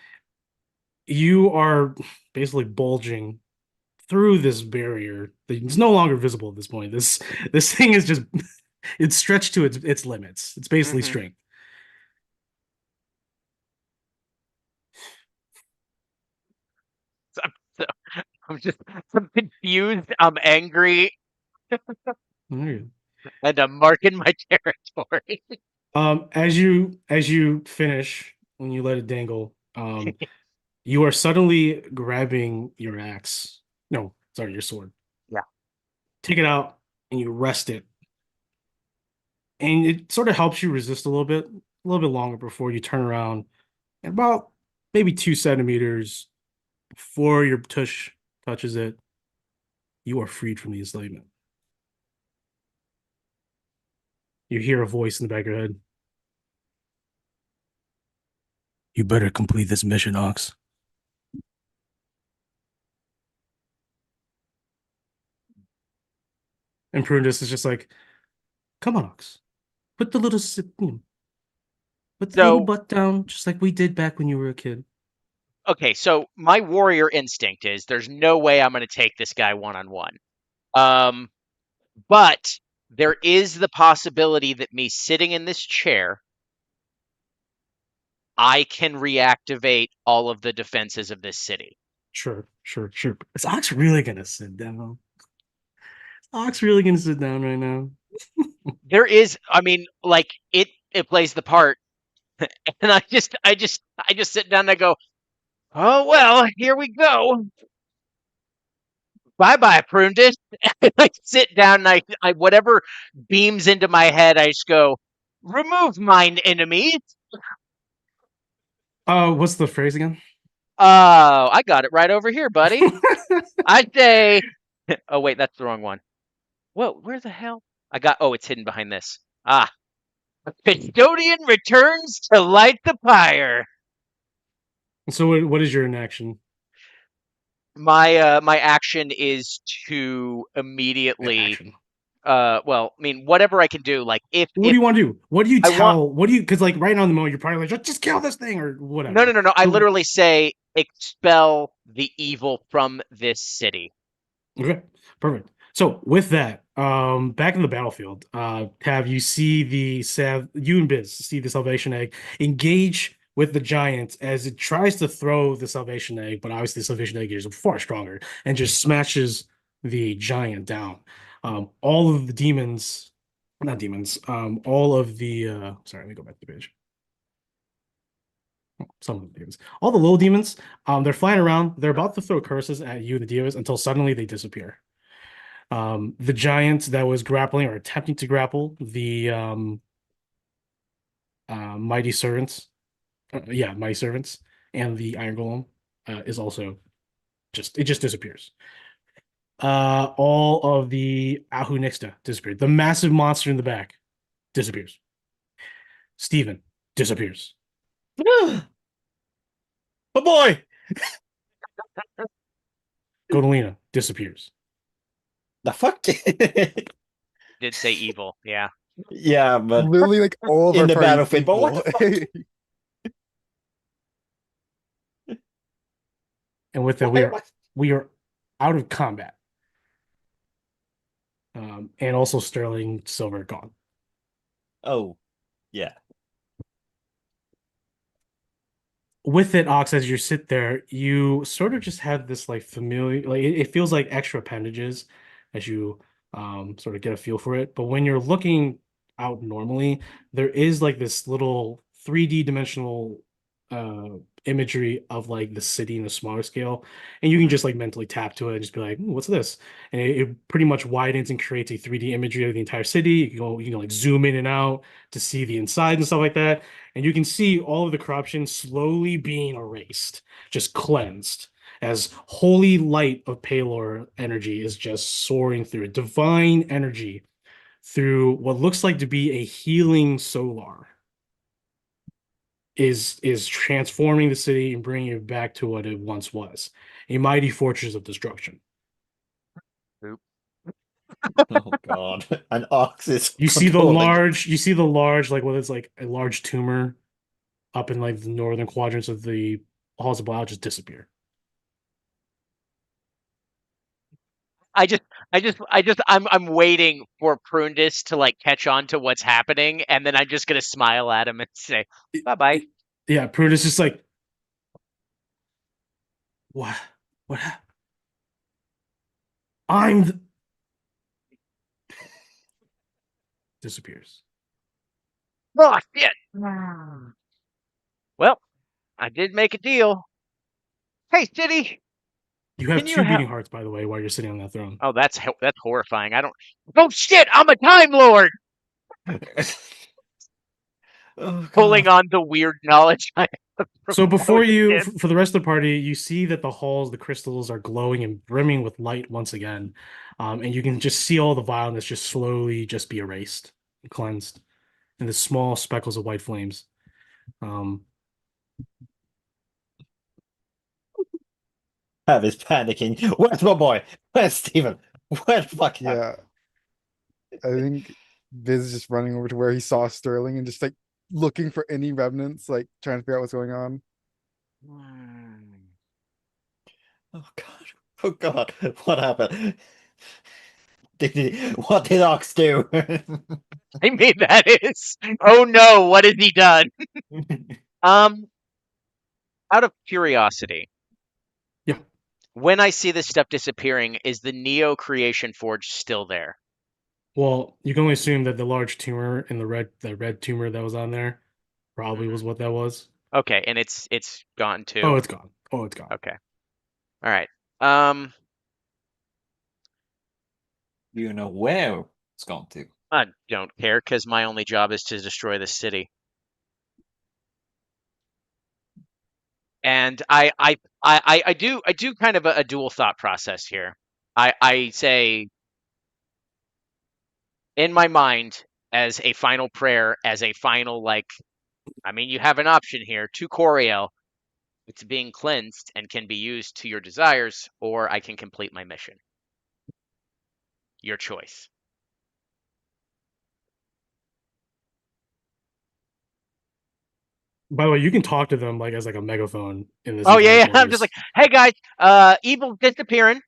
you are basically bulging through this barrier that is no longer visible at this point. This thing is just it's stretched to its limits. It's basically Mhm. strength. So, I'm confused. I'm angry, Alright. and I'm marking my territory. As you finish when you let it dangle, you are suddenly grabbing your axe. No, sorry, your sword. Yeah. Take it out and you rest it, and it sort of helps you resist a little bit longer before you turn around, and about maybe 2 centimeters before your tush touches it, you are freed from the enslavement. You hear a voice in the back of your head. You better complete this mission, Ox. And Prudence is just like, come on, Ox. Put the little put the little So, butt down, just like we did back when you were a kid. okay, so my warrior instinct is there's no way I'm going to take this guy one on one. But there is the possibility that me sitting in this chair, I can reactivate all of the defenses of this city. Sure. Is Ox really gonna sit down? Is Ox really gonna sit down right now? There is, I mean, like it plays the part, and I just sit down and I go, oh well, here we go. Bye bye, Prunedin. And I sit down and I whatever beams into my head, I just go, remove mine enemies. What's the phrase again? Oh, I got it right over here, buddy. I say, oh wait, that's the wrong one. Whoa, where the hell? Oh, it's hidden behind this. Ah, custodian returns to light the pyre. So what is your inaction? My action is to immediately Action. well, I mean whatever I can do, like if What do you want to do? What do you I want tell? What do you? Because like right now in the moment, you're probably like, just kill this thing or whatever. no, I So- literally say expel the evil from this city. Okay, perfect. So with that, back in the battlefield, have you see you and Biz see the Salvation Egg engage with the giant as it tries to throw the Salvation Egg, but obviously the Salvation Egg is far stronger and just smashes the giant down. All of the demons not demons. All of the sorry, let me go back to the page. Some of the demons, all the little demons, they're flying around. They're about to throw curses at you, the divas, until suddenly they disappear. The giant that was grappling or attempting to grapple the mighty servants, mighty servants, and the iron golem is also just disappears. All of the Ahu Nixta disappeared. The massive monster in the back disappears. Steven disappears. Oh boy! Godolina disappears. The fuck? Did say evil, yeah. Yeah, but Literally, like all of in our the party's battlefield, but what the equal. And with that, we are out of combat. And also Sterling Silver gone. Oh, yeah. With it, Ox, as you sit there, you sort of just have this like familiar, like it feels like extra appendages as you sort of get a feel for it. But when you're looking out normally, there is like this little 3D dimensional imagery of like the city in a smaller scale, and you can just like mentally tap to it and just be like, what's this? And it pretty much widens and creates a 3D imagery of the entire city. You can like zoom in and out to see the inside and stuff like that. And you can see all of the corruption slowly being erased, just cleansed, as holy light of Palor energy is just soaring through it. Divine energy through what looks like to be a healing solar is transforming the city and bringing it back to what it once was, a mighty fortress of destruction. Oh god. An ox is You see controlling. the large, like what is like a large tumor up in like the northern quadrants of the halls of Blau just disappear. I'm waiting for Prundus to like catch on to what's happening, and then I'm just gonna smile at him and say, bye bye. Yeah, Prudence just like, what? What? I'm the... disappears. Oh shit. Well, I did make a deal. Hey, City, You have can you two help? beating hearts, by the way, while you're sitting on that throne. Oh, that's horrifying. I don't. Oh shit! I'm a Time Lord. Oh Pulling god. on the weird knowledge I have from So before you, Potion. for the rest of the party, you see that the halls, the crystals are glowing and brimming with light once again. And you can just see all the vileness just slowly just be erased and cleansed. And the small speckles of white flames. Have is panicking. Where's my boy? Where's Steven? Where the fuck? Yeah, I think Viz is just running over to where he saw Sterling and just like looking for any remnants, like trying to figure out what's going on. Oh god. Oh god. What happened? What did Ox do? I mean, that is. Oh no! What has he done? Um, out of curiosity, Yeah. when I see this stuff disappearing, is the Neo Creation Forge still there? Well, you can only assume that the large tumor and the red tumor that was on there probably was what that was. Okay, and it's gone too. Oh, it's gone. Oh, it's gone. Okay. All right. You know where it's gone to. I don't care because my only job is to destroy the city. And I do kind of a dual thought process here. I say in my mind as a final prayer, as a final like, I mean, you have an option here to Coriel. It's being cleansed and can be used to your desires, or I can complete my mission. Your choice. By the way, you can talk to them like as like a megaphone in this. Oh yeah, entire yeah. I'm just like, hey guys, evil disappearing.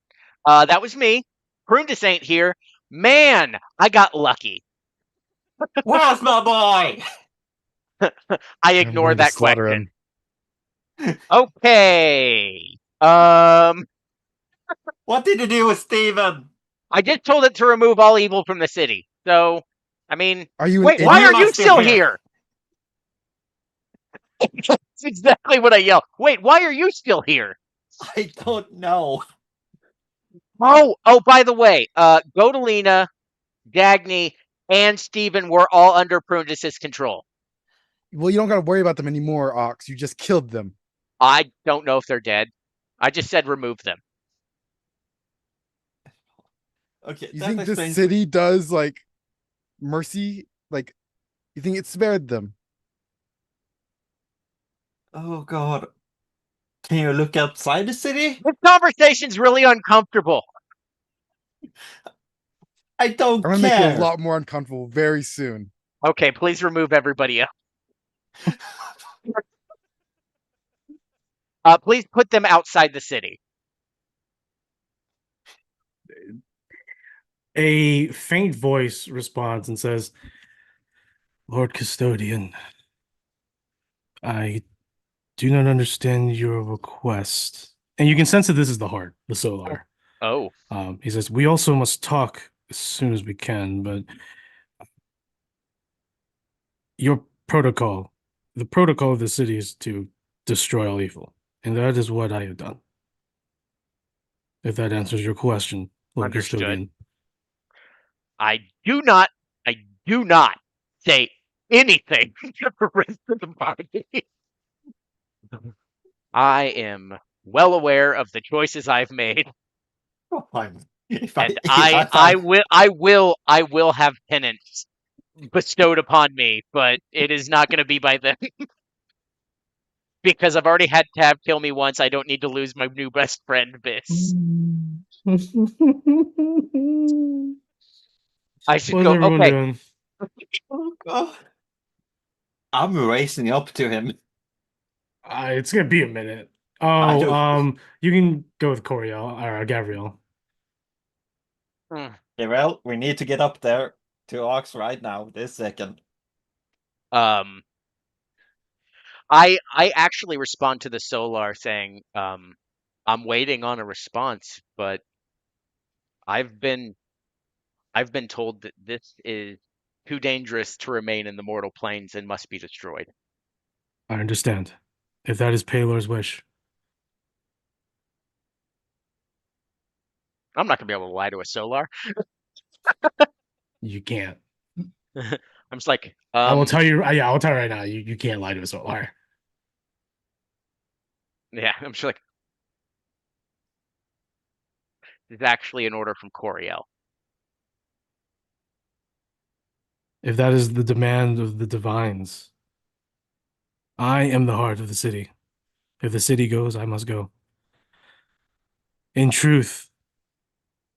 That was me. Prundus ain't here. Man, I got lucky. Where's my boy? I I'm ignore going to that slaughter question. him. Okay. What did you do with Steven? I just told it to remove all evil from the city. So I mean, Are you an wait, why idiot? are you Still still here. here? That's exactly what I yell. Wait, why are you still here? I don't know. Oh, by the way, Godalina, Dagny, and Steven were all under Pruntus's control. Well, you don't gotta worry about them anymore, Ox. You just killed them. I don't know if they're dead. I just said remove them. Okay, You that think this explains. city does like mercy? Like, you think it spared them? Oh God. Can you look outside the city? This conversation's really uncomfortable. I don't I'm gonna make it a care. lot more uncomfortable very soon. Okay, please remove everybody else. Please put them outside the city. A faint voice responds and says, Lord Custodian, I do not understand your request. And you can sense that this is the heart, the Solar. Oh, He says, we also must talk as soon as we can, but your protocol, the protocol of the city is to destroy all evil. And that is what I have done. If that answers your question, Lord understood. Custodian. I do not say anything to the rest of the party. I am well aware of the choices I've made, Fine. If and if I will have penance bestowed upon me, but it is not going to be by them. Because I've already had Tab kill me once, I don't need to lose my new best friend, Biss. I should What's go. everyone Okay, doing? Oh God. I'm racing up to him. It's gonna be a minute. I Oh, don't- you can go with Coriel or Gabriel. mm, Yeah, well, we need to get up there to Ox right now, this second. um, I actually respond to the Solar saying, I'm waiting on a response, but I've been I've been told that this is too dangerous to remain in the mortal planes and must be destroyed. I understand. If that is Paylor's wish, I'm not gonna be able to lie to a Solar. you can't. I'm just like, I will tell you. Yeah, I'll tell you right now. You can't lie to a Solar. yeah, I'm just like, this is actually an order from Coriel. If that is the demand of the divines, I am the heart of the city. If the city goes, I must go. In truth,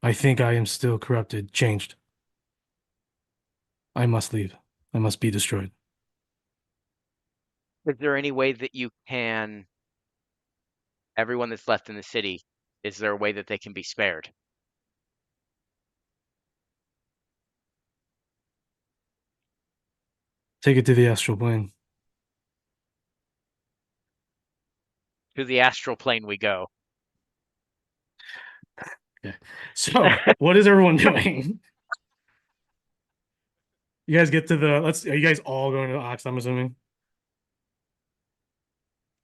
I think I am still corrupted, changed. I must leave. I must be destroyed. Is there any way that you can, everyone that's left in the city, is there a way that they can be spared? Take it to the astral plane. To the astral plane we go. So, what is everyone doing? You guys get to the. Are you guys all going to the Ox? I'm assuming.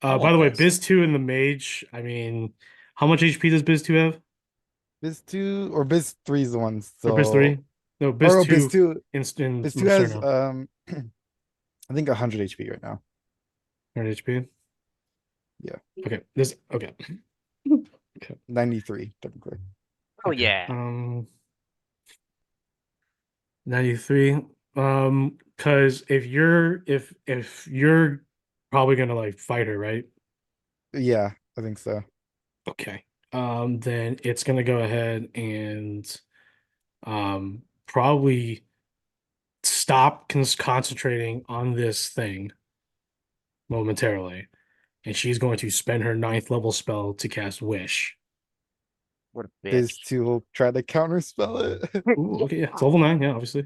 By the way, Biz 2 and the Mage. I mean, how much HP does Biz 2 have? Biz 2 or Biz 3 is the one. Or Biz So 3? No, Biz or 2 Biz 2. in Biz 2 has Mercerno. I think 100 HP right now. 100 HP. Yeah. Okay. This. Okay. 93 technically. Oh Okay. yeah. 93. Because if you're probably gonna like fight her, right? Yeah, I think so. Okay. Then it's gonna go ahead and probably stop concentrating on this thing momentarily, and she's going to spend her 9th level spell to cast Wish. What a bitch. Biz 2 will try to counterspell it. Ooh, okay, yeah, it's level 9, yeah, obviously.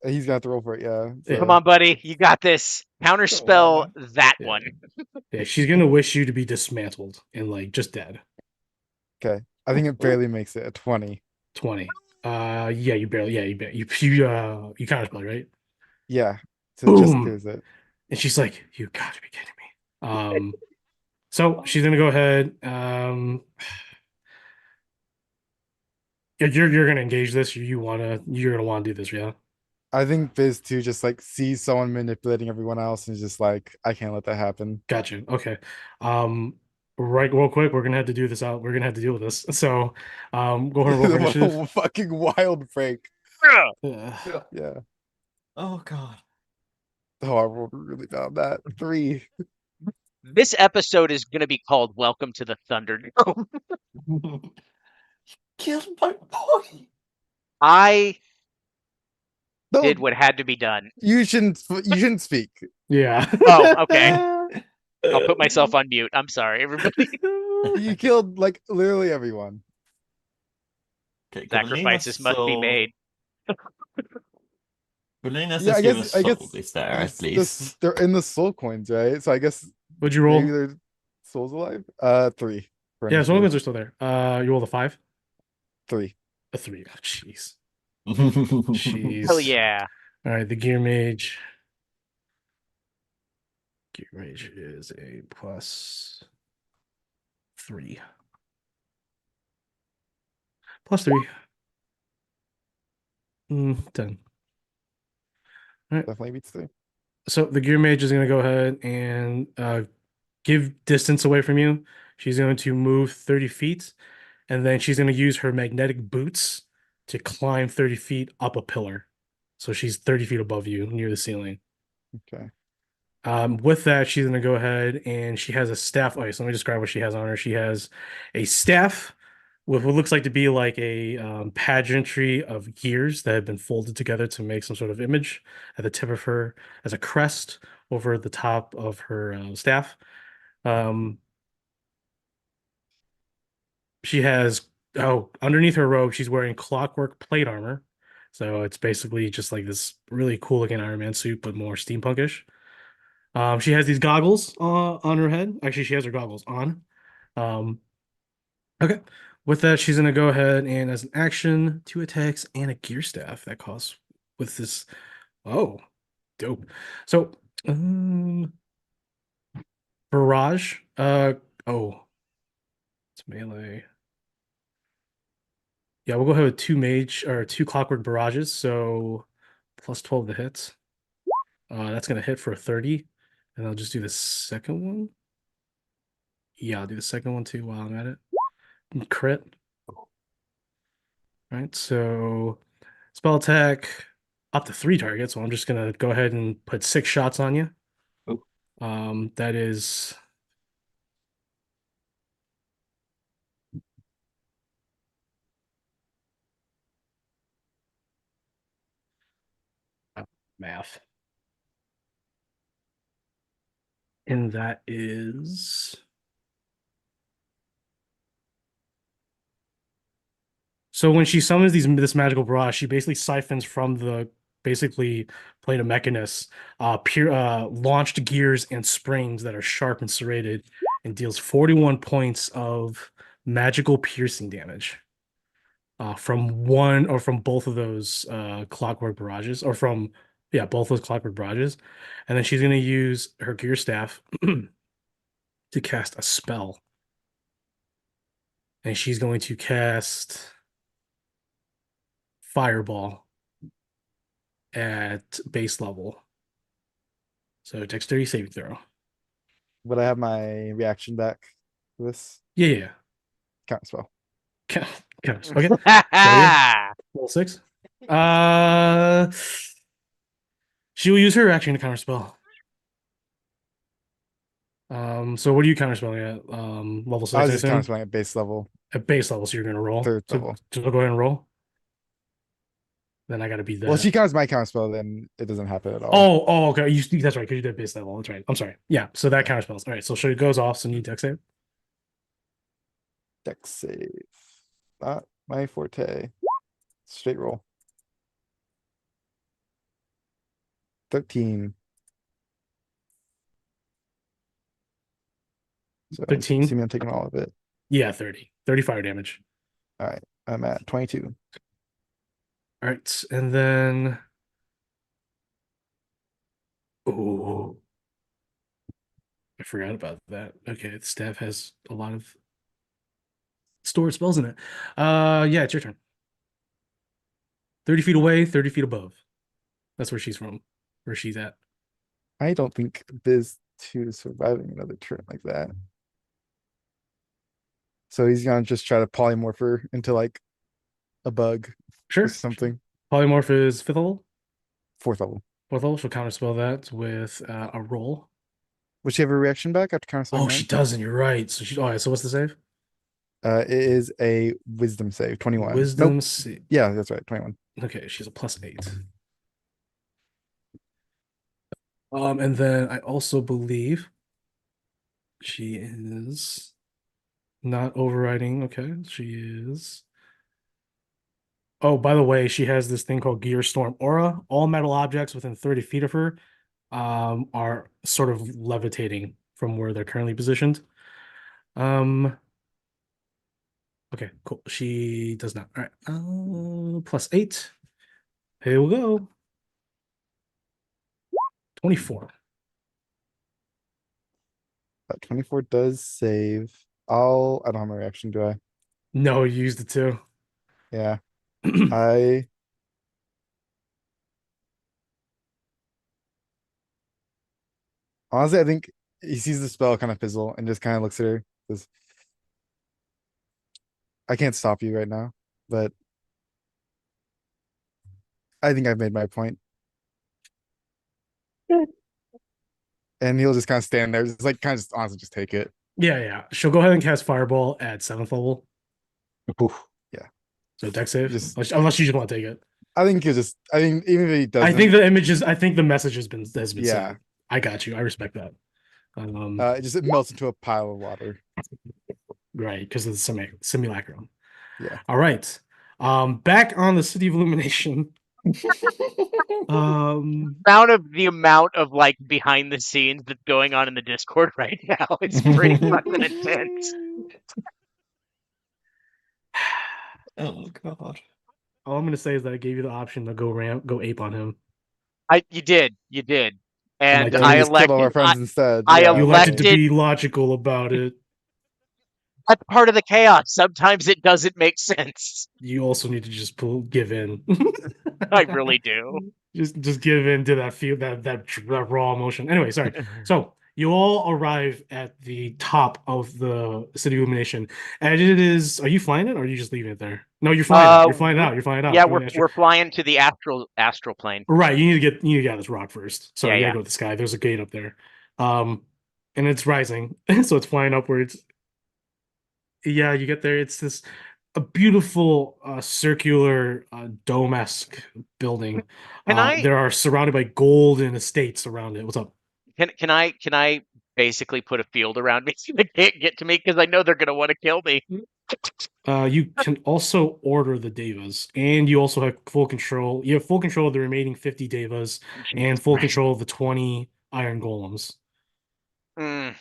He's gonna have to roll for it, yeah. Yeah. Come on, buddy. You got this. Counterspell that Yeah. one. Yeah, she's gonna wish you to be dismantled and like just dead. Okay. I think it barely makes it a 20. 20. Yeah, you barely. Yeah, you counterspell, right? Yeah. So it just Boom. clears it. And she's like, "You got to be kidding me." So she's gonna go ahead. You're gonna engage this. You're gonna want to do this, yeah. I think Biz too just like sees someone manipulating everyone else and is just like, I can't let that happen. Gotcha. Okay. Um, right, real quick, we're gonna have to do this out. We're gonna have to deal with this. So, go ahead and roll for What initiative. a fucking wild break. Yeah. Oh god. Oh, I rolled really bad on that. 3. This episode is going to be called Welcome to the Thunderdome. Killed my boy. I No, did what had to be done. you shouldn't speak. Yeah. Oh, okay. I'll put myself on mute. I'm sorry, everybody. You killed like literally everyone. Okay, Sacrifices must be made. Galina's Yeah, I skill guess soul is there at this, least. they're in the soul coins, right? So I guess What'd you maybe roll? their souls alive. 3 for Yeah, so initiative. coins are still there. You rolled a 5, 3. a 3. Oh, jeez. Hell Jeez. yeah. All right, the gear mage. Gear mage is a +3. +3. 10. Definitely beats 3. So the gear mage is going to go ahead and give distance away from you. She's going to move 30 feet, and then she's going to use her magnetic boots to climb 30 feet up a pillar. So she's 30 feet above you near the ceiling. Okay. With that, she's going to go ahead and she has a staff. Okay, so let me describe what she has on her. She has a staff with what looks like to be like a pageantry of gears that have been folded together to make some sort of image at the tip of her as a crest over the top of her staff. She has, underneath her robe, she's wearing clockwork plate armor. So it's basically just like this really cool looking Iron Man suit, but more steampunkish. She has these goggles on her head. Actually, she has her goggles on. Um, okay. With that, she's gonna go ahead and as an action, 2 attacks and a gear staff that costs with this. Oh, dope. So, barrage. Oh, it's melee. Yeah, we'll go ahead with 2 clockwork barrages. So +12 to hits. That's gonna hit for a 30, and I'll just do the second one. Yeah, I'll do the second one too while I'm at it. Crit. Right, so spell attack up to 3 targets. So I'm just gonna go ahead and put 6 shots on you. Oh. That is math. And that is so when she summons this magical barrage, she basically siphons from the basically plate of Mechanus, pure launched gears and springs that are sharp and serrated, and deals 41 points of magical piercing damage. From one or from both of those clockwork barrages, or from both those clockwork barrages, and then she's gonna use her gear staff to cast a spell, and she's going to cast Fireball at base level. So dexterity saving throw. Would I have my reaction back to this? Yeah. Counter spell. Okay. So yeah, roll 6. She will use her action to counterspell. So what are you counterspelling at? Level 6, I I was just assume? counterspelling at base level. At base level, so you're gonna roll. 3rd So level. just go ahead and roll. Then I gotta beat that. Well, she counters my counterspell, then it doesn't happen at all. Okay. That's right, because you did base level. That's right. I'm sorry. Yeah, so that counterspells. All right, so she goes off, so you need dex save. Dex save. Not my forte. Straight roll. 13. So 13? assuming I'm taking all of it. Yeah, 30. 30 fire damage. All right. I'm at 22. All right, and then oh, I forgot about that. Okay, the staff has a lot of stored spells in it. Yeah, it's your turn. 30 feet away, 30 feet above. That's where she's from. Where she's at. I don't think Biz 2 is surviving another turn like that. So he's gonna just try to polymorph her into like a bug Sure. or something. Polymorph is 5th level. 4th level. 4th level. She'll counterspell that with a roll. Would she have a reaction back after counter Oh, she doesn't. You're right. So she. All right. So what's the save? It is a wisdom save, 21. Wisdom. Nope. Yeah, that's right, 21. Okay, she's a +8. And then I also believe she is not overriding. Okay, she is. Oh, by the way, she has this thing called Gear Storm Aura. All metal objects within 30 feet of her are sort of levitating from where they're currently positioned. Okay, cool. She does not. All right. +8. Here we go. 24. 24 does save. I don't have my reaction, do I? No, you used it too. Yeah. I honestly I think he sees the spell kind of fizzle and just kind of looks at her. Says, I can't stop you right now, but I think I've made my point. And he'll just kind of stand there, just like kind of just honestly just take it. Yeah. She'll go ahead and cast Fireball at 7th level. Oof. Yeah. So deck save. Just- Unless you just want to take it. I think he'll just I think even if he doesn't I think the message has been Yeah. sent. I got you. I respect that. it melts into a pile of water. Right, because of the simulacrum. Yeah. All right. Back on the City of Illumination. The amount of like behind the scenes that's going on in the Discord right now is pretty fucking intense. Oh god. All I'm gonna say is that I gave you the option to go ape on him. You did, and like, I just killed all our elected. friends instead. I Yeah, You elected to elected- be logical about it. That's part of the chaos. Sometimes it doesn't make sense. You also need to just give in. I really do. Just give in to that raw emotion. Anyway, sorry. So you all arrive at the top of the City Illumination, and it is. Are you flying it, or are you just leaving it there? No, you're flying it. You're flying it out. You're flying it out. Yeah, You're going we're flying to the astral plane. Right, you need to get out of this rock first. So Yeah, you gotta yeah. go to the sky. There's a gate up there. And it's rising, so it's flying upwards. Yeah, you get there. It's a beautiful circular dome-esque building. There are surrounded by golden estates around it. What's up? Can I basically put a field around me so they can't get to me because I know they're gonna want to kill me? You can also order the devas, and you also have full control. You have full control of the remaining 50 devas and full control of the 20 iron golems. Mm.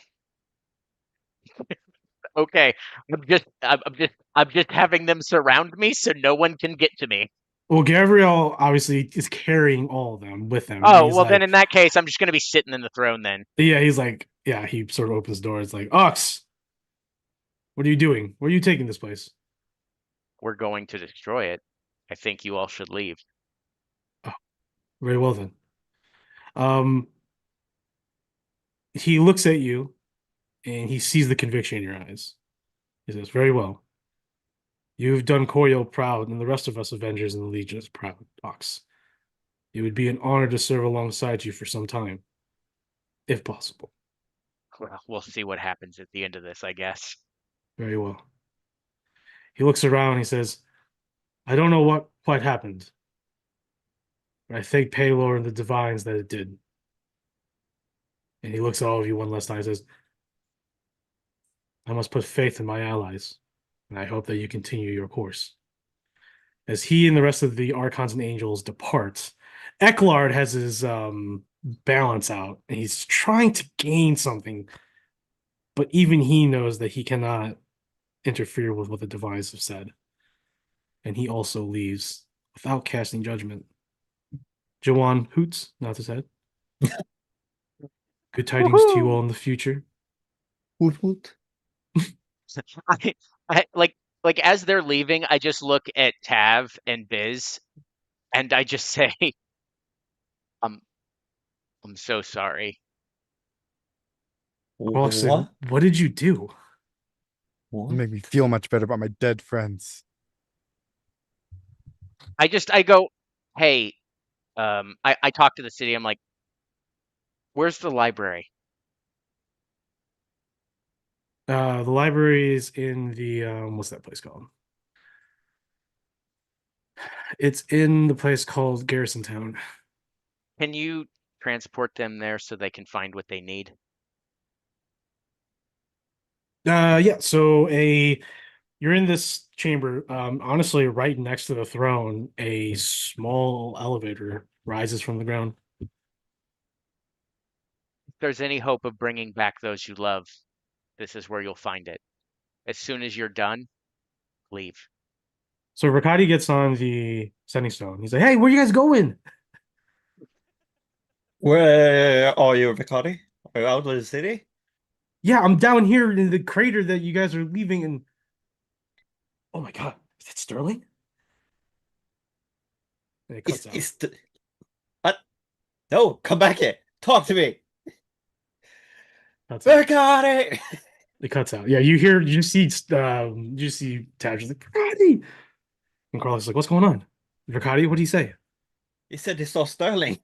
Okay, I'm just having them surround me so no one can get to me. Well, Gabriel obviously is carrying all of them with him. Oh, He's well like, then in that case, I'm just gonna be sitting in the throne then. yeah, he's like, yeah, he sort of opens the door. It's like, Ox, what are you doing? Where are you taking this place? We're going to destroy it. I think you all should leave. Oh, very well then. He looks at you and he sees the conviction in your eyes. He says, very well. You've done Koryo proud, and the rest of us Avengers in the Legion is proud, Ox. It would be an honor to serve alongside you for some time, if possible. Well, we'll see what happens at the end of this, I guess. Very well. He looks around and he says, I don't know what quite happened, but I thank Paylor and the divines that it did. And he looks at all of you one last time and says, I must put faith in my allies, and I hope that you continue your course. As he and the rest of the Archons and Angels depart, Eklard has his balance out, and he's trying to gain something, but even he knows that he cannot interfere with what the divines have said. And he also leaves without casting judgment. Jawan hoots, nods his head. Good tidings to you Woohoo! all in the future. Hoot hoot. I, I like as they're leaving, I just look at Tav and Biz, and I just say, "I'm I'm so sorry." Austin, What? what did you do? It What? make me feel much better about my dead friends. I go, "Hey, I talk to the city. I'm like, where's the library?" The library is in the what's that place called? It's in the place called Garrison Town. Can you transport them there so they can find what they need? Yeah, so you're in this chamber, honestly, right next to the throne, a small elevator rises from the ground. If there's any hope of bringing back those you love, this is where you'll find it. As soon as you're done, leave. So Riccati gets on the sending stone. He's like, "Hey, where you guys going?" Where are you, Ricardi? Are you out of the city? "Yeah, I'm down here in the crater that you guys are leaving." And oh my god, is that Sterling? And it cuts out. Is the what? No, come back here. Talk to me. Cuts out. Ricardi! It cuts out. Yeah, you see Taj like, "Riccati!" And Carlos is like, "What's going on? Riccati, what do you say?" He said he saw Sterling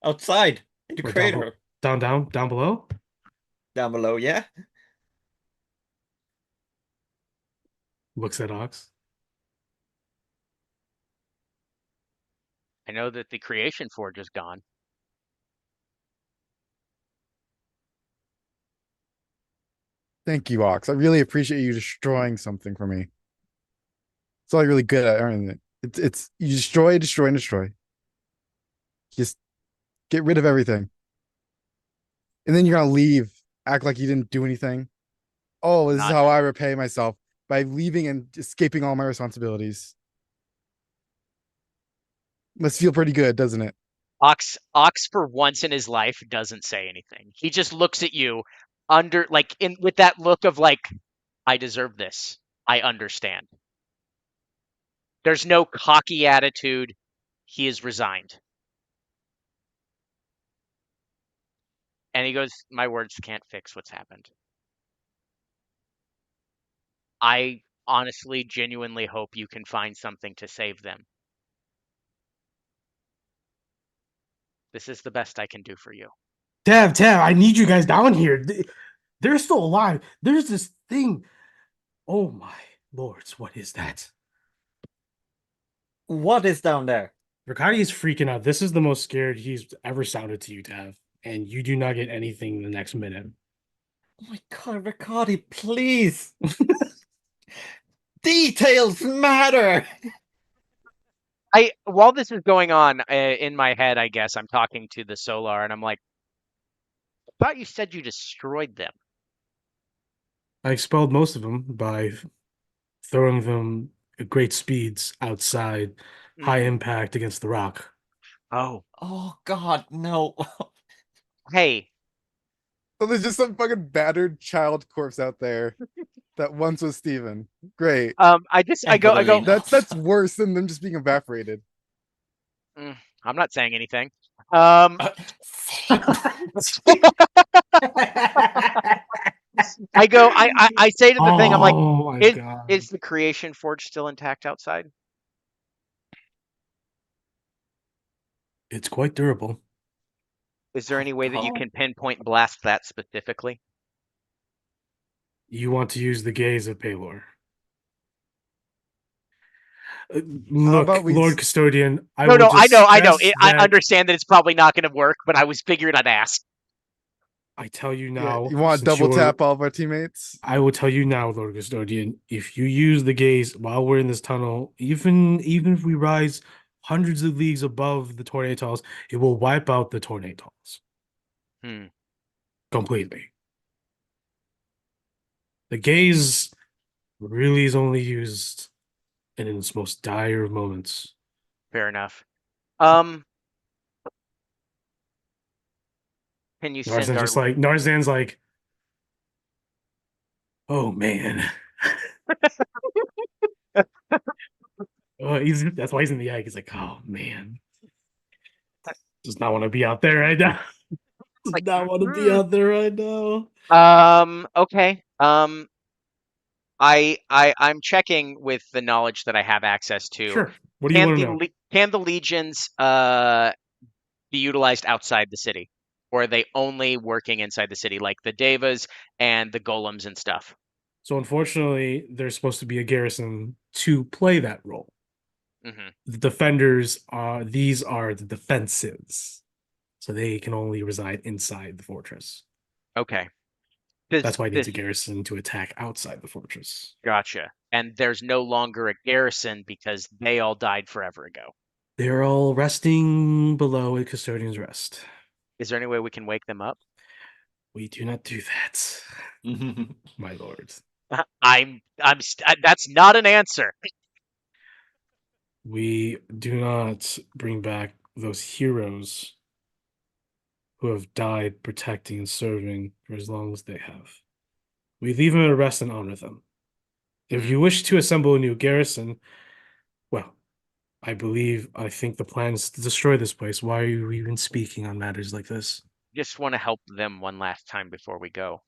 outside in the Or down below, crater. down below? Down below, yeah? Looks at Ox. I know that the Creation Forge is gone. Thank you, Ox. I really appreciate you destroying something for me. It's all really good at earning it. It's you destroy, destroy, and destroy. Just get rid of everything. And then you're gonna leave, act like you didn't do anything. Oh, this is Not how I repay myself by leaving and escaping all my responsibilities. Must feel pretty good, doesn't it? Ox for once in his life doesn't say anything. He just looks at you under like in with that look of like, I deserve this. I understand. There's no cocky attitude. He is resigned. And he goes, "My words can't fix what's happened. I honestly, genuinely hope you can find something to save them. This is the best I can do for you." Tav, I need you guys down here. They're still alive. There's this thing. Oh my lords, what is that? What is down there? Riccati is freaking out. This is the most scared he's ever sounded to you, Tav. And you do not get anything the next minute. Oh my god, Ricardi, please! Details matter! I while this is going on in my head, I guess I'm talking to the Solar, and I'm like, "I thought you said you destroyed them." I expelled most of them by throwing them at great speeds outside, high Mhm. impact against the rock. Oh, Oh god, no. hey, So there's just some fucking battered child corpse out there that once was Steven. Great. I go. Evelina. That's worse than them just being evaporated. I'm not saying anything. Um, I go. I say to the thing, I'm like, Oh my is god. is the Creation Forge still intact outside? It's quite durable. Is there any way that you God. can pinpoint blast that specifically? You want to use the gaze of Paylor. How Look, about we Lord Custodian, I No, will no, just I know. stress I that understand that it's probably not going to work, but I was figured I'd ask. I tell you yeah, now, you want to since double you're tap all of our teammates? I will tell you now, Lord Custodian, if you use the gaze while we're in this tunnel, even if we rise hundreds of leagues above the tornadoes, it will wipe out the tornadoes Hmm. completely. The gaze really is only used in its most dire of moments. Fair enough. Um, can you send Narzan's our just like Narzan's like, oh man. That's why he's in the egg. He's like, oh man, does not want to be out there right now. Does like, not want to be "Mm, out there right now. okay. I'm checking with the knowledge that I have access to. Sure. What do you want to know? Can the legions be utilized outside the city, or are they only working inside the city, like the devas and the golems and stuff? So unfortunately, there's supposed to be a garrison to play that role. Hmm. The defenders are these are the defenses, so they can only reside inside the fortress. Okay. Does That's why it needs this a garrison to attack outside the fortress. Gotcha. And there's no longer a garrison because they all died forever ago. They're all resting below a custodian's rest. Is there any way we can wake them up? We do not do that, my lord. That's not an answer. We do not bring back those heroes who have died protecting and serving for as long as they have. We leave them at rest and honor them. If you wish to assemble a new garrison, well, I think the plan is to destroy this place. Why are you even speaking on matters like this? Just want to help them one last time before we go.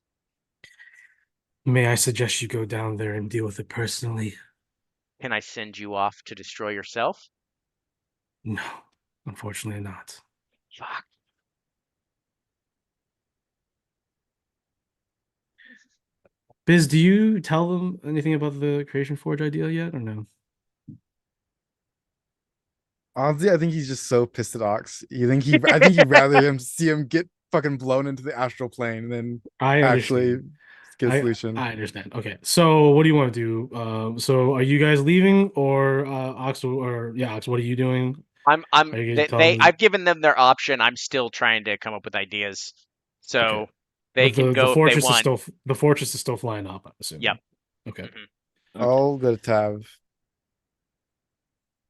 May I suggest you go down there and deal with it personally? Can I send you off to destroy yourself? No, unfortunately not. Fuck. Biz, do you tell them anything about the Creation Forge idea yet, or no? Honestly, I think he's just so pissed at Ox. I think he'd rather him see him get fucking blown into the astral plane than I actually understand. get a I solution. I understand. Okay, so what do you want to do? So are you guys leaving, or Ox, or yeah, Ox, what are you doing? Are you gonna tell them? I've given them their option. I'm still trying to come up with ideas. So Okay. they But can the go if they fortress is want. still flying up, I'm assuming. Yep. Okay. Mhm. I'll go to Tav.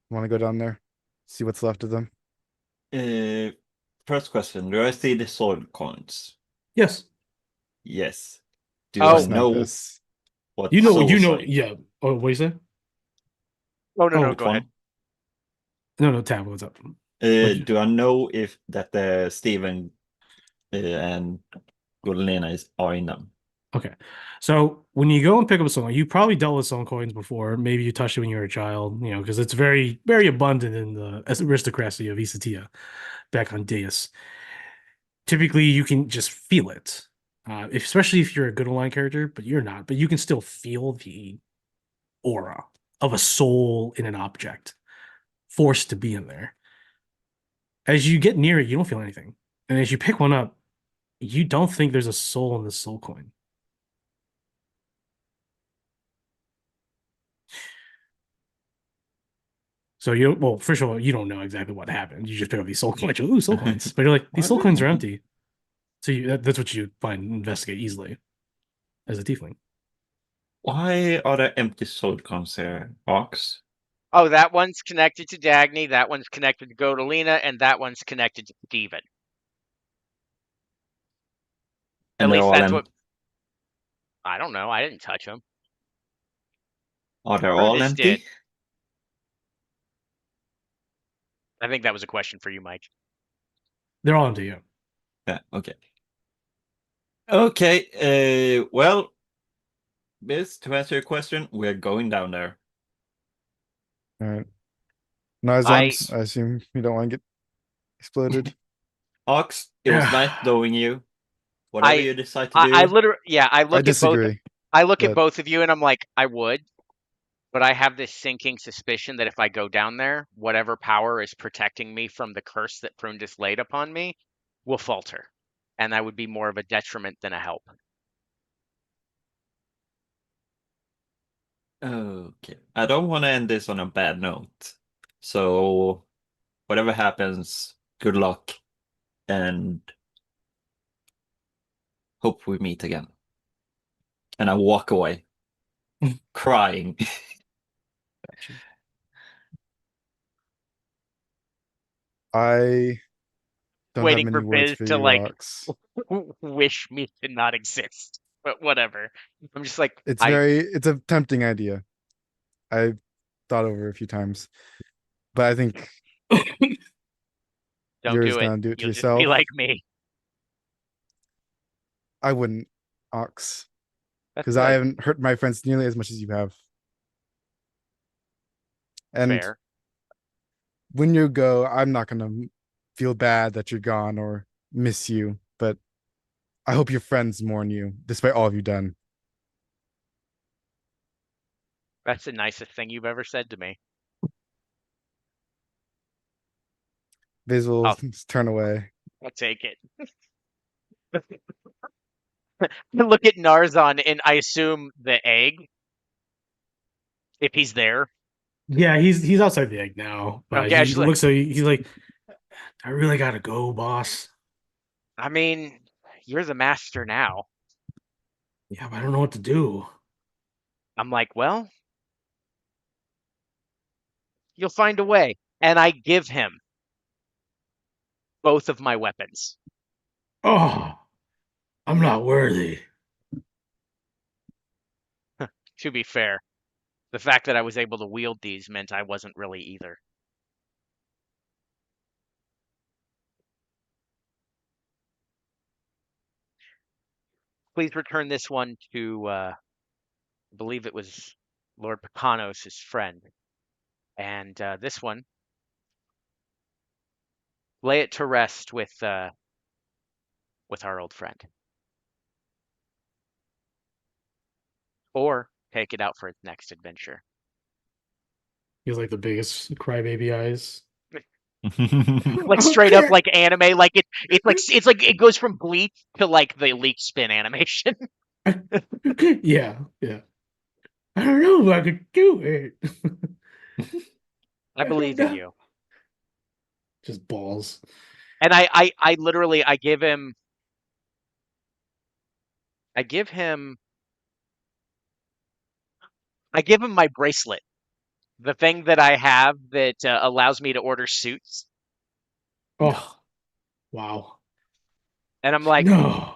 Want to go down there? See what's left of them? First question: do I see the soul coins? Yes. Yes. Do Oh. I Snipe know this. what You souls are? yeah. Oh, what do you say? Oh no, no, Oh, go ahead. No, Tab, what's up? What'd you- Do I know if that Steven and Golena are in them? Okay. So when you go and pick up a soul, you probably dealt with soul coins before. Maybe you touched it when you were a child, because it's very, very abundant in the aristocracy of Isatia back on Deus. Typically, you can just feel it, especially if you're a good online character, but you're not. But you can still feel the aura of a soul in an object forced to be in there. As you get near it, you don't feel anything. And as you pick one up, you don't think there's a soul in the soul coin. So well, first of all, you don't know exactly what happened. You just pick up these soul coins. Ooh, soul coins. But you're like, these soul coins are empty. So that's what you find and investigate easily as a tiefling. Why are there empty soul coins here, Ox? Oh, that one's connected to Dagny, that one's connected to Godolina, and that one's connected to Steven. At And they're least all that's empty. what I don't know. I didn't touch them. Are they all Brutus empty? did. I think that was a question for you, Mike. They're all empty, yeah. Yeah, okay. Okay, well, Biz, to answer your question, we're going down there. All right. Nizon, I assume you don't want to get exploded. Ox, it was nice knowing you. Whatever you decide to I do. literally, yeah, I I look at both. disagree. I look at but- both of you, and I'm like, I would, but I have this sinking suspicion that if I go down there, whatever power is protecting me from the curse that Prundus laid upon me will falter, and that would be more of a detriment than a help. Okay. I don't want to end this on a bad note. So, whatever happens, good luck. And hope we meet again. And I walk away, crying. I don't have Waiting many for words Biz for to you, like Ox. wish me to not exist. But whatever. I'm just like It's a tempting idea. I thought over a few times, but I think don't you're just do it. gonna do it to You'll just be yourself. like me. I wouldn't, Ox, That's because I good. haven't hurt my friends nearly as much as you have. And Fair. when you go, I'm not gonna feel bad that you're gone or miss you, but I hope your friends mourn you, despite all you've done. That's the nicest thing you've ever said to me. Viz will I'll turn away. I'll take it. Look at Narzon and I assume the egg, if he's there. Yeah, he's outside the egg now, but Okay, I he just like, looks like he's like, I really gotta go, boss. I mean, you're the master now. Yeah, but I don't know what to do. I'm like, well, you'll find a way. And I give him both of my weapons. Oh, I'm not worthy. To be fair, the fact that I was able to wield these meant I wasn't really either. Please return this one to, I believe it was Lord Pekanos' friend. And this one, lay it to rest with our old friend. Or take it out for its next adventure. He has like the biggest crybaby eyes. Like straight up like anime, like it's like it goes from Bleach to like the leak spin animation. Yeah, yeah. I don't know if I could do it. I I don't believe in know. you. Just balls. And I literally I give him my bracelet. The thing that I have that allows me to order suits. Oh, wow. And I'm like, No.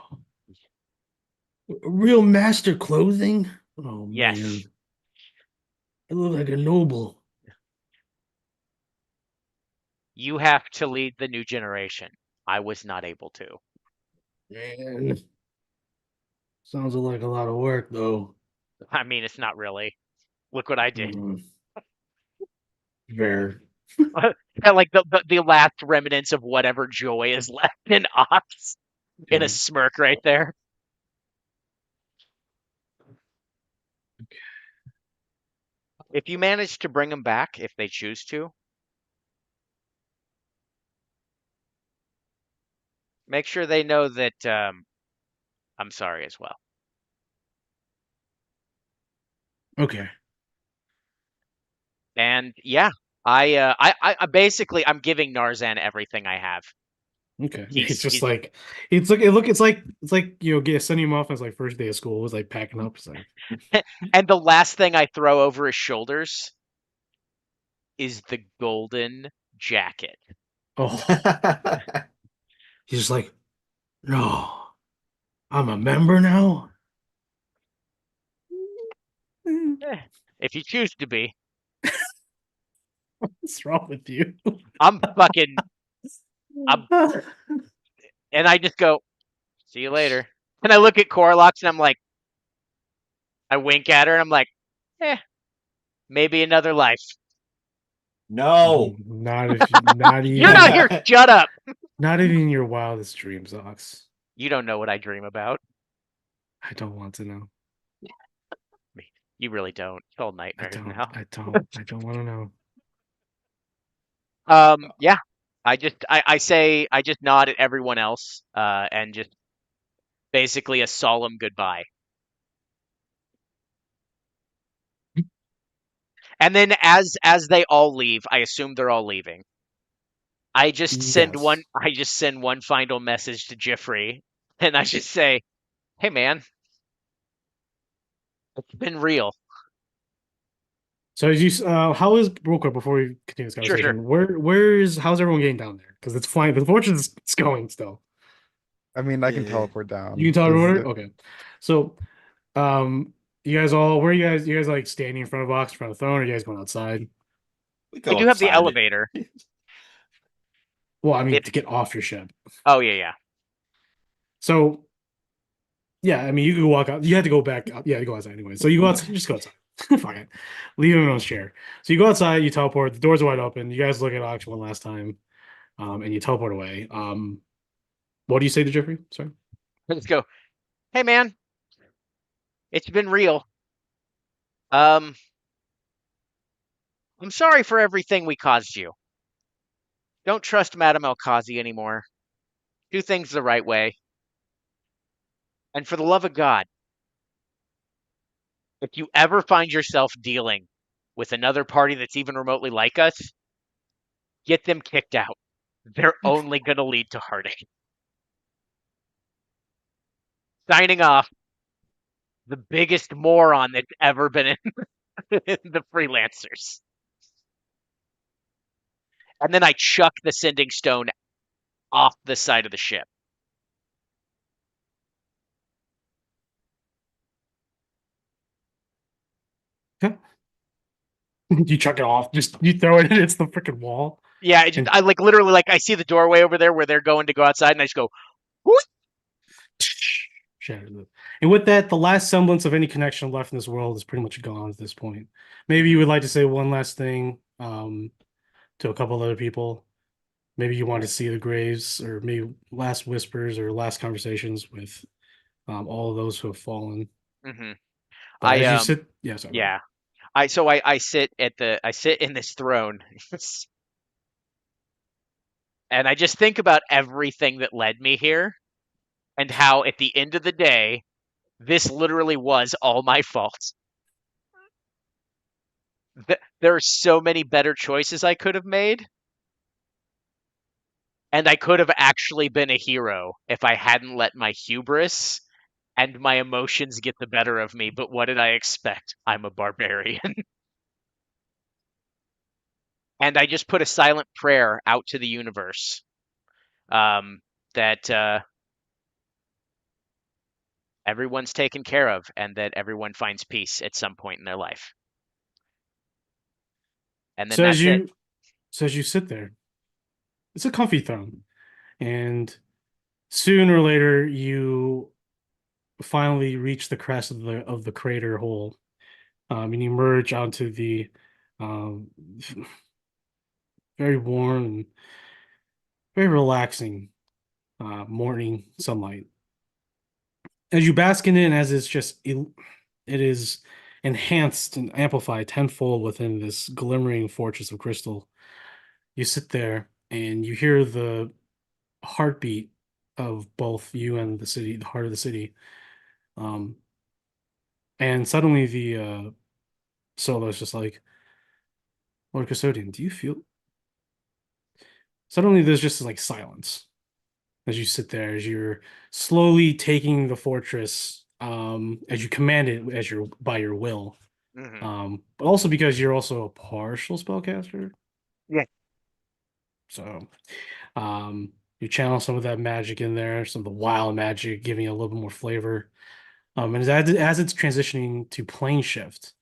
Real master clothing? Oh yes, man. I look like a noble. you have to lead the new generation. I was not able to. Man. Sounds like a lot of work though. I mean, it's not really. Look what I did. Mm, fair. And like the last remnants of whatever joy is left in Ops in a Okay. smirk right there. If you manage to bring them back, if they choose to, make sure they know that I'm sorry as well. Okay. And yeah, I basically I'm giving Narzan everything I have. Okay. He's It's just he's like it's like get sending him off as like first day of school. It was like packing up. It's like and the last thing I throw over his shoulders is the golden jacket. oh. He's just like, no, I'm a member now. Eh, if you choose to be, What's wrong with you? I'm fucking I'm and I just go, see you later. And I look at Corlox and I'm like, I wink at her and I'm like, eh, maybe another life. No. Not You're even not here. Shut up. not even in your wildest dreams, Ox. You don't know what I dream about. I don't want to know. You really don't. It's all I nightmares don't. now. I don't want to know. Yeah. I say I just nod at everyone else, and just basically a solemn goodbye. And then as they all leave, I assume they're all leaving. Yes. I just send one final message to Jeffrey, and I just say, "Hey man, it's been real. So as you how is real quick before we continue this Sure, sure. conversation, how's everyone getting down there? Because it's flying. The fortune is it's going still. I mean, I can Yeah. teleport You can down. teleport. Okay. So you guys all where you guys like standing in front of the box, in front of the throne, or are you guys going outside? We I go do have the outside it. elevator. Well, I mean If to get off your ship. oh yeah. So yeah, I mean you could walk out. You had to go back out. Yeah, to go outside anyway. So you go outside. Just go outside. Fuck it. Leave him in his chair. So you go outside. You teleport. The doors are wide open. You guys look at Ox one last time, and you teleport away. What do you say to Jeffrey? Sorry. Let's go. Hey man, it's been real. Um, I'm sorry for everything we caused you. Don't trust Madame Elkazi anymore. Do things the right way. And for the love of God, if you ever find yourself dealing with another party that's even remotely like us, get them kicked out. They're only going to lead to heartache. Signing off, the biggest moron that's ever been in the freelancers. And then I chuck the sending stone off the side of the ship. You chuck it off. Just you throw it. It's the freaking wall. Yeah, And I like literally like I see the doorway over there where they're going to go outside, and I just go, "Whoop." shatters it. And with that, the last semblance of any connection left in this world is pretty much gone at this point. Maybe you would like to say one last thing to a couple other people. Maybe you want to see the graves, or maybe last whispers or last conversations with all of those who have fallen. Mm-hmm. But I as you sit, yeah, sorry. yeah. I sit in this throne, and I just think about everything that led me here, and how at the end of the day, this literally was all my fault. There are so many better choices I could have made, and I could have actually been a hero if I hadn't let my hubris and my emotions get the better of me. But what did I expect? I'm a barbarian. And I just put a silent prayer out to the universe, that everyone's taken care of and that everyone finds peace at some point in their life. And then So that's it. as you sit there, it's a comfy throne, and sooner or later you finally reach the crest of the crater hole, and you emerge onto the um, very warm and very relaxing morning sunlight. As you bask in it, as it's just it is enhanced and amplified tenfold within this glimmering fortress of crystal. You sit there and you hear the heartbeat of both you and the city, the heart of the city. Um, and suddenly the solo is just like, Lord Custodian, do you feel? Suddenly there's just like silence as you sit there, as you're slowly taking the fortress, as you command it as your by your will. Hmm. But also because you're also a partial spellcaster. Yeah. So you channel some of that magic in there, some of the wild magic, giving it a little bit more flavor. And as it's transitioning to plane shift,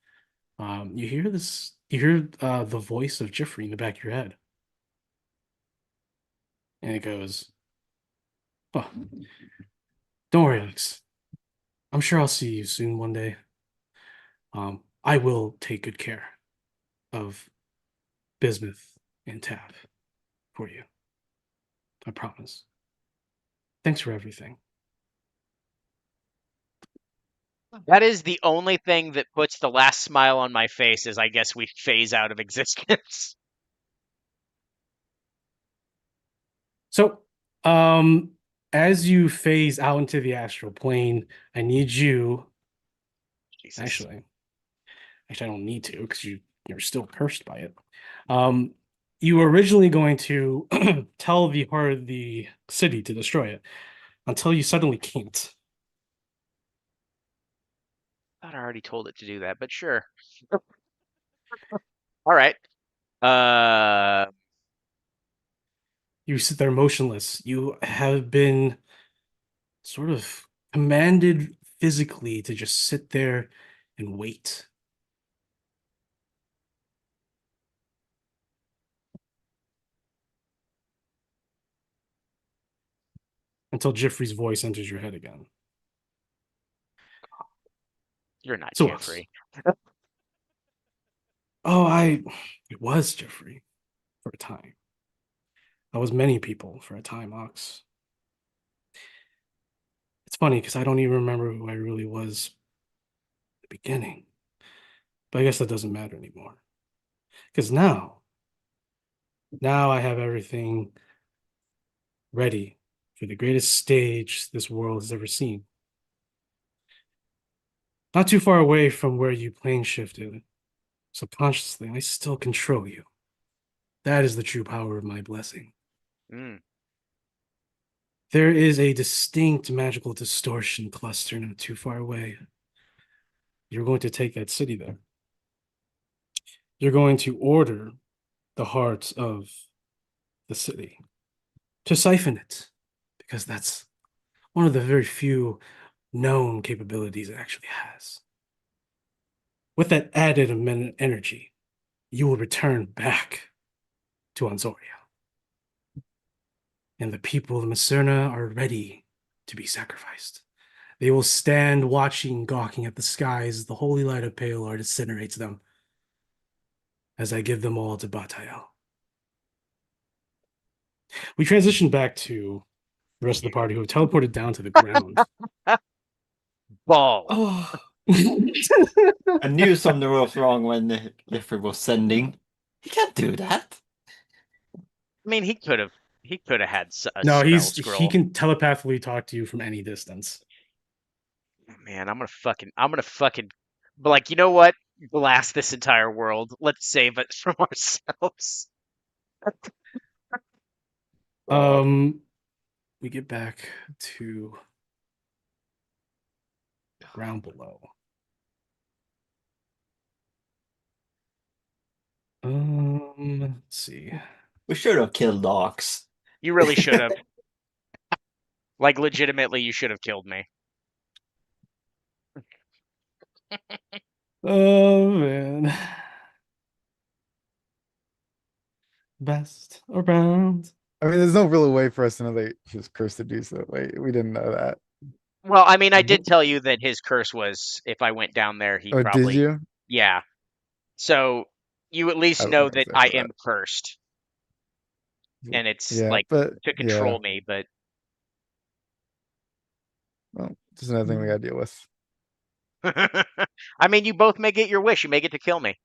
you hear this, you hear the voice of Jeffrey in the back of your head. And it goes, "Oh, don't worry, Alex. I'm sure I'll see you soon one day. I will take good care of bismuth and Tab for you. I promise. Thanks for everything." That is the only thing that puts the last smile on my face as I guess we phase out of existence. So, as you phase out into the astral plane, I need you. Jesus. Actually, I don't need to because you're still cursed by it. You were originally going to tell the heart of the city to destroy it until you suddenly can't. I thought I already told it to do that, but sure. All right. Uh, You sit there motionless. You have been sort of commanded physically to just sit there and wait. Until Jeffrey's voice enters your head again. you're not So Jeffrey. it was Jeffrey for a time. I was many people for a time, Ox. It's funny because I don't even remember who I really was at the beginning. But I guess that doesn't matter anymore. Because now I have everything ready for the greatest stage this world has ever seen. Not too far away from where you plane shifted. Subconsciously, I still control you. That is the true power of my blessing. Mm. There is a distinct magical distortion cluster not too far away. You're going to take that city there. You're going to order the heart of the city to siphon it, because that's one of the very few known capabilities it actually has. With that added energy, you will return back to Anzoria. And the people of Macerna are ready to be sacrificed. They will stand watching, gawking at the skies as the holy light of Paelar incinerates them as I give them all to Batael. We transition back to the rest of the party who have teleported down to the ground. Balls. Oh, I knew something was wrong when Jeffrey was sending. He can't do that. I mean, he could have had a No, spell he scroll. can telepathically talk to you from any distance. Man, I'm gonna fucking, but like, you know what? Blast this entire world. Let's save it from ourselves. We get back to ground below. Let's see. We should have killed Ox. You really should have. Like, legitimately, you should have killed me. Oh man. Best around. I mean, there's no real way for us to know that he was cursed to do so. Like, we didn't know that. Well, I mean, I did tell you that his curse was if I went down there, he'd Oh, did probably, you? yeah. So you at I least don't know think that so I for am that. cursed, and it's Yeah, like but to yeah, control me. But well, just another thing we gotta deal with. I mean, you both may get your wish. You may get to kill me.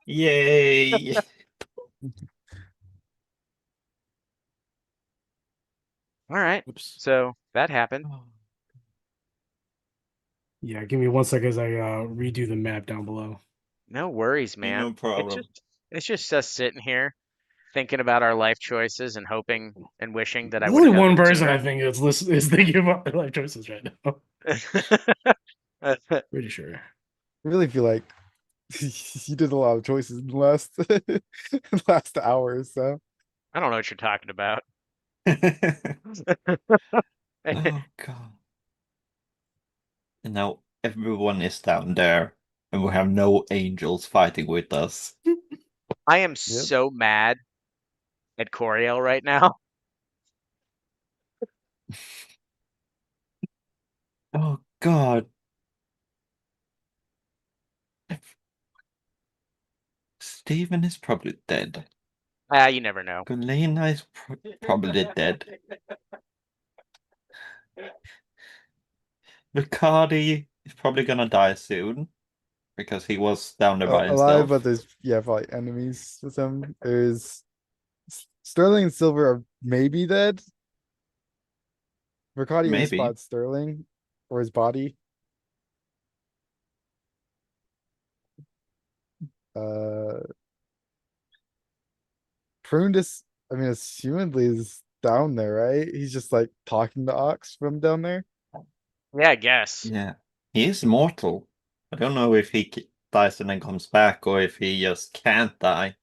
Yay! All right. Oops. So that happened. Yeah, give me 1 second as I redo the map down below. No worries, man. No problem. It's just us sitting here thinking about our life choices and hoping and wishing that I There's would only have done one them person I sooner. think is thinking about their life choices right now. Pretty sure. I really feel like you did a lot of choices in the last last hour. So I don't know what you're talking about. Oh god. And now everyone is down there, and we have no angels fighting with us. I am so mad at Coriel right now. Oh god. Steven is probably dead. You never know. Galena is probably dead. Riccardi is probably gonna die soon because he was down there by alive, himself. but there's probably enemies with him. There's Sterling and Silver are maybe dead. Riccardi Maybe. spot Sterling or his body. Prunedis, I mean, assumedly is down there, right? He's just like talking to Ox from down there. Yeah, I guess. Yeah, he is mortal. I don't know if he dies and then comes back, or if he just can't die.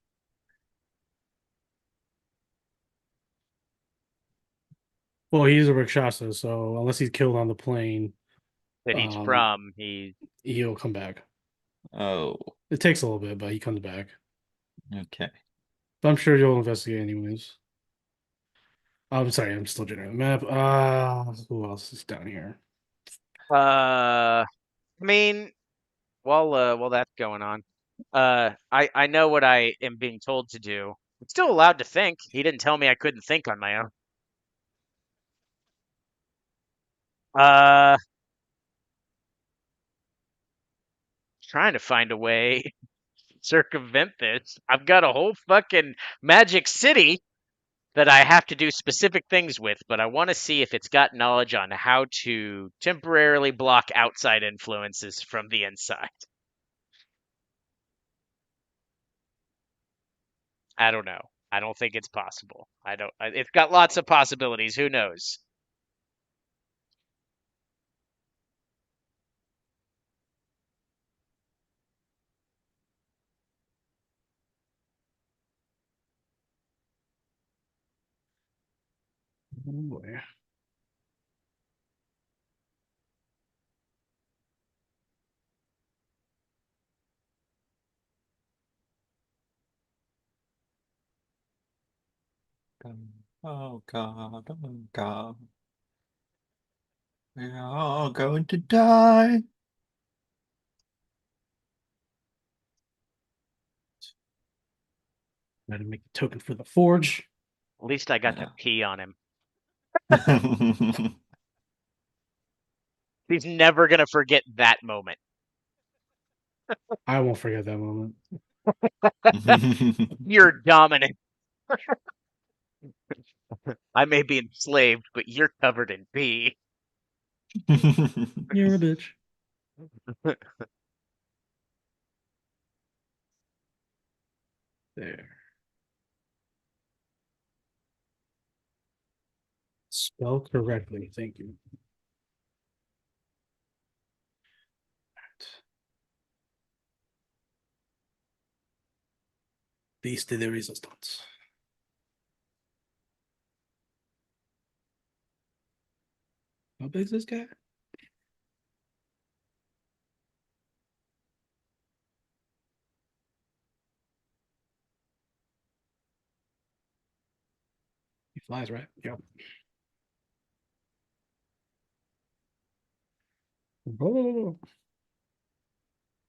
Well, he's a Rakshasa, so unless he's killed on the plane, That he's Um, from. He he'll come back. Oh, It takes a little bit, but he comes back. okay. But I'm sure you'll investigate anyways. I'm sorry, I'm still generating the map. Who else is down here? I mean, while that's going on, I know what I am being told to do. I'm still allowed to think. He didn't tell me I couldn't think on my own. Uh, trying to find a way to circumvent this. I've got a whole fucking magic city that I have to do specific things with, but I want to see if it's got knowledge on how to temporarily block outside influences from the inside. I don't know. I don't think it's possible. It's got lots of possibilities. Who knows? Oh boy. Oh God, oh God. We are all going to die. Gotta make the token for the forge. At least I got to pee on him. He's never gonna forget that moment. I won't forget that moment. You're dominant. I may be enslaved, but you're covered in pee. You're a bitch. There. Spell correctly. Thank you. Beast de resistance. How big is this guy? He flies, right? Yep. Oh.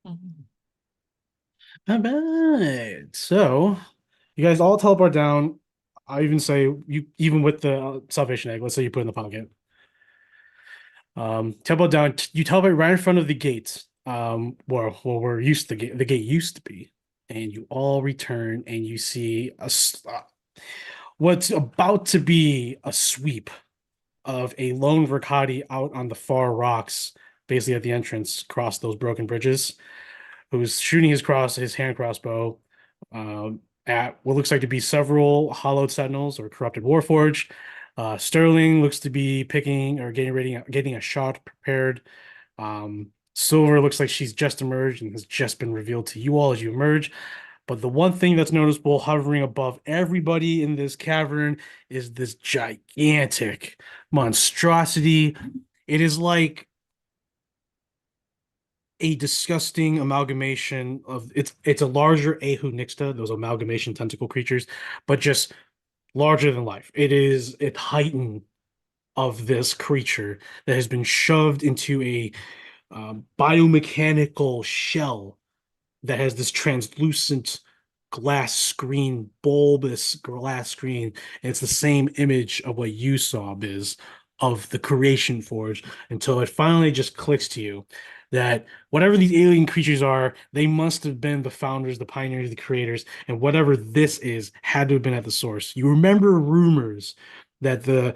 All right. So you guys all teleport down. I even say you even with the salvation egg. Let's say you put it in the pocket. Teleport down. You teleport right in front of the gate. Where used the gate used to be, and you all return, and you see what's about to be a sweep of a lone Verkadi out on the far rocks, basically at the entrance, across those broken bridges, who's shooting his hand crossbow at what looks like to be several hollowed sentinels or corrupted warforged. Sterling looks to be picking or getting a shot prepared. Silver looks like she's just emerged and has just been revealed to you all as you emerge. But the one thing that's noticeable hovering above everybody in this cavern is this gigantic monstrosity. It is like a disgusting amalgamation of it's a larger Ahu Nixta, those amalgamation tentacle creatures, but just larger than life. It is a titan of this creature that has been shoved into a biomechanical shell that has this translucent glass screen, bulbous glass screen. And it's the same image of what you saw, Biz, of the Creation Forge, until it finally just clicks to you that whatever these alien creatures are, they must have been the founders, the pioneers, the creators, and whatever this is had to have been at the source. You remember rumors that the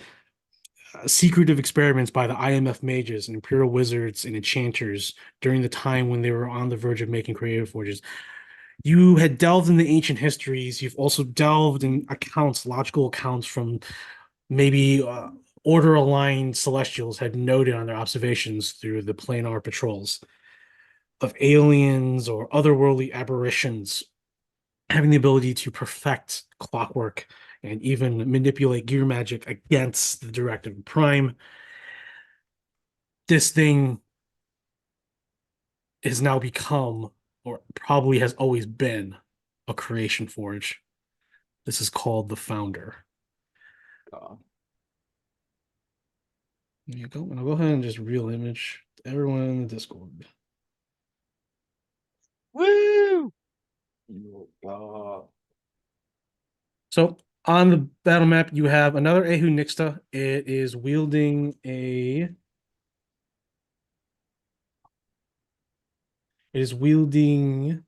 secretive experiments by the IMF mages and Imperial wizards and enchanters during the time when they were on the verge of making creative forges. You had delved in the ancient histories. You've also delved in accounts, logical accounts from maybe order-aligned celestials had noted on their observations through the planar patrols. of aliens or otherworldly aberrations having the ability to perfect clockwork and even manipulate gear magic against the Directive Prime. This thing has now become, or probably has always been, a creation forge. This is called the Founder. There you go. And I'll go ahead and just real image everyone in the Discord. Woo! So on the battle map, you have another Ehu Nixta. It is wielding a. It is wielding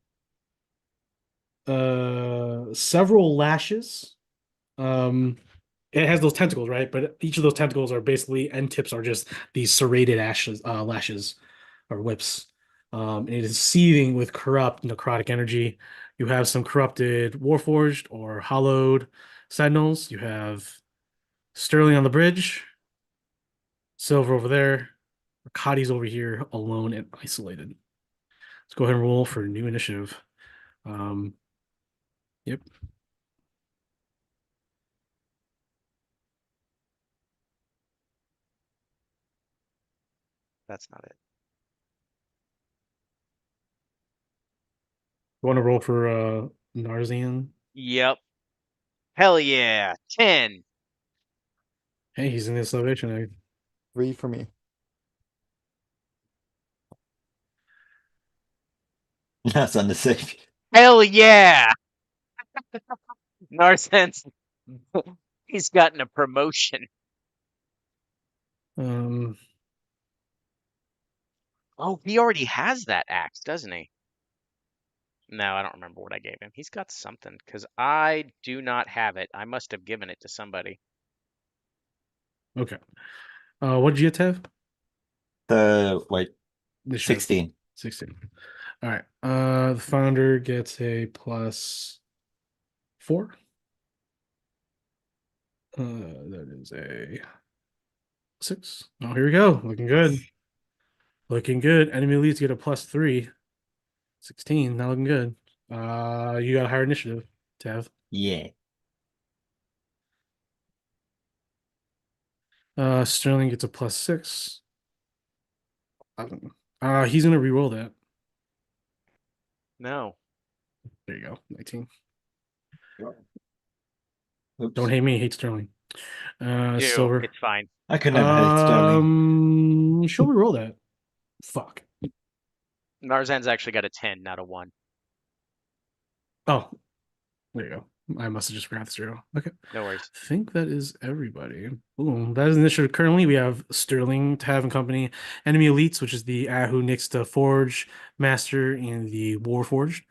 several lashes. It has those tentacles, right? But each of those tentacles are basically end tips are just these serrated lashes or whips. And it is seething with corrupt necrotic energy. You have some corrupted Warforged or hollowed sentinels. You have Sterling on the bridge, Silver over there, Rakati's over here, alone and isolated. Let's go ahead and roll for new initiative. Yep. That's not it. You want to roll for Narzan? Yep. Hell yeah. 10. Hey, he's in the Salvation Egg. 3 for me. That's on the safe. Hell yeah. Narsense. He's gotten a promotion. Oh, he already has that axe, doesn't he? No, I don't remember what I gave him. He's got something because I do not have it. I must have given it to somebody. Okay. What did you have? Wait, Initiative. 16. 16. All right. The Founder gets a +4. That is a 6. Oh, here we go. Looking good. Looking good. Enemy elites get a +3. 16. Not looking good. You got a higher initiative, Tav. Yeah. Sterling gets a +6. He's gonna re-roll that. No. There you go. 19. Oops. Don't hate me, hate Sterling. Ew, Silver. it's fine. I could never hate Sterling. Shall we roll that? Fuck. Narzan's actually got a 10, not a 1. Oh, there you go. I must have just forgot the 0. Okay. No worries. I think that is everybody. Boom. That is initiative. Currently, we have Sterling, Tav and Company, Enemy Elites, which is the Ahu Nixta Forge Master and the Warforged.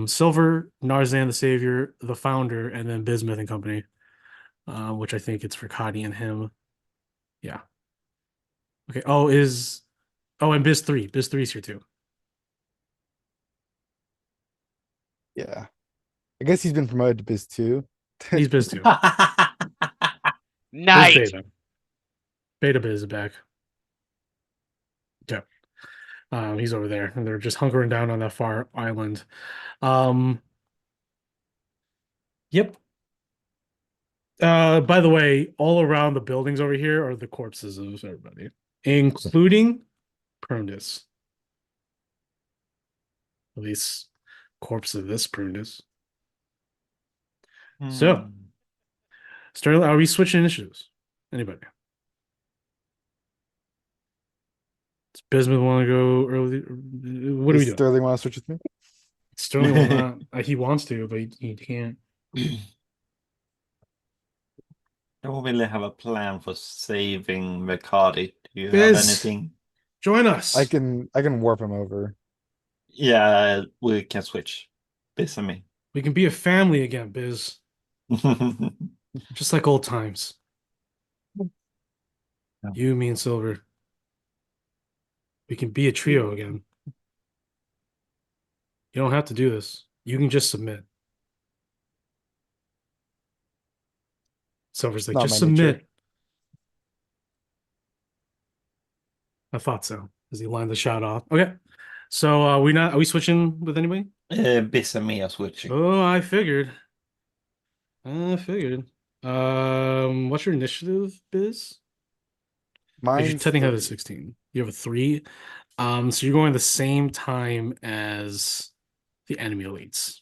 Silver, Narzan the Savior, the Founder, and then Bismuth and Company, which I think it's for Kadi and him. Yeah. Okay. And Biz 3. Biz 3 is here too. Yeah. I guess he's been promoted to Biz 2. He's Biz 2. Nice. Biz Beta. Beta Biz is back. Yeah. He's over there, and they're just hunkering down on that far island. Yep. By the way, all around the buildings over here are the corpses of everybody, including Prunus. At least corpse of this Prunus. So, Sterling, are we switching initiatives? Anybody? Does Bismuth want to go early? What do we Does do? Sterling want to switch with me? Sterling will not. He wants to, but he can't. I don't really have a plan for saving Mercadi. Do you Biz. have anything? Join us. I can warp him over. Yeah, we can switch. Biz and me. We can be a family again, Biz. Just like old times. Yeah. You, me, and Silver. We can be a trio again. You don't have to do this. You can just submit. Silver's like, Not just my nature. submit. I thought so. As he lined the shot off. Okay. So are we switching with anybody? Biss and me are switching. Oh, I figured. What's your initiative, Biz? Because you Mine's technically have a 3. 16. You have a 3. So you're going the same time as the enemy elites.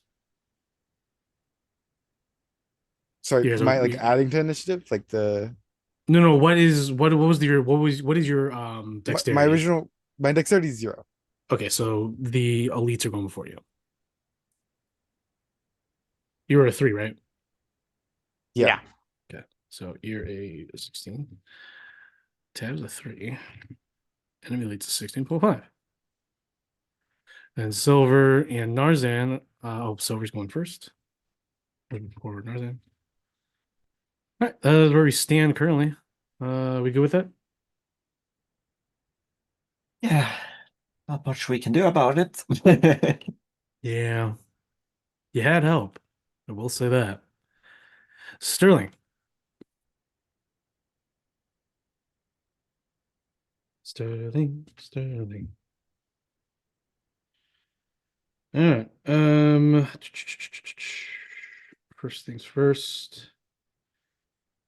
Sorry, You guys am are I like adding to initiative? Like no. What is your my dexterity? original my dexterity is 0. Okay, so the elites are going before you. You were a 3, right? Yeah. Okay, so you're a 16. Tab's a 3. Enemy elites a 16.5. And Silver and Narzan. Silver's going first. Moving forward, Narzan. All right, that is where we stand currently. We good with that? Yeah, not much we can do about it. Yeah. You had help. I will say that. Sterling. Sterling. All right. First things first.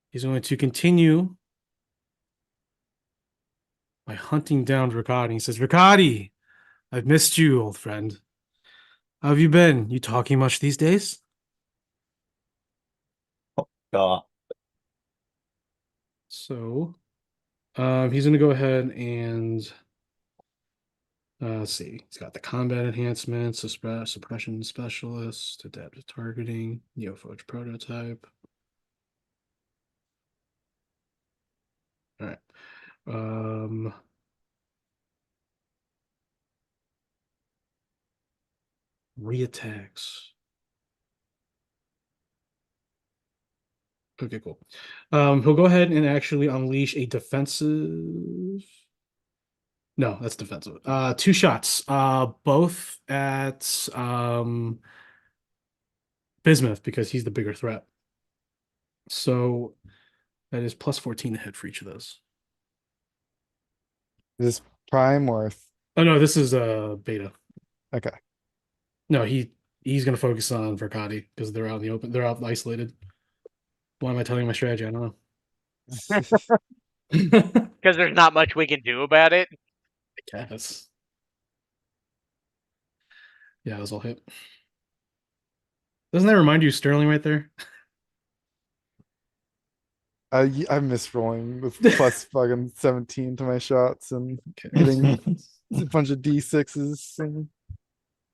He's going to continue by hunting down Riccati. He says, Riccati, I've missed you, old friend. How have you been? You talking much these days? God. So, he's going to go ahead and let's see. He's got the combat enhancements, suppression specialist, adaptive targeting, Neoforge prototype. All right. Reattacks. Okay, cool. He'll go ahead and actually unleash a defensive. No, that's defensive. 2 shots. Both at Bismuth because he's the bigger threat. So that is plus 14 to hit for each of those. Is this prime or Oh no, this is beta. okay? No, he's gonna focus on Verkati because they're out in the open. They're out isolated. Why am I telling you my strategy? I don't know. Because there's not much we can do about it. I guess. Yeah, those all hit. Doesn't that remind you of Sterling right there? I miss rolling with plus fucking 17 to my shots and Okay. getting a bunch of D6s. And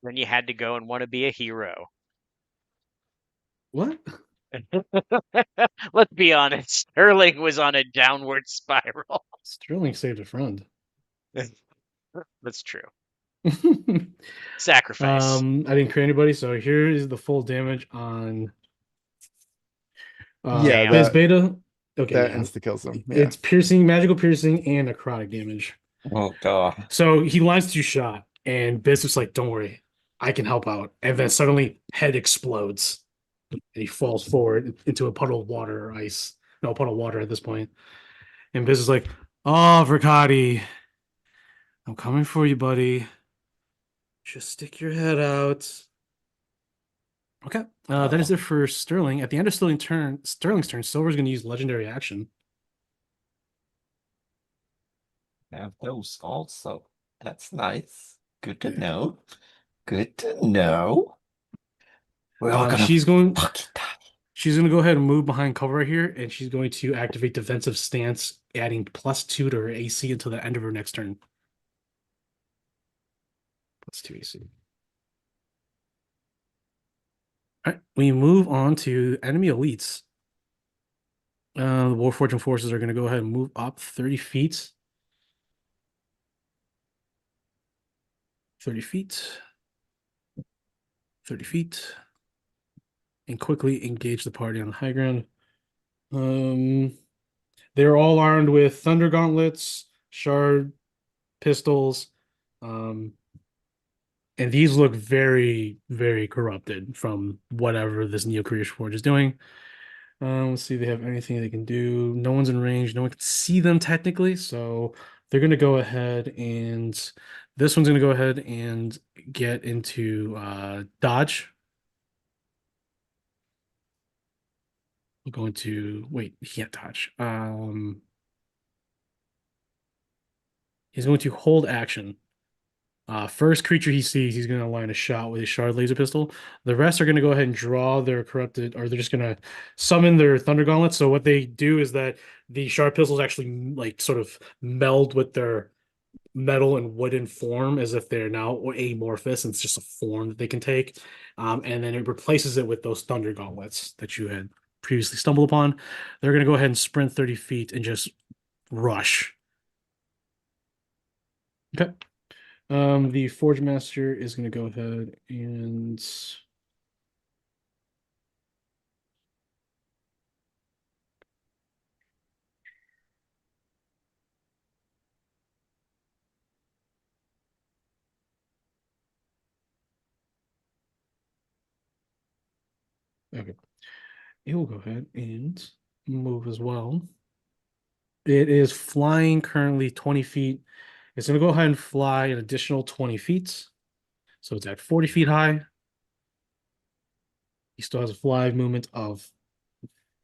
Then you had to go and want to be a hero. What? Let's be honest, Sterling was on a downward spiral. Sterling saved a friend. That's true. Sacrifice. I didn't create anybody, so here is the full damage on yeah, Biz that Beta. Okay, that yeah. insta kills him. Yeah. It's piercing, magical piercing, and necrotic damage. Oh God. So he lines to shot, and Biz is like, "Don't worry, I can help out." And then suddenly, head explodes, and he falls forward into a puddle of water or ice. No, a puddle of water at this point. And Biz is like, "Oh, Verkati, I'm coming for you, buddy. Just stick your head out." Okay, that is it for Sterling. At the end of Sterling's turn, Silver's going to use legendary action. Have those also. That's nice. Good to know. Good to know. We're all gonna She's going fucking die. She's going to go ahead and move behind cover right here, and she's going to activate defensive stance, adding +2 to her AC until the end of her next turn. +2 AC. All right, we move on to enemy elites. The Warforged forces are going to go ahead and move up 30 feet. 30 feet. 30 feet. And quickly engage the party on the high ground. They're all armed with thunder gauntlets, shard pistols, and these look very, very corrupted from whatever this Neo Korea Forge is doing. Let's see if they have anything they can do. No one's in range. No one can see them technically, so they're going to go ahead and This one's going to go ahead and get into dodge. We're going to wait. He can't dodge. He's going to hold action. First creature he sees, he's going to line a shot with a shard laser pistol. The rest are going to go ahead and draw their corrupted, or they're just going to summon their thunder gauntlets. So what they do is that the shard pistols actually like sort of meld with their metal and wooden form as if they're now amorphous, and it's just a form that they can take. And then it replaces it with those thunder gauntlets that you had previously stumbled upon. They're going to go ahead and sprint 30 feet and just rush. Okay. The Forge Master is going to go ahead and okay. It will go ahead and move as well. It is flying currently 20 feet. It's going to go ahead and fly an additional 20 feet. So it's at 40 feet high. He still has a fly movement of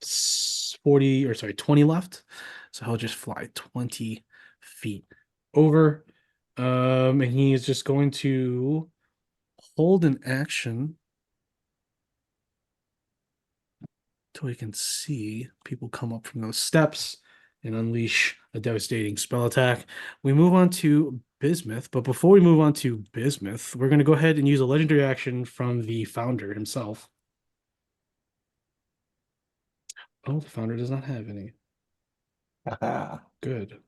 20 left. So he'll just fly 20 feet over. And he is just going to hold an action until we can see people come up from those steps and unleash a devastating spell attack. We move on to Bismuth, but before we move on to Bismuth, we're going to go ahead and use a legendary action from the founder himself. Oh, the founder does not have any. Good.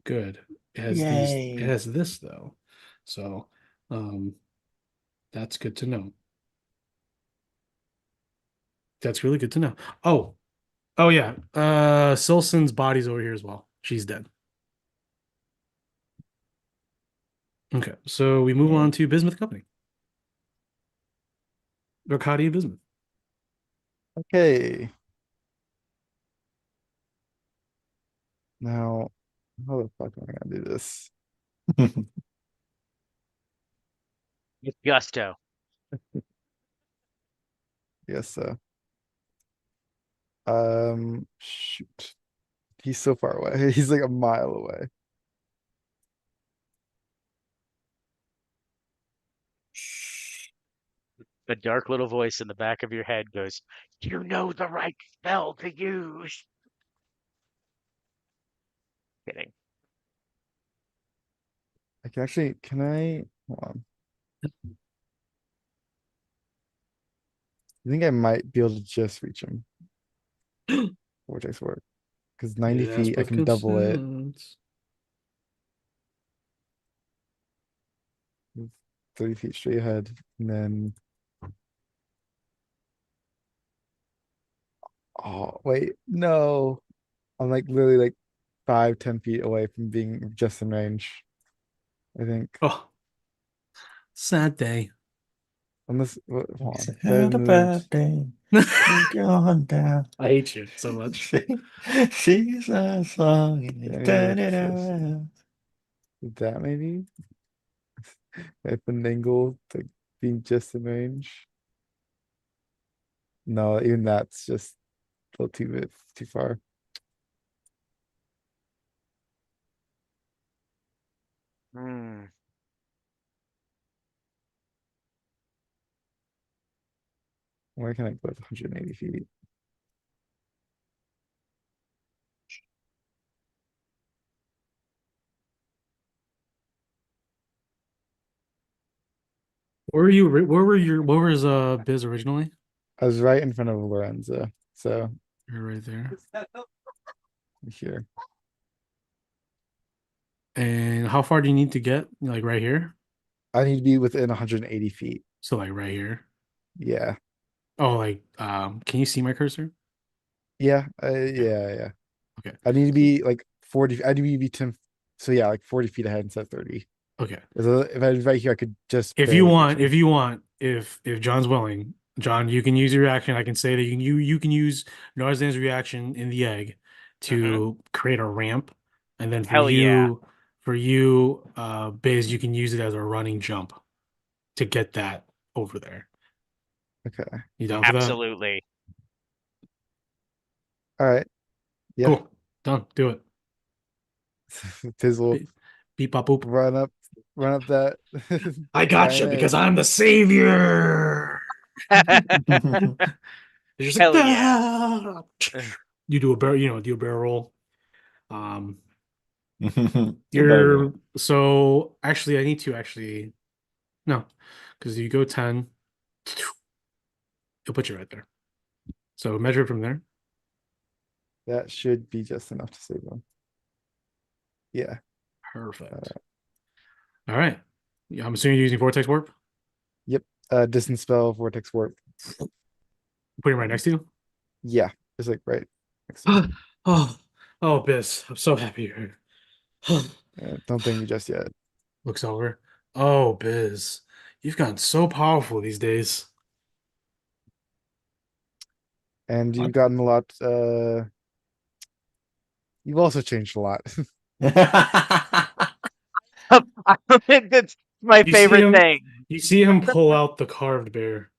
Good. It has Yay. it has this though. So that's good to know. That's really good to know. Oh yeah. Silson's body's over here as well. She's dead. Okay, so we move on to Bismuth Company. Arcadia Bismuth. Okay. Now, how the fuck am I gonna do this? With gusto. Yes, so. Shoot. He's so far away. He's like a mile away. The dark little voice in the back of your head goes, "You know the right spell to use." Kidding. I can actually, can I, hold on. I think I might be able to just reach him. Vortex work. Because 90 Yes, feet, I with can double it. consent. 30 feet straight ahead. And then, oh, wait, no. I'm like literally like 5-10 feet away from being just in range. I think. Oh, sad day. Unless, hold on. It's If I had a moved- bad day. You've gone down. I hate you so much. She's a song and you Yeah, turn it so- around. that maybe? If an angle to being just in range. No, even that's just a little too far. Hmm. Where can I go with 180 feet? Where was Biz originally? I was right in front of Lorenzo, so You're right there. here. And how far do you need to get? Like right here? I need to be within 180 feet. So like right here. Yeah. Oh, like can you see my cursor? Yeah. Yeah. Okay. I need to be like 40. I need to be 10. So yeah, like 40 feet ahead instead of 30. Okay. If I was right here, I could just If barely you reach want, him. if John's willing, John, you can use your reaction. I can say that you can use Narzan's reaction in the egg to create a ramp, and then for Hell yeah. For you, Biz, you can use it as a running jump to get that over there. Okay. You down for that? Absolutely. All right. Yeah. Cool. Done. Do it. Tiz will Beep, beep bop boop. run up that. I got you giant because egg. I'm the savior. You're just like, Hell yeah. "Ah!" You do a barrel, do a barrel roll. You're so actually, I need to actually no, because you go 10, it'll put you right there. So measure it from there. That should be just enough to save them. Yeah. Perfect. All right. Yeah, I'm assuming you're using vortex warp. Distance spell, vortex warp. Put him right next to you. Yeah. Just like right next to me. Oh, Biz, I'm so happy you're here. Don't thank me just yet. Looks over. Oh, Biz, you've gotten so powerful these days. And you've What? gotten a lot. You've also changed a lot. I think that's my You see favorite him. thing. You see him pull out the carved bear.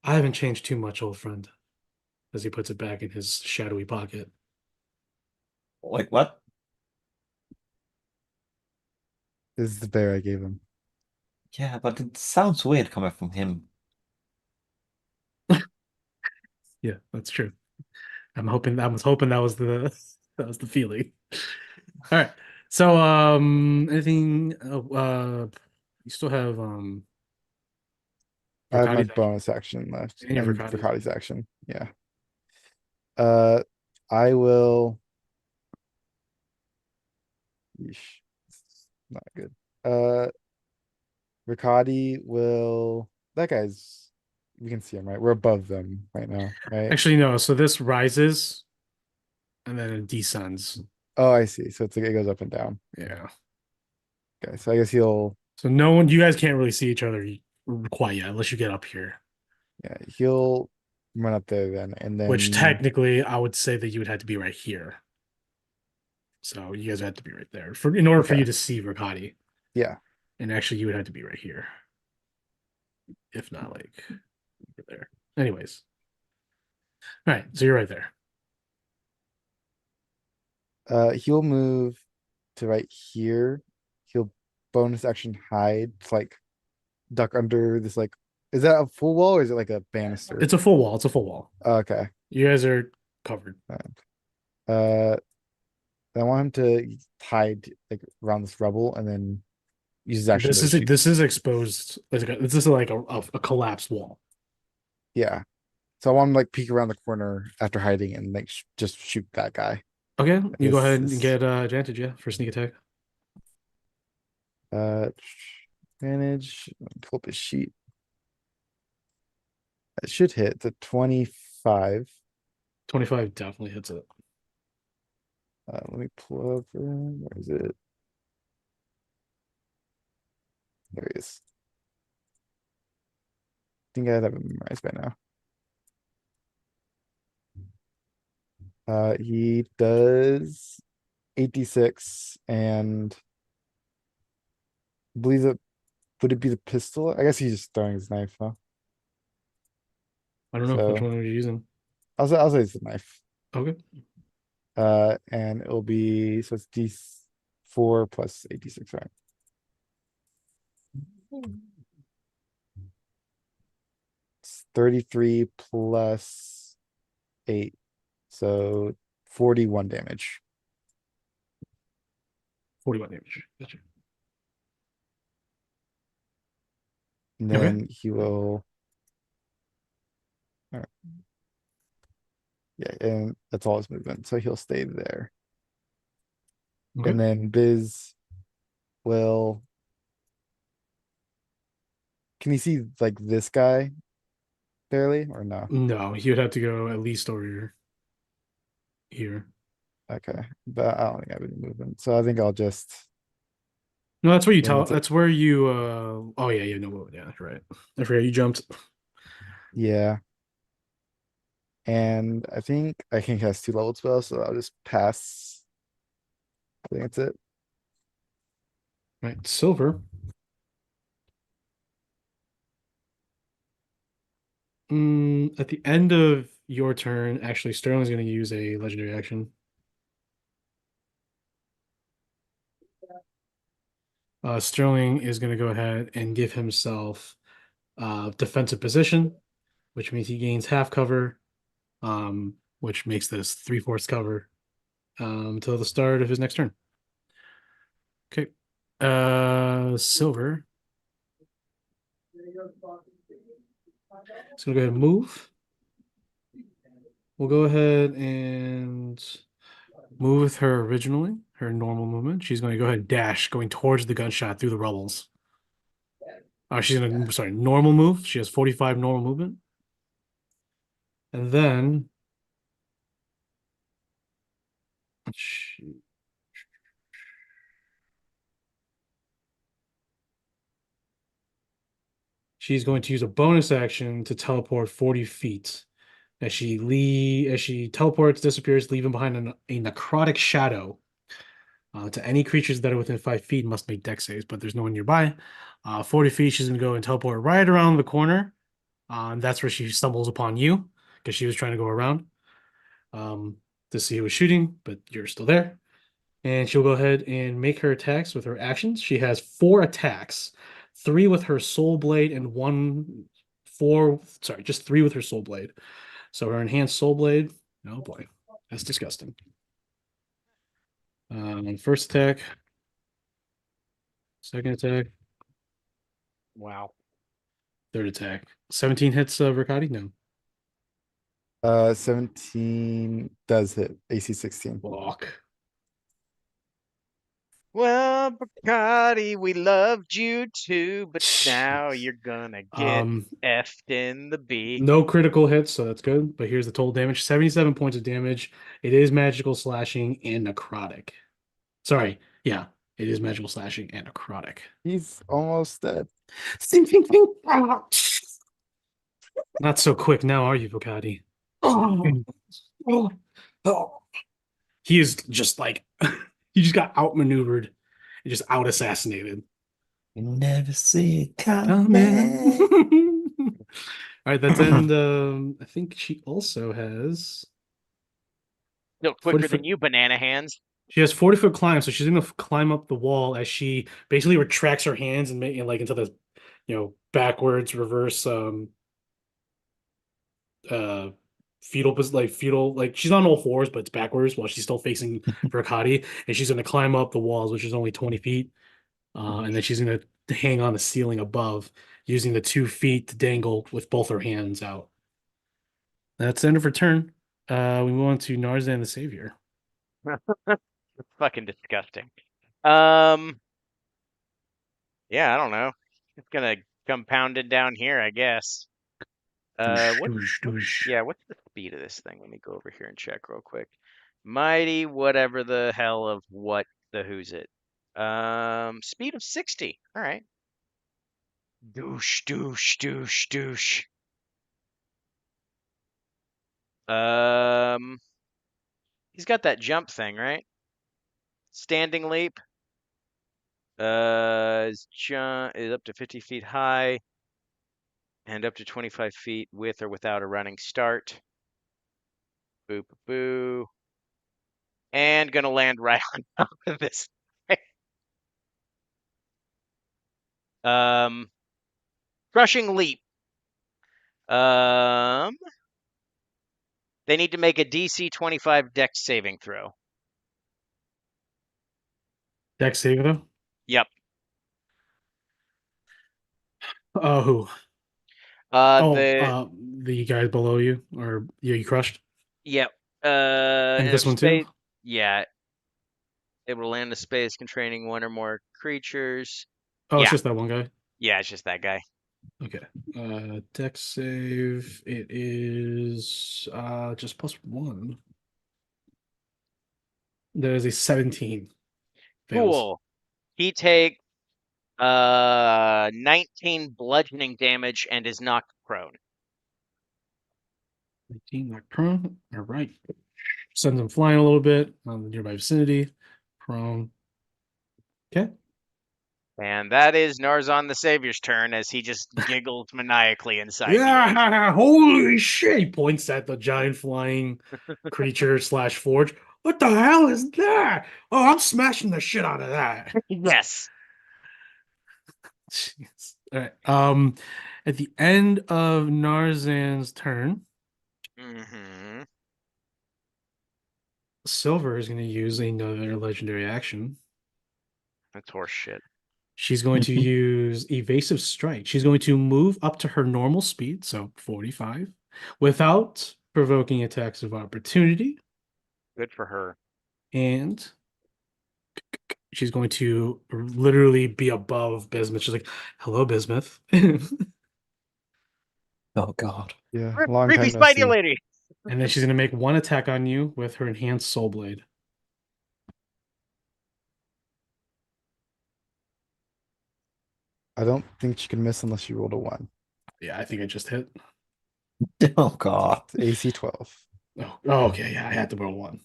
I haven't changed too much, old friend. As he puts it back in his shadowy pocket. Like what? This is the bear I gave him. Yeah, but it sounds weird coming from him. Yeah, that's true. I was hoping that was the that was the feeling. All right. So anything you still have I have my Verkadi's action. bonus action left And your and Verkadi's. Verkadi's action. Yeah. I will. Yeesh. It's not good. Verkadi will. That guy's. We can see him, right? We're above them right now, right? Actually, no. So this rises and then it descends. Oh, I see. So it's like it goes up and down. Yeah. Okay, so I guess he'll. So no one, you guys can't really see each other quite yet unless you get up here. Yeah, he'll run up there then, and then. Which technically, I would say that you would have to be right here. So you guys would have to be right there in order for Okay. you to see Verkadi. Yeah. And actually, you would have to be right here. If not, like over there. Anyways. All right. So you're right there. He'll move to right here. He'll bonus action hide to like duck under this like. Is that a full wall or is it like a banister? It's a full wall. It's a full wall. Okay. You guys are covered. Uh, I want him to hide like around this rubble and then use his action. This is exposed. This is like a collapsed wall. Yeah. So I want him to like peek around the corner after hiding and like just shoot that guy. Okay, you go This- ahead and this- get advantage, yeah, for sneak attack. Advantage. Pull up his sheet. It should hit the 25. 25 definitely hits it. Let me pull up. Where is it? There he is. I think I have it memorized by now. He does 86 and I believe that would it be the pistol? I guess he's just throwing his knife, huh? I don't know which So- one are you using. I'll say it's the knife. Okay. And it'll be so it's D4 plus 86, right? It's 33 plus 8. So 41 damage. 41 damage. Gotcha. And Okay. then he will. All right. Yeah, and that's all his movement. So he'll stay there. Okay. And then Biz will. Can you see like this guy barely or no? No, he would have to go at least over here. Okay, but I don't think I have any movement. So I think I'll just. No, that's where you Yeah, tell. that's it. That's where you. Oh yeah, no, yeah, right. I forgot you jumped. Yeah. And I think I can cast 2 level spells, so I'll just pass I think that's it. Right, Silver. At the end of your turn, actually, Sterling's going to use a legendary action. Sterling is going to go ahead and give himself defensive position, which means he gains half cover, which makes this 3/4 cover until the start of his next turn. Okay. Silver. So we'll go ahead and move. We'll go ahead and move with her originally, her normal movement. She's going to go ahead and dash, going towards the gunshot through the rubbles. She's going to, sorry, normal move. She has 45 normal movement. And then she's going to use a bonus action to teleport 40 feet. As she teleports, disappears, leaving behind a necrotic shadow. To any creatures that are within 5 feet must make dex saves, but there's no one nearby. 40 feet, she's going to go and teleport right around the corner. That's where she stumbles upon you because she was trying to go around to see who was shooting, but you're still there. And she'll go ahead and make her attacks with her actions. She has 4 attacks, 3 with her soul blade and just 3 with her soul blade. So her enhanced soul blade, oh boy, that's disgusting. First attack, second attack, Wow. third attack. 17 hits Verkati? No. 17 does hit AC 16. Block. Well, Bacardi, we loved you too, but now you're gonna get effed in the B. No critical hits, so that's good. But here's the total damage: 77 points of damage. It is magical slashing and necrotic. Sorry, yeah, it is magical slashing and necrotic. He's almost dead. Sing, sing, sing. Not so quick now, are you, Vocati? He is just like he just got outmaneuvered and just out assassinated. You never see it Coming. coming. All right, that's end. I think she also has. Still 40 quicker foot- than you, banana hands. She has 40-foot climb, so she's gonna climb up the wall as she basically retracts her hands and making like into the, backwards reverse fetal, like she's on all fours, but it's backwards while she's still facing Verkati, and she's gonna climb up the walls, which is only 20 feet. And then she's gonna hang on the ceiling above, using the 2 feet to dangle with both her hands out. That's the end of her turn. We move on to Narzan the Savior. It's fucking disgusting. Yeah, I don't know. It's gonna come pounding down here, I guess. Yeah, what's the speed of this thing? Let me go over here and check real quick. Mighty whatever the hell of what the who's it. Speed of 60. All right. Douche, douche, douche, douche. He's got that jump thing, right? Standing leap. His jump is up to 50 feet high and up to 25 feet with or without a running start. Boo, boo, boo. And gonna land right on top of this. Crushing leap. They need to make a DC 25 Dex saving throw. Dex save though? Yep. Who? The guys below you, or you crushed? Yep. And this one too? Yeah. It will land a space containing one or more creatures. Oh, it's Yeah. just that one guy. Yeah, it's just that guy. Okay. Dex save. It is just +1. That is a 17. Fails. Cool. He takes 19 bludgeoning damage and is knocked prone. 19 knocked prone. All right. Sends him flying a little bit on the nearby vicinity. prone. Okay. And that is Narzon the Savior's turn as he just giggles maniacally inside the egg. Yeah, holy shit! He points at the giant flying creature slash forge. What the hell is that? Oh, I'm smashing the shit out of that. Yes. Jeez. All right. At the end of Narzan's turn, Mm-hmm. Silver is going to use another legendary action. That's horse shit. She's going to use Evasive Strike. She's going to move up to her normal speed, so 45, without provoking attacks of opportunity. Good for her. And she's going to literally be above Bismuth. She's like, hello, Bismuth. Oh God. Yeah, long Creepy time no Spidey see. lady. And then she's going to make one attack on you with her Enhanced Soul Blade. I don't think she can miss unless she rolled a 1. Yeah, I think I just hit. Oh God. It's AC 12. Oh, okay. Yeah, I had to roll one.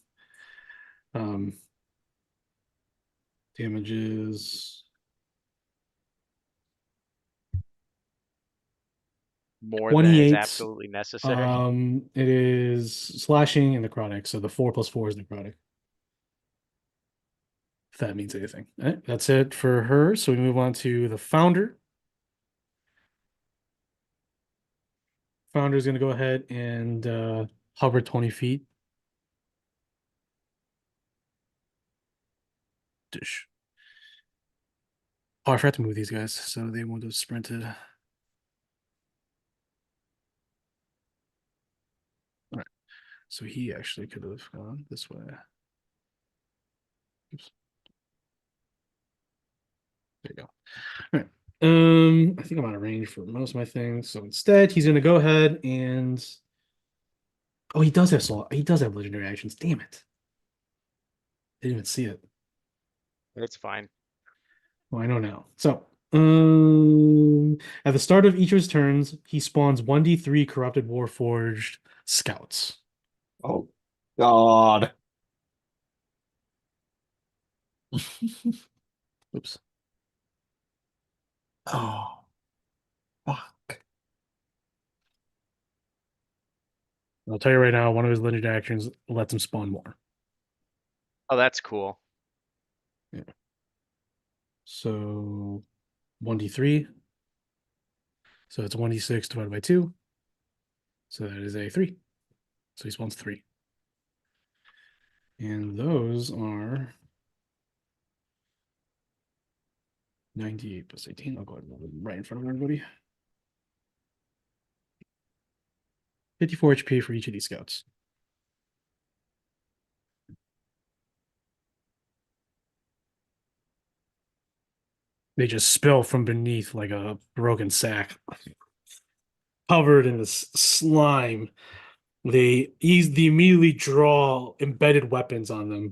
Damages. More than is 28. absolutely necessary. It is slashing and necrotic, so the 4 + 4 is necrotic. If that means anything. All right, that's it for her. So we move on to the founder. Founder is going to go ahead and hover 20 feet. Dish. Oh, I forgot to move these guys, so they would have sprinted. All right. So he actually could have gone this way. Oops. There you go. All right. I think I'm out of range for most of my things. So instead, he's gonna go ahead and oh, he does have soul. He does have legendary actions. Damn it. Didn't even see it. It's fine. Well, I know now. So, at the start of each of his turns, he spawns 1d3 corrupted warforged scouts. Oh God. Oops. Oh fuck. I'll tell you right now, one of his legendary actions lets him spawn more. Oh, that's cool. So 1d3. So it's 1d6 divided by 2. So that is a 3. So he spawns 3. And those are 98 plus 18. I'll go ahead and put them right in front of everybody. 54 HP for each of these scouts. They just spill from beneath like a broken sack, covered in this slime. They immediately draw embedded weapons on them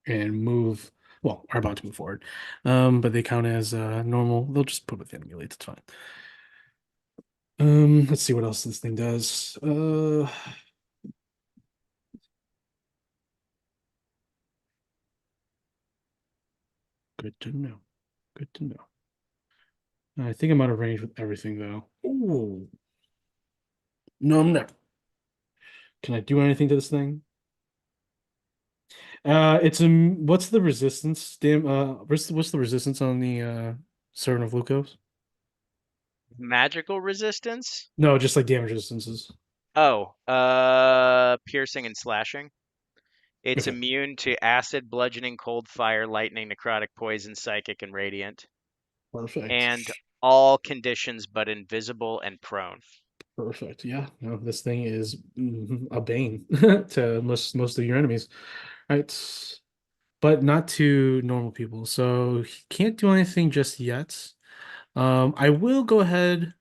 and move. Well, are about to move forward, but they count as normal. They'll just put with the enemy leads. It's fine. Let's see what else this thing does. Good to know. Good to know. I think I'm out of range with everything though. Ooh. No, I'm not. Can I do anything to this thing? It's what's the resistance? Damn, what's the resistance on the Servant of Lucos? Magical resistance? No, just like damage resistances. Oh, piercing and slashing. It's Okay. immune to acid, bludgeoning, cold, fire, lightning, necrotic, poison, psychic, and radiant. Perfect. And all conditions but invisible and prone. Perfect. Yeah. No, this thing is a bane to most of your enemies. Right. But not to normal people. So he can't do anything just yet. I will go ahead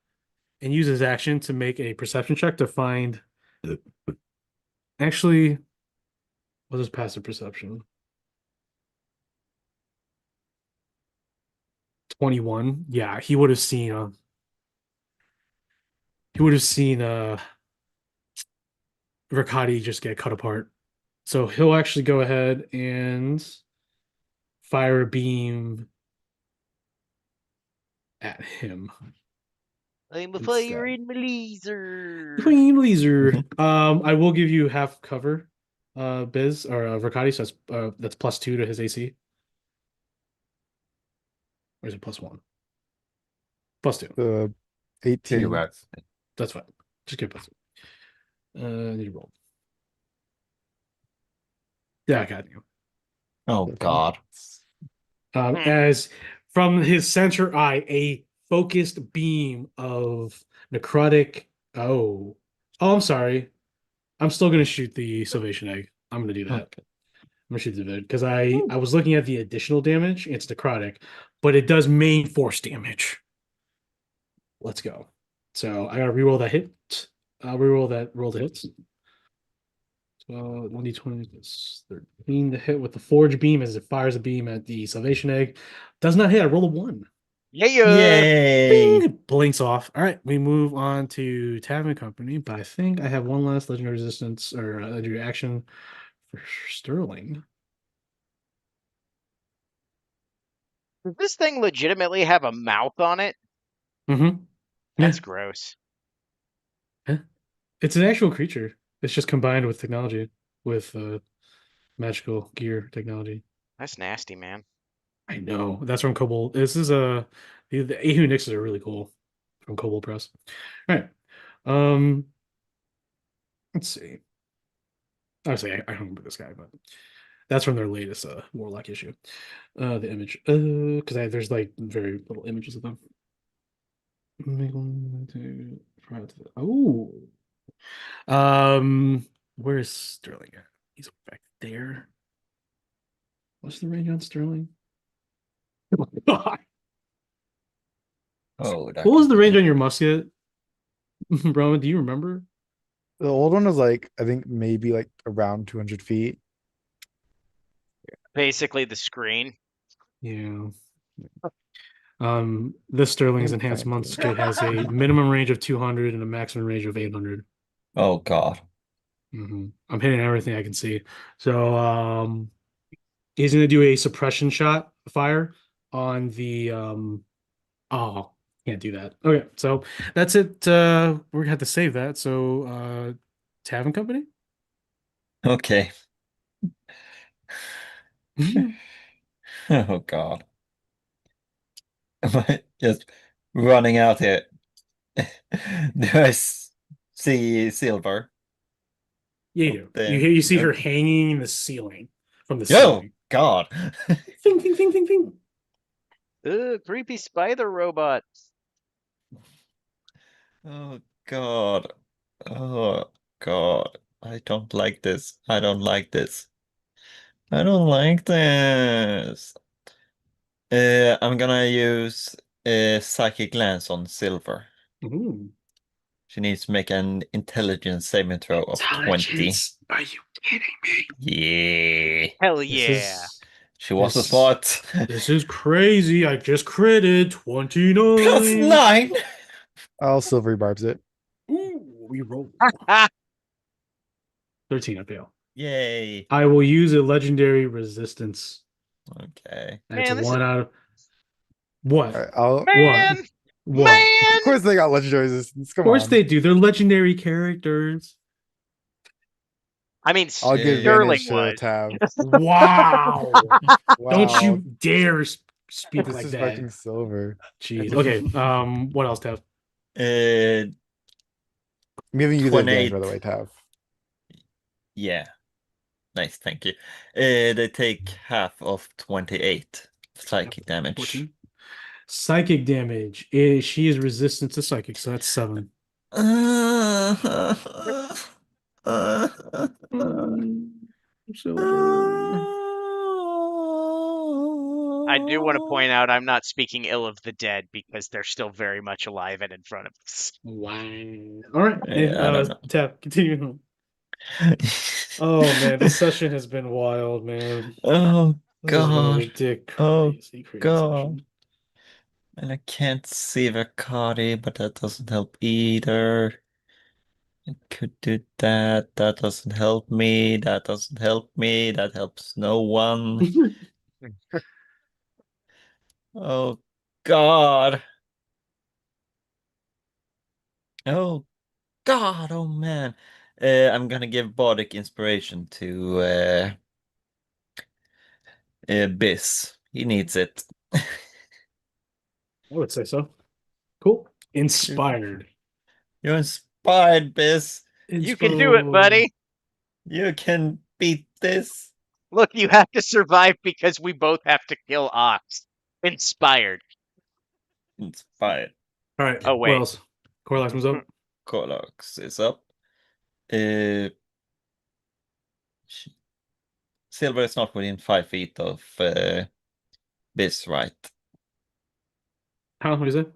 and use his action to make a perception check to find. Actually, what is passive perception? 21. Yeah, he would have seen. He would have seen Riccati just get cut apart. So he'll actually go ahead and fire a beam at him. I'm a Instead. fire in my laser. Green laser. I will give you half cover, Biz or Verkati, so that's +2 to his AC. Or is it +1? +2. The Two 18. words. That's fine. Just give +2. Need to roll. Yeah, I got you. Oh Okay. God. As from his center eye, a focused beam of necrotic. Oh, I'm sorry. I'm still gonna shoot the Salvation Egg. I'm gonna do that. Okay. I'm gonna shoot the vid because I was looking at the additional damage. It's necrotic, but it does main force damage. Let's go. So I gotta reroll that hit. I'll reroll that roll to hits. So 1d20 is 13 to hit with the Forge Beam as it fires a beam at the Salvation Egg. Does not hit. I roll a 1. Yeah. Yay! Bing! It blinks off. All right, we move on to Tavern Company, but I think I have one last legendary resistance or legendary action for Sterling. Does this thing legitimately have a mouth on it? Mm-hmm. That's gross. It's an actual creature. It's just combined with technology, with magical gear technology. That's nasty, man. I know. That's from Kobold. This is the Ahu Nixes are really cool from Kobold Press. All right. Let's see. Obviously, I don't remember this guy, but that's from their latest Warlock issue. The image. Because there's like very little images of them. Oh. Where's Sterling at? He's back there. What's the range on Sterling? Oh my God. Oh, What was the range on your musket? Roman, do you remember? The old one was like, I think maybe like around 200 feet. Basically, the screen. Yeah. This Sterling's enhanced Thank you. musket has a minimum range of 200 and a maximum range of 800. Oh God. I'm hitting everything I can see. So he's gonna do a suppression shot fire on the oh, can't do that. Okay, so that's it. We're gonna have to save that. So Tavern Company? Okay. Oh God. Am I just running out here? Do I see Silver? Yeah, you do. There. You see her Okay. hanging in the ceiling from the Oh ceiling. God. Ding, ding, ding, ding, ding. Ugh, creepy spider robot. Oh God. Oh God. I don't like this. I don't like this. I don't like this. I'm gonna use Psychic Glance on Silver. Ooh. She needs to make an intelligence saving throw of 20. Intelligence. Are you kidding me? Yeah. Hell This yeah. She was a this- spot. This is crazy. I just critted 29. +9. I'll silvery barbs it. Ooh, we roll. Ah, 13, I fail. Yay. I will use a legendary resistance. Okay. That's Man, this one is- out of what? All right, I'll. man, What? man. Of course they got legendary resistance. Of Come course on. they do. They're legendary characters. I mean, I'll give Sterling advantage to was. Tav. Wow. Don't Wow. you dare speak like that. Disrespecting silver. Jeez. Okay. What else, Tav? I'm giving you the advantage, 28. by the way, Tav. Yeah. Nice, thank you. They take half of 28 psychic damage. 14. Psychic damage. She is resistant to psychic, so that's 7. Silver. I do want to point out I'm not speaking ill of the dead because they're still very much alive and in front of us. Wow. All right. Yeah, I don't know. Tap. Continue. Oh man, this session has been wild, man. Oh This has been a God. ridiculous, Oh, crazy God. session. And I can't see Vakari, but that doesn't help either. I could do that. That doesn't help me. That doesn't help me. That helps no one. Oh God. Oh God. Oh man. I'm gonna give Bardic inspiration to Biss. He needs it. I would say so. Cool. Inspired. You're inspired, Biss. You can do it, Inspo. buddy. You can beat this. Look, you have to survive because we both have to kill Ox. Inspired. Inspired. All right. Oh, What wait. else? Corlax was up. Colox is up. Uh, Silver is not within 5 feet of Biss, right? How? What is it?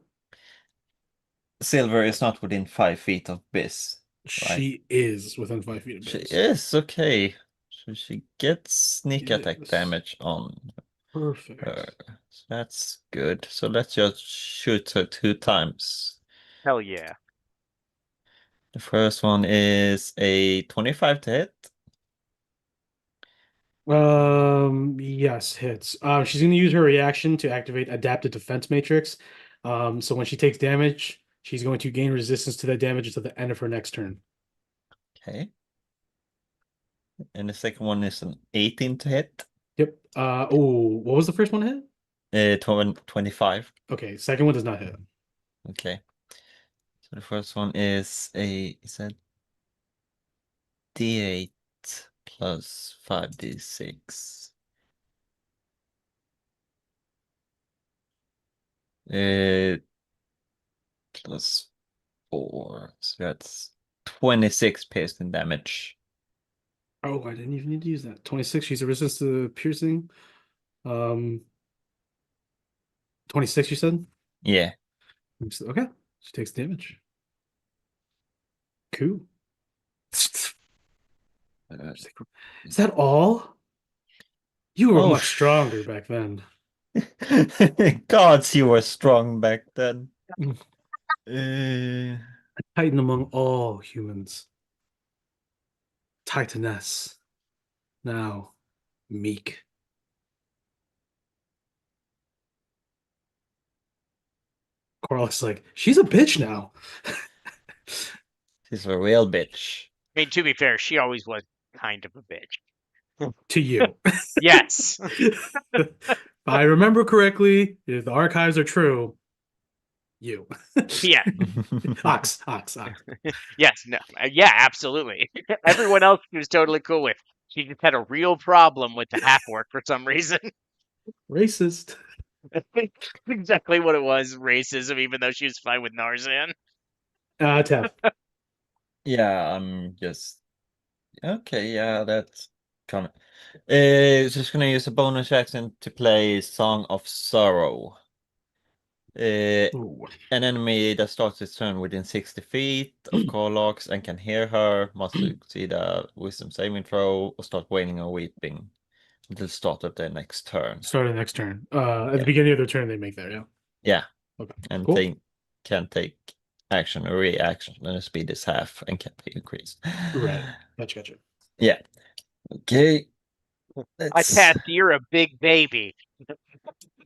Silver is not within 5 feet of Biss. She is within 5 feet of She Biz. is okay. So she gets sneak attack Yes. damage on Perfect. her. So that's good. So let's just shoot her 2 times. Hell yeah. The first one is a 25 to hit. Yes, hits. She's gonna use her reaction to activate Adaptive Defense Matrix. So when she takes damage, she's going to gain resistance to that damage until the end of her next turn. Okay. And the second one is an 18 to hit. Yep. Oh, what was the first one hit? 25. Okay, second one does not hit. Okay. So the first one is a D8 plus 5d6. Plus 4. So that's 26 piercing damage. Oh, I didn't even need to use that. 26, she's a resistance to piercing. 26, you said? Yeah. Okay, she takes damage. Cool. Is that all? You were Oh, much stronger back then. Gods, you were strong back then. A titan among all humans. Titaness. Now, meek. Corlix like, she's a bitch now. She's a real bitch. I mean, to be fair, she always was kind of a bitch. To you. Yes. If I remember correctly, if the archives are true, you. Yeah. Ox. Yes. No. Yeah, absolutely. Everyone else she was totally cool with. She just had a real problem with the half orc for some reason. Racist. Exactly what it was, racism, even though she was fine with Narzan. Tef. Yeah, I'm just okay. Yeah, that's kind of. Just gonna use a bonus action to play Song of Sorrow. Ooh. An enemy that starts its turn within 60 feet of Corlox and can hear her must succeed a wisdom saving throw or start wailing or weeping until the start of their next turn. Start of the next turn. At Yeah. the beginning of their turn, they make that, yeah. Yeah. Okay. And Cool. they can take action or reaction, and the speed is half and can be increased. Right. Gotcha. Yeah. Okay. I Let's cast you're a big baby.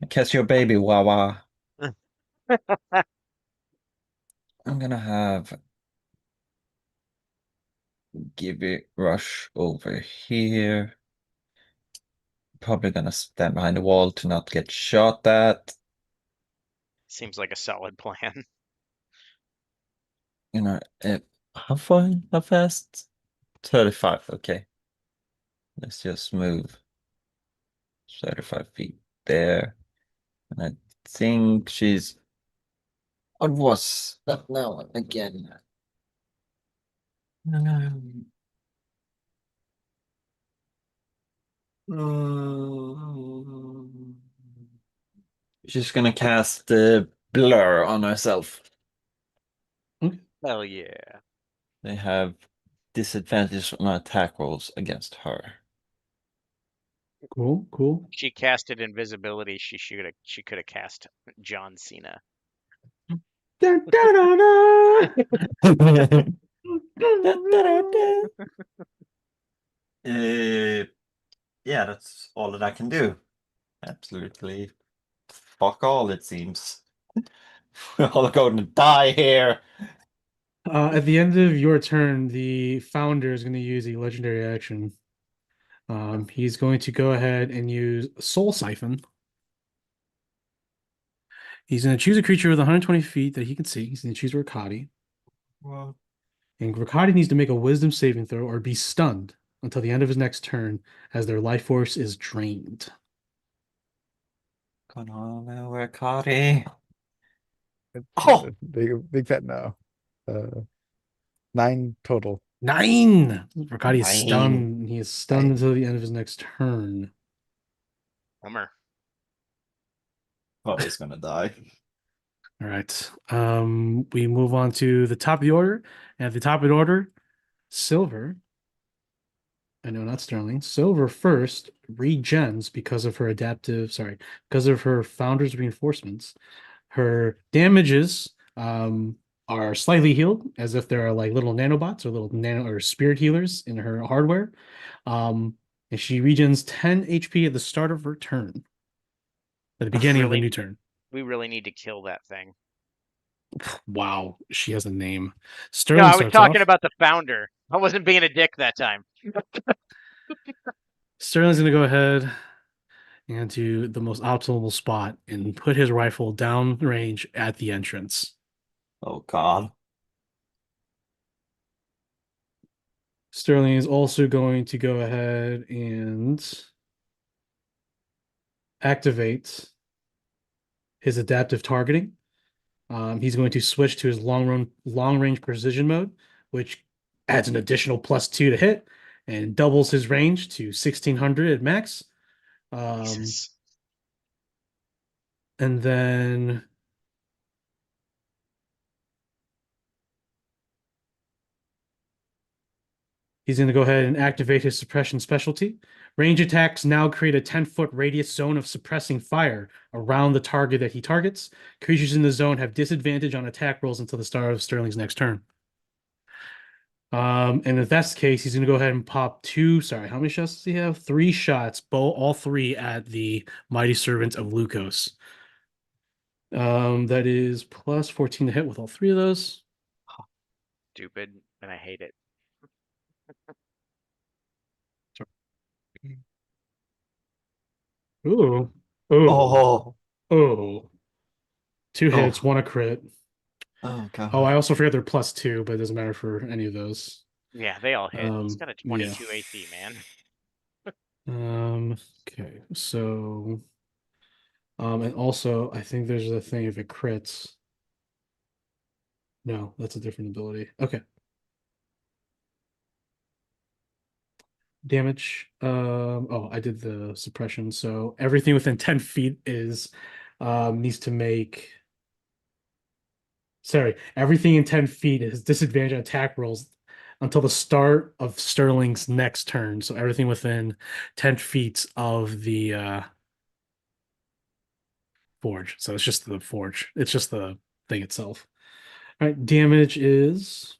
catch your baby, Wawa. I'm gonna have Gibby rush over here. Probably gonna stand behind the wall to not get shot at. Seems like a solid plan. You know, how far? How fast? 35. Okay. Let's just move 35 feet there. And I think she's. What was that now again? She's gonna cast the blur on herself. Hell yeah. They have disadvantage on attack rolls against her. Cool. She casted invisibility. She could have cast John Cena. Dun, dun, dun, dun. Yeah, that's all that I can do. Absolutely fuck all, it seems. We're all going to die here. At the end of your turn, the founder is going to use a legendary action. He's going to go ahead and use Soul Siphon. He's going to choose a creature with 120 feet that he can see. He's going to choose Rakati. Well, And Rakati needs to make a wisdom saving throw or be stunned until the end of his next turn as their life force is drained. come on, Rakati. It's Oh! big fat no. 9 total. 9! Rakati is 9. stunned. He is stunned until the end of his next turn. Bummer. Oh, he's gonna die. All right. We move on to the top of the order. And at the top of the order, Silver. I know, not Sterling. Silver first regens because of her because of her founder's reinforcements. Her damages are slightly healed, as if there are like little nanobots or little nano or spirit healers in her hardware. And she regens 10 HP at the start of her turn. At the beginning of the Really? new turn. We really need to kill that thing. Wow, she has a name. No, Sterling I was starts talking off. about the founder. I wasn't being a dick that time. Sterling's gonna go ahead and to the most optimal spot and put his rifle down range at the entrance. Oh god. Sterling is also going to go ahead and activate his adaptive targeting. He's going to switch to his long range precision mode, which adds an additional +2 to hit and doubles his range to 1600 at max. Jesus. And then he's going to go ahead and activate his suppression specialty. Range attacks now create a 10-foot radius zone of suppressing fire around the target that he targets. Creatures in the zone have disadvantage on attack rolls until the start of Sterling's next turn. And if that's the case, he's going to go ahead and pop how many shots does he have? 3 shots, all 3 at the Mighty Servant of Lukos. That is plus 14 to hit with all 3 of those. Stupid, and I hate it. Ooh. Ooh. Oh. Oh. 2 hits, Oh. 1 a crit. Oh god. Oh, I also forgot they're +2, but it doesn't matter for any of those. Yeah, they all hit. He's got a Yeah. 22 AC, man. Okay, so and also I think there's a thing if it crits. No, that's a different ability. Okay. Damage. Oh, I did the suppression, so everything within 10 feet is needs to make everything in 10 feet is disadvantage on attack rolls until the start of Sterling's next turn. So everything within 10 feet of the forge. So it's just the forge. It's just the thing itself. All right, damage is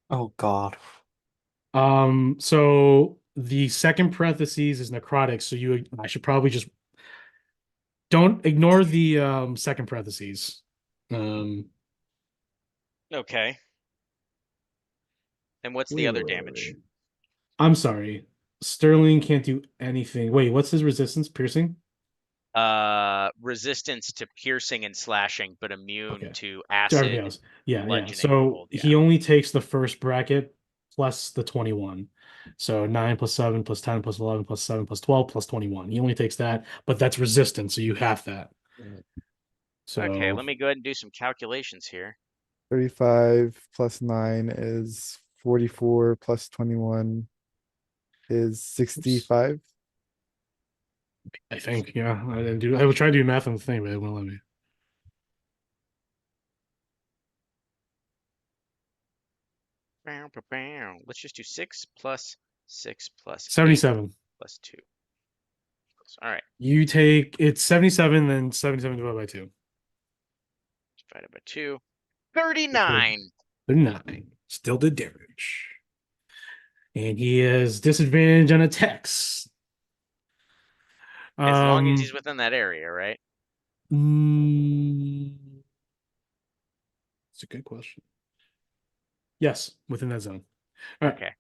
Oh god. so the second parentheses is necrotic, so I should probably just don't ignore the second parentheses. Okay. And what's the other damage? I'm sorry. Sterling can't do anything. Wait, what's his resistance? Piercing? Resistance to piercing and slashing, but immune Okay. to To everything acid, else. Yeah. bludgeoning, So cold. he Yeah. only takes the first bracket plus the 21. So 9 plus 7 plus 10 plus 11 plus 7 plus 12 plus 21. He only takes that, but that's resistance, so you have that. Okay, So let me go ahead and do some calculations here. 35 plus 9 is 44 plus 21 is 65. I think, yeah. I didn't do I will try to do math on the thing, but it won't let me. Bow, bow, bow. Let's just do 6 plus 6 plus 8 77. plus 2 equals points. All right. You take it's 77, then 77 divided by 2. Divided by 2. 39. 39. Still did damage. And he has disadvantage on attacks. As long as he's within that area, right? It's a good question. Yes, within that zone. All right. Okay.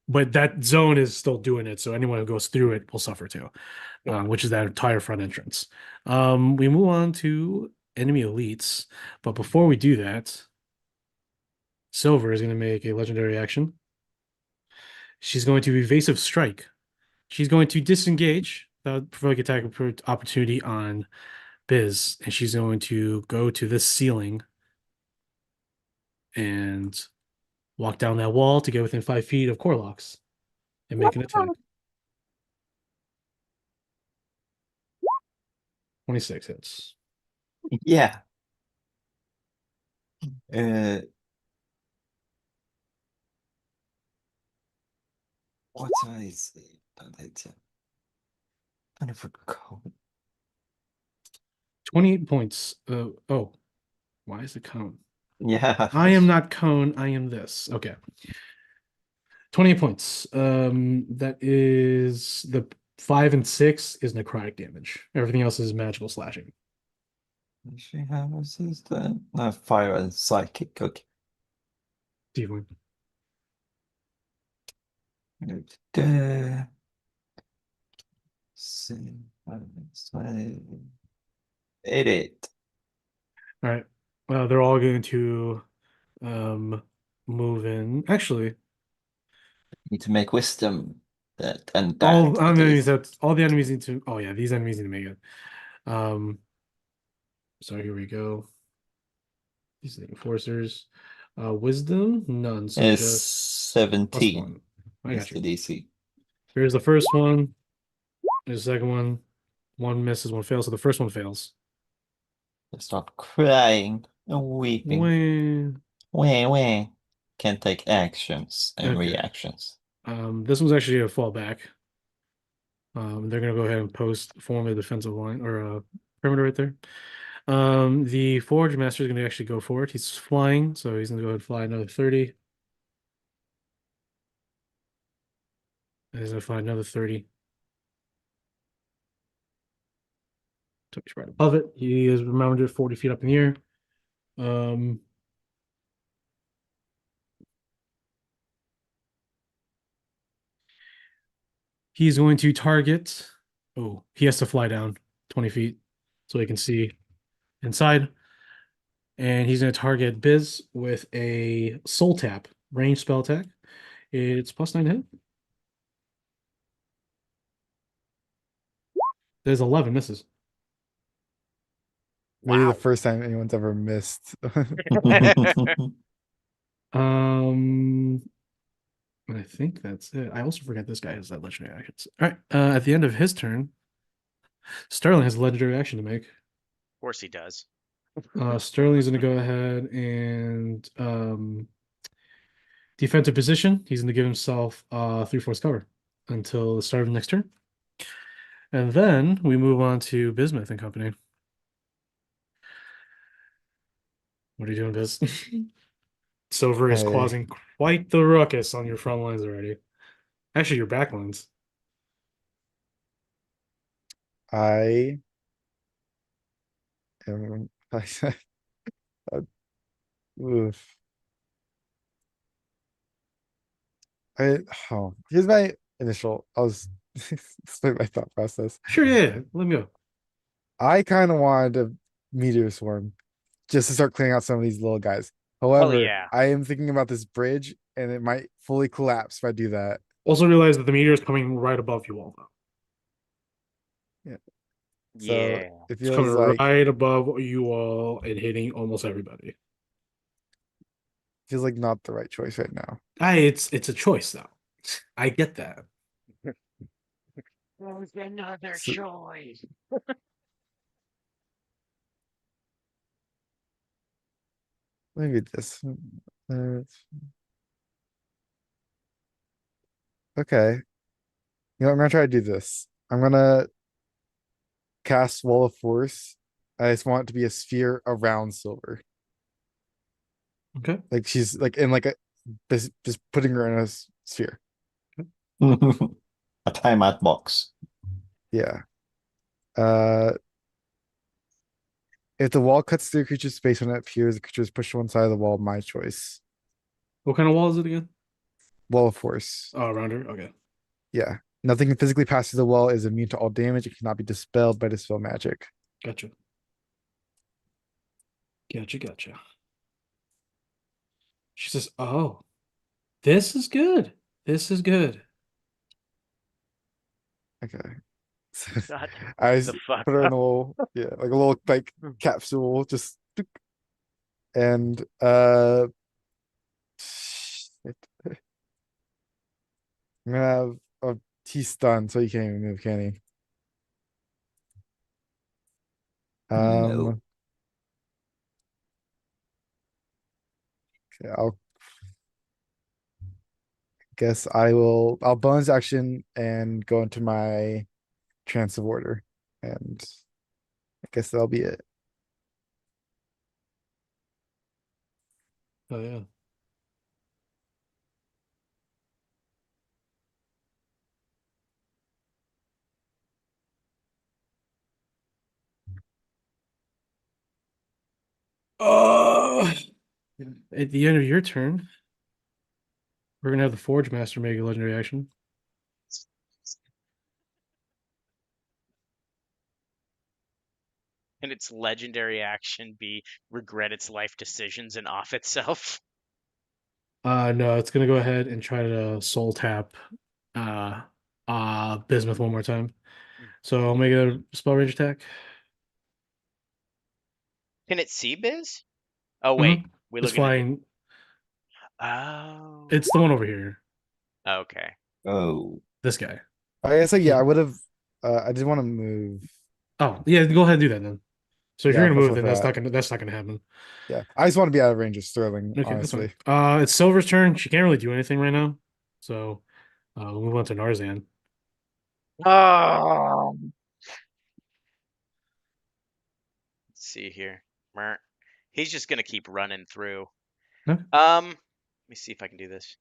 But that zone is still doing it, so anyone who goes through it will suffer too, which is that entire front entrance. We move on to enemy elites, but before we do that, Silver is going to make a legendary action. She's going to evasive strike. She's going to disengage the provoke attack opportunity on Biz, and she's going to go to this ceiling and walk down that wall to get within 5 feet of Corlocks and make an attack. 26 hits. Yeah. What is it? Kind of a code. 28 points. Oh, why is it cone? Yeah. I am not cone. I am this. Okay. 28 points. That is the 5 and 6 is necrotic damage. Everything else is magical slashing. She has is the fire and psychic. Okay. Dealing. It. All right. They're all going to move in. Actually, Need to make wisdom that and that. all enemies all the enemies need to. Oh yeah, these enemies need to make it. So here we go. These are the enforcers. Wisdom, none. So It's just 17. I That's got you. the DC. Here's the first one. There's the second one. One misses, one fails. So the first one fails. Start crying and weeping. Wah. Can't take actions and Okay. reactions. This one's actually a fallback. They're gonna go ahead and form a defensive line or a perimeter right there. The Forge Master is gonna actually go for it. He's flying, so he's gonna go ahead and fly another 30. And he's gonna fly another 30. So he's right above it. He is remembered 40 feet up in the air. He's going to target. Oh, he has to fly down 20 feet so he can see inside. And he's going to target Biz with a Soul Tap range spell attack. It's +9 to hit. There's 11 misses. Maybe Wow. the first time anyone's ever missed. And I think that's it. I also forgot this guy has that legendary actions. All right. At the end of his turn, Sterling has a legendary action to make. Of course he does. Sterling's going to go ahead and defensive position. He's going to give himself 3/4 cover until the start of the next turn. And then we move on to Bismuth and Company. What are you doing, Biz? Silver is Hey. causing quite the ruckus on your front lines already. Actually, your back lines. I am. Oof. Here's my initial. I was explain my thought process. Sure, yeah. Let me go. I kind of wanted a meteor swarm just to start clearing out some of these little guys. However, yeah. I am thinking about this bridge and it might fully collapse if I do that. Also realize that the meteor is coming right above you all, though. So Yeah. it It's feels coming like right above you all and hitting almost everybody. not the right choice right now. It's a choice, though. I get that. There's another So- choice. Maybe this. Okay. You know, I'm gonna try to do this. I'm gonna cast Wall of Force. I just want it to be a sphere around Silver. Okay. Like she's like in like a just putting her in a sphere. A timeout box. Yeah. Uh if the wall cuts through a creature's space when it appears, the creature is pushed to one side of the wall, my choice. What kind of wall is it again? Wall of Force. Oh, around her. Okay. Yeah. Nothing can physically pass through the wall, is immune to all damage. It cannot be dispelled by dispel magic. Gotcha. Gotcha. She says, "Oh, this is good. This is good." Okay. Shut I the fuck put her in up. a little, yeah, like a little like capsule, just and shit. I'm gonna have he's stunned, so he can't even move, can he? No. Okay, I'll guess I'll bonus action and go into my trance of order. And I guess that'll be it. Oh yeah. Oh, at the end of your turn, we're gonna have the Forge Master make a legendary action. And its legendary action be regret its life decisions and off itself. No, it's gonna go ahead and try to soul tap uh Bismuth one more time. So I'll make a spell range attack. Can it see Biz? Oh wait, we It's looking at it. flying. Oh, It's the one over here. okay. Oh. This guy. I guess like yeah, I would have I did want to move. Oh, yeah, go ahead and do that then. So if Yeah, you're gonna that's move, with then that. that's not gonna happen. Yeah. I just want to be out of range of Sterling, Okay, that's honestly. fine. It's Silver's turn. She can't really do anything right now. So we'll move on to Narzan. Oh, let's see here. Mer. He's just gonna keep running through. Okay. Let me see if I can do this.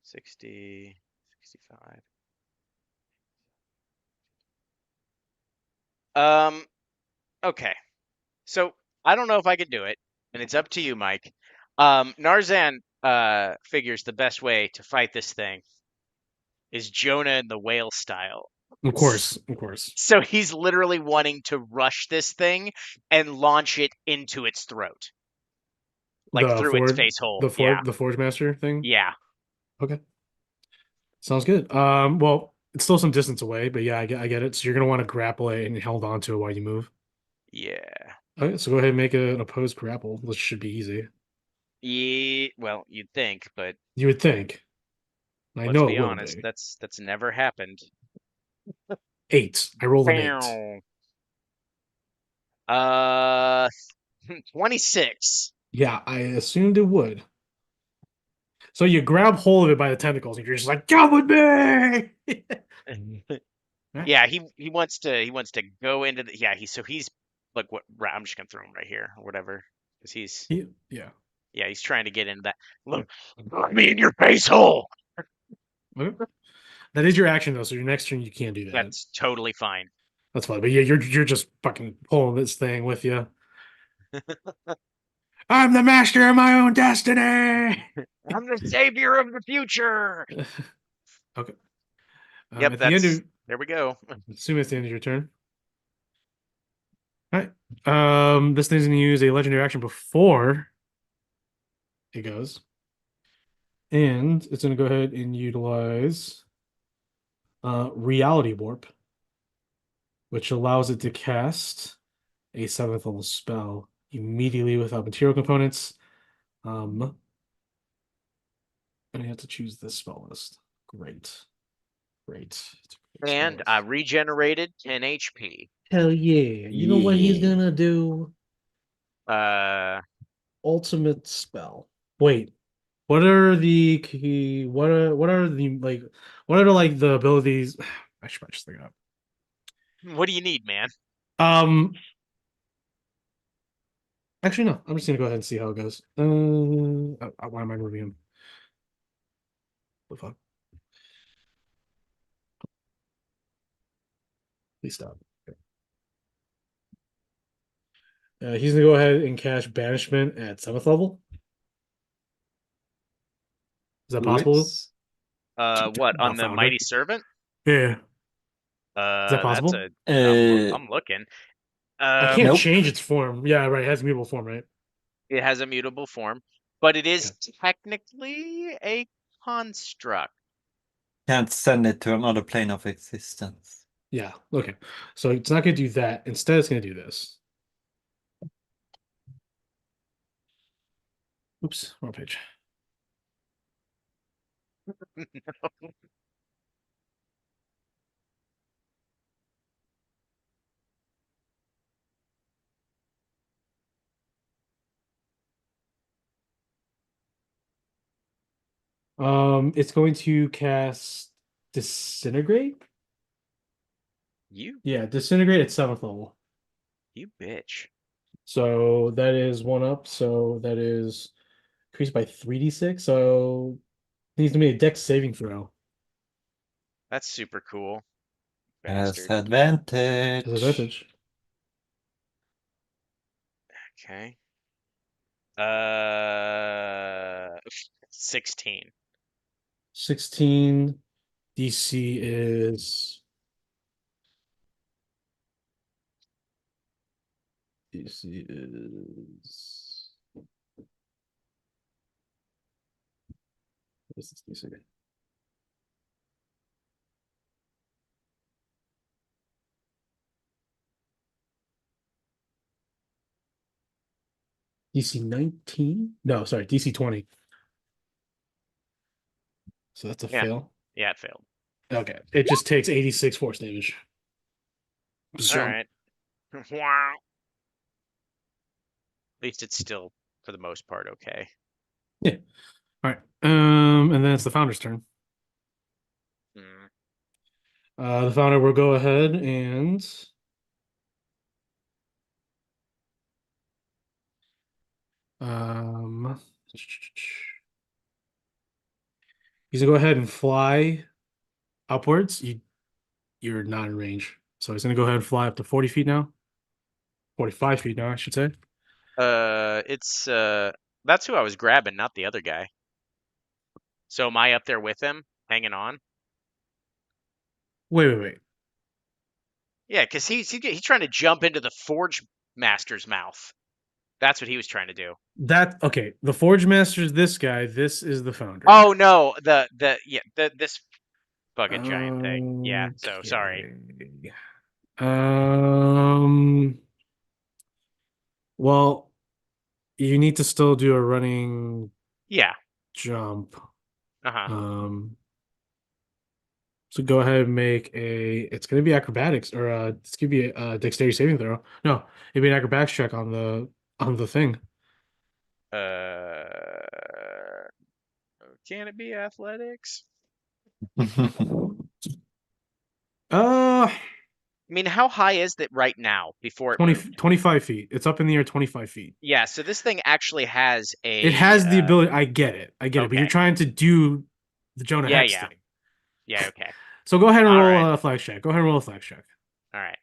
60, 65. Okay. So I don't know if I can do it, and it's up to you, Mike. Narzan figures the best way to fight this thing is Jonah in the whale style. Of course, of course. So he's literally wanting to rush this thing and launch it into its throat, like The through its Forge, face hole. Yeah, the Forge Master thing. yeah, Okay, sounds good. Well, it's still some distance away, but yeah, I get it. So you're gonna want to grapple it and hold on to it while you move. yeah. Okay, so go ahead and make an opposed grapple. This should be easy. Yeah, well, you'd think, but You would think. I let's know be it will honest, be. that's never happened. 8. I rolled an 8. Bow. Uh, 26. Yeah, I assumed it would. So you grab hold of it by the tentacles, and you're just like, "Come with me!" Right. Yeah, he wants to go into the yeah, he's like what I'm just gonna throw him right here or whatever. Because Yeah. he's trying to get into that. Look me in your face hole. Okay. That is your action though, so your next turn you can't do that. That's totally fine. That's fine. But yeah, you're just fucking pulling this thing with you. I'm the master of my own destiny. I'm the savior of the future. Okay. Yep, At the end of there we go. assuming it's the end of your turn. All right. This thing's gonna use a legendary action before it goes. And it's gonna go ahead and utilize Reality Warp, which allows it to cast a 7th level spell immediately without material components. And I have to choose this spell list. Great. And I regenerated 10 HP. Hell yeah. You know what he's Yeah. gonna do? Ultimate spell. Wait. What are the like what are the abilities I should probably just look it up. What do you need, man? Actually, no. I'm just gonna go ahead and see how it goes. Why am I moving him? The fuck? Please stop. Okay. He's gonna go ahead and cast banishment at 7th level. Is that possible? What on The the founder? Mighty Servant? Yeah. that That's possible? a. Uh, I'm looking. I can't Nope. change its form. Yeah, right. It has mutable form, right? It has a mutable form, but it is Okay. technically a construct. can't send it to another plane of existence. Yeah. Okay. So it's not gonna do that. Instead, it's gonna do this. Oops, wrong page. It's going to cast Disintegrate. You Yeah, Disintegrate at 7th level. bitch. So that is 1 up. So that is increased by 3d6. So it needs to make a Dex saving throw. That's super cool. Has Bastard. advantage. Disadvantage. Okay. 16. 16. DC is. DC is. What is this DC? DC 19? No, sorry, DC 20. So that's a Yeah. fail. Yeah, it failed. Okay. It just takes 86 force damage. All right. Wow. At least it's still, for the most part, okay. Yeah. All right. And then it's the founder's turn. Hmm. The founder will go ahead and he's gonna go ahead and fly upwards. You're not in range. So he's gonna go ahead and fly up to 40 feet now. 45 feet now, I should say. It's that's who I was grabbing, not the other guy. So am I up there with him, hanging on? Wait. Yeah, because he's trying to jump into the Forge Master's mouth. That's what he was trying to do. That okay. The Forge Master is this guy. This is the founder. Oh no, this fucking giant thing. Yeah, so sorry. Okay. Well, you need to still do a running Yeah. jump. Uh-huh. So go ahead and make it's gonna be acrobatics or it's gonna be a dexterity saving throw. No, it'd be an acrobatics check on the thing. Can it be athletics? Uh I mean, how high is it right now before it 20, moved? 25 feet. It's up in the air 25 feet. Yeah, so this thing actually has It has the ability. I get it, but you're okay. trying to do the Jonah Yeah, Hex yeah. thing. Yeah, okay. So go ahead and All roll right. a flex check. Go ahead and roll a flex check. All right.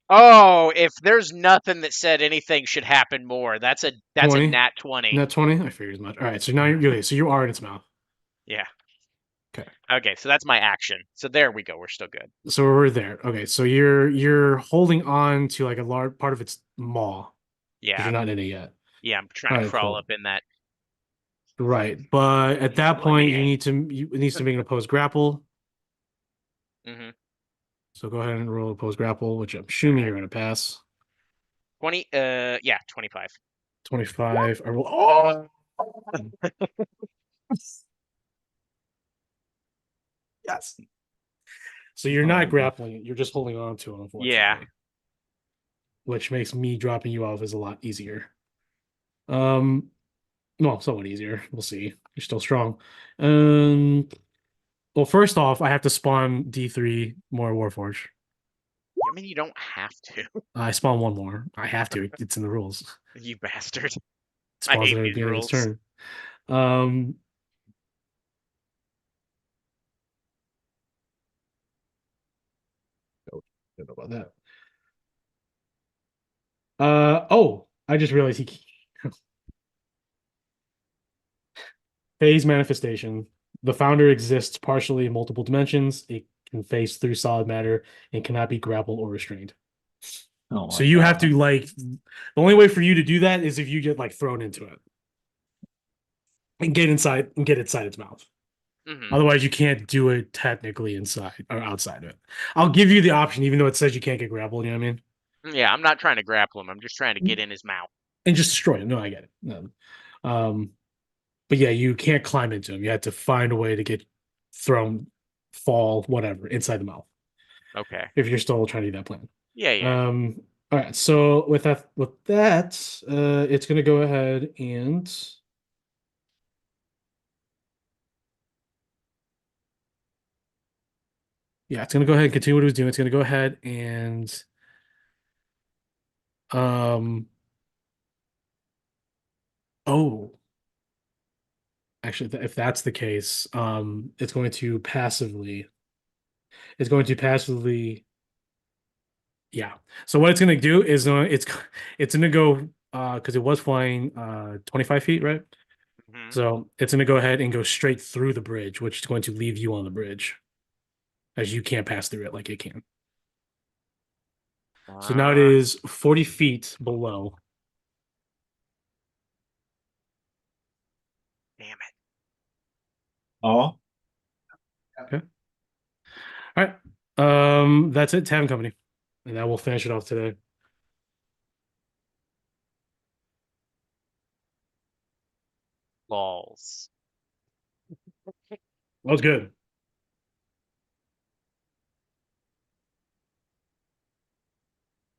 Oh, if there's nothing that said anything should happen more, that's a 20. nat 20. Nat 20? I figured as much. All right, so now you're okay. So you are in its mouth. Yeah. Okay. Okay, so that's my action. So there we go. We're still good. So we're there. Okay, so you're holding on to like a large part of its maw. Yeah. You're not in it yet. Yeah, I'm trying to Alright, crawl cool. up in that. Right, but at that point, Flimmy. it needs to make an opposed grapple. Mm-hmm. So go ahead and roll opposed grapple, which I'm assuming you're Alright. going to pass. 20. Yeah, 25. 25. I roll. Oh! Yes. So you're not grappling it. You're just holding on to it, unfortunately. Yeah. Which makes me dropping you off is a lot easier. Well, somewhat easier. We'll see. You're still strong. Well, first off, I have to spawn D3 more Warforge. I mean, you don't have to, I spawn one more. I have to. It's in the rules. you bastard. It I spawns hate it at the these beginning of this rules. turn. Um, don't know about that. Oh, I just realized he phase manifestation. The founder exists partially in multiple dimensions. It can phase through solid matter and cannot be grappled or restrained. Oh So my you have to God. like the only way for you to do that is if you get like thrown into it and get inside and get inside its mouth. Hmm. Otherwise, you can't do it technically inside or outside of it. I'll give you the option, even though it says you can't get grappled. You know what I mean? Yeah, I'm not trying to grapple him. I'm just trying to get in his mouth. And just destroy it. No, I get it. No. Um, but yeah, you can't climb into him. You have to find a way to get thrown, fall, whatever, inside the mouth. Okay. If you're still trying to do that plan. Yeah, yeah. All right. So with that, it's gonna go ahead and yeah, it's gonna go ahead and continue what it was doing. It's gonna go ahead and um oh, actually, if that's the case, it's going to passively, yeah. So what it's going to do is it's going to go because it was flying 25 feet, right? Hmm. So it's going to go ahead and go straight through the bridge, which is going to leave you on the bridge, as you can't pass through it like it can. So now it is 40 feet below. Damn it. Oh, Okay. All right. That's it, Tavern Company, and that will finish it off today. Balls. That was good.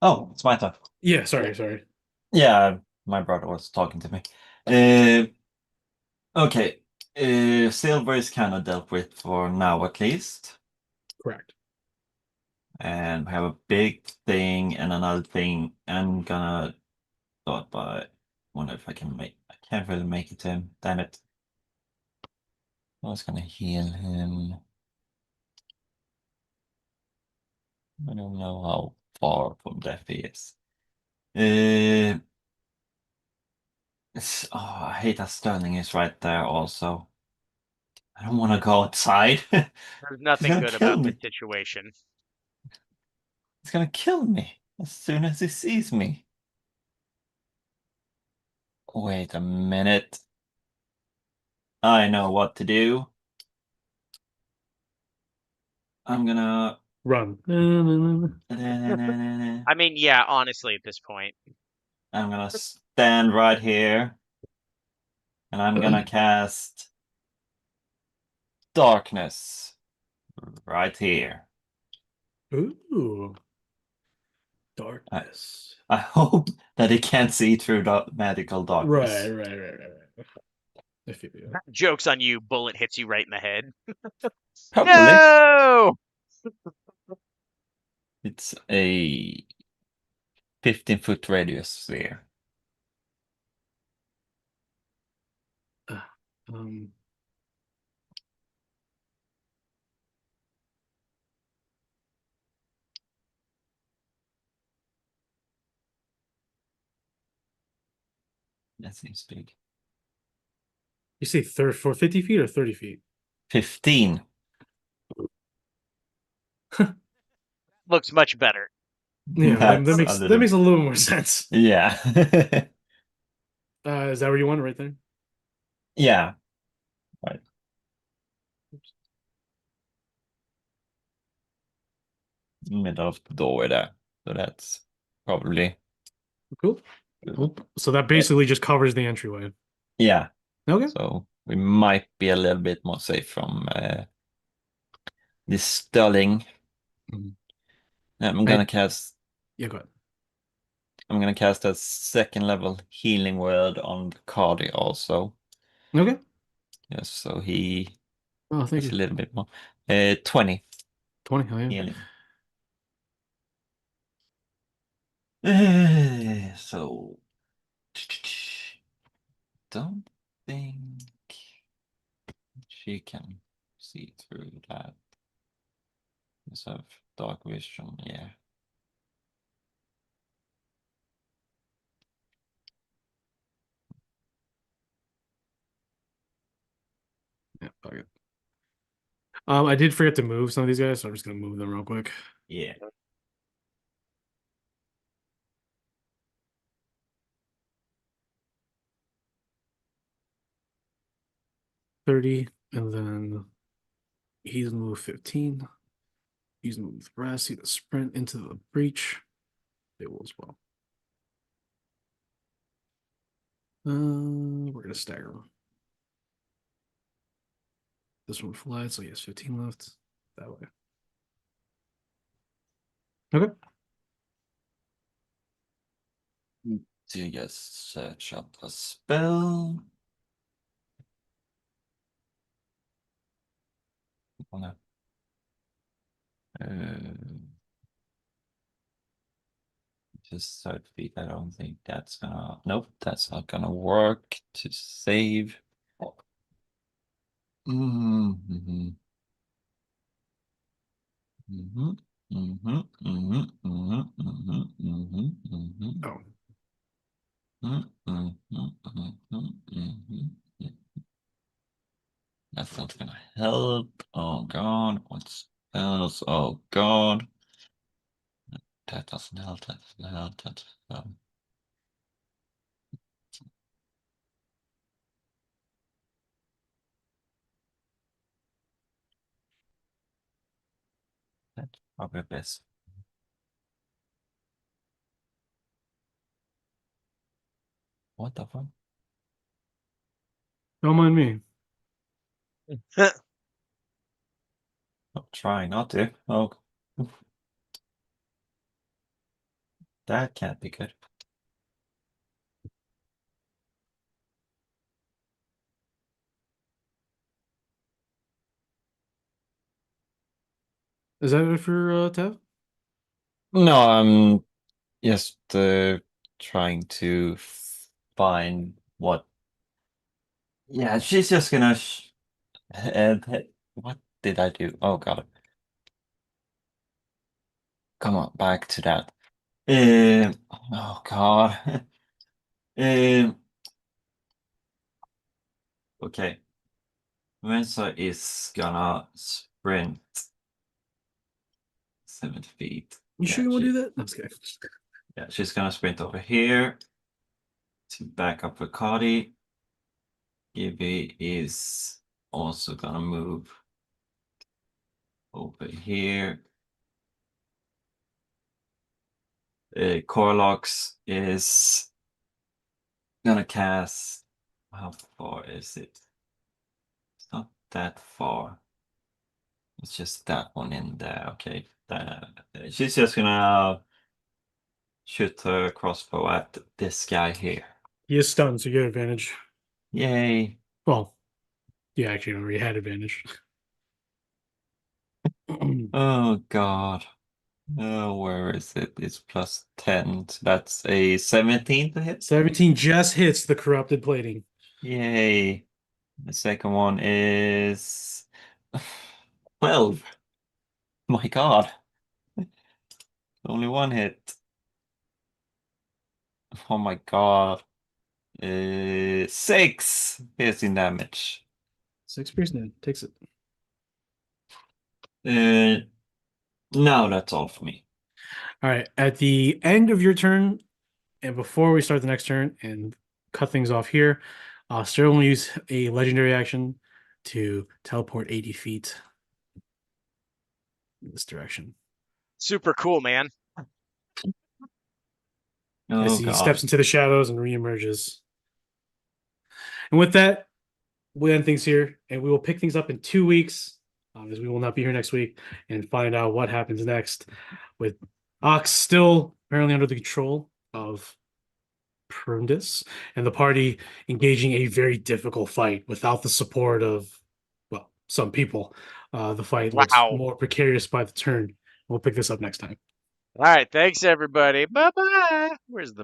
oh, it's my turn. Yeah. Sorry. Yeah, my brother was talking to me. Uh, okay. Silver is kind of dealt with for now, at least. Correct. And we have a big thing and another thing. I'm gonna start by wonder if I can make. I can't really make it to him. Damn it. I was gonna heal him. I don't know how far from death he is. Oh, I hate that Sterling is right there also. I don't want to go outside. There's He's nothing gonna good kill about me. this situation. He's gonna kill me as soon as he sees me. Wait a minute. I know what to do. I'm gonna. Run. I mean, yeah, honestly, at this point. I'm gonna stand right here. And I'm gonna cast Darkness right here. Ooh. Darkness. I hope that he can't see through the magical darkness. Right. I feel you. Joke's on you. Bullet hits you right in the head. Probably. No! It's a 15-foot radius sphere. Um, That seems big. you say for 50 feet or 30 feet? 15. Looks much better. Yeah, that That's makes a that makes little. a little more sense. Yeah. Is that where you want it right there? Yeah. Right. Middle of the doorway there. So that's probably. Cool. So that basically just covers the entryway. Yeah. Okay. So we might be a little bit more safe from this Sterling. Mhm. I'm gonna cast. Yeah, go ahead. I'm gonna cast a second level healing word on Cardi also. Okay. Yes, so he Oh, thank That's a you. little bit more. 20 20. Oh, yeah. healing. So don't think she can see through that. Because of dark vision, yeah. Yeah, fuck it. I did forget to move some of these guys, so I'm just gonna move them real quick. Yeah. 30, and then he's gonna move 15. He's gonna move the rest. He's gonna sprint into the breach. They will as well. We're gonna stagger them. This one flies, so he has 15 left. That way. Okay. To just search up a spell. Oh, no. Just so feet. I don't think that's gonna. Nope, that's not gonna work to save. Mm-hmm. Mm-hmm. Mm-hmm. Mm-hmm. Mm-hmm. Mm-hmm. Mm-hmm. Mm-hmm. Oh, That's not gonna help. Oh god, what else? Oh god. That doesn't help, that doesn't help, that doesn't help. That's probably best. What the fuck? don't mind me. I'll try not to. Oh. That can't be good. Is that it for Tev? No, I'm just trying to find what. Yeah, she's just gonna. What did I do? Oh god. Come on, back to that. Oh god. Um. Okay. Mensa is gonna sprint 7 feet. You Yeah, sure you want to do that? I'm scared. yeah, she's gonna sprint over here to back up with Cardi. Gibby is also gonna move over here. Corlox is gonna cast. How far is it? It's not that far. It's just that one in there. Okay. She's just gonna shoot her crossbow at this guy here. He is stunned, so you get advantage. Yay. Well, you actually already had advantage. Oh god. Oh, where is it? It's plus 10. So that's a 17 to hit. 17 just hits the corrupted plating. Yay. The second one is 12. My god. Only one hit. Oh my god. 6 piercing damage. 6 piercing takes it. No, that's all for me. All right. At the end of your turn, and before we start the next turn and cut things off here, Sterling will use a legendary action to teleport 80 feet in this direction. Super cool, man. As Oh he god. steps into the shadows and reemerges. And with that, we'll end things here, and we will pick things up in 2 weeks, as we will not be here next week, and find out what happens next with Ox still apparently under the control of Prundus and the party engaging a very difficult fight without the support of, well, some people. The fight looks Wow. more precarious by the turn. We'll pick this up next time. All right. Thanks, everybody. Bye bye. Where's the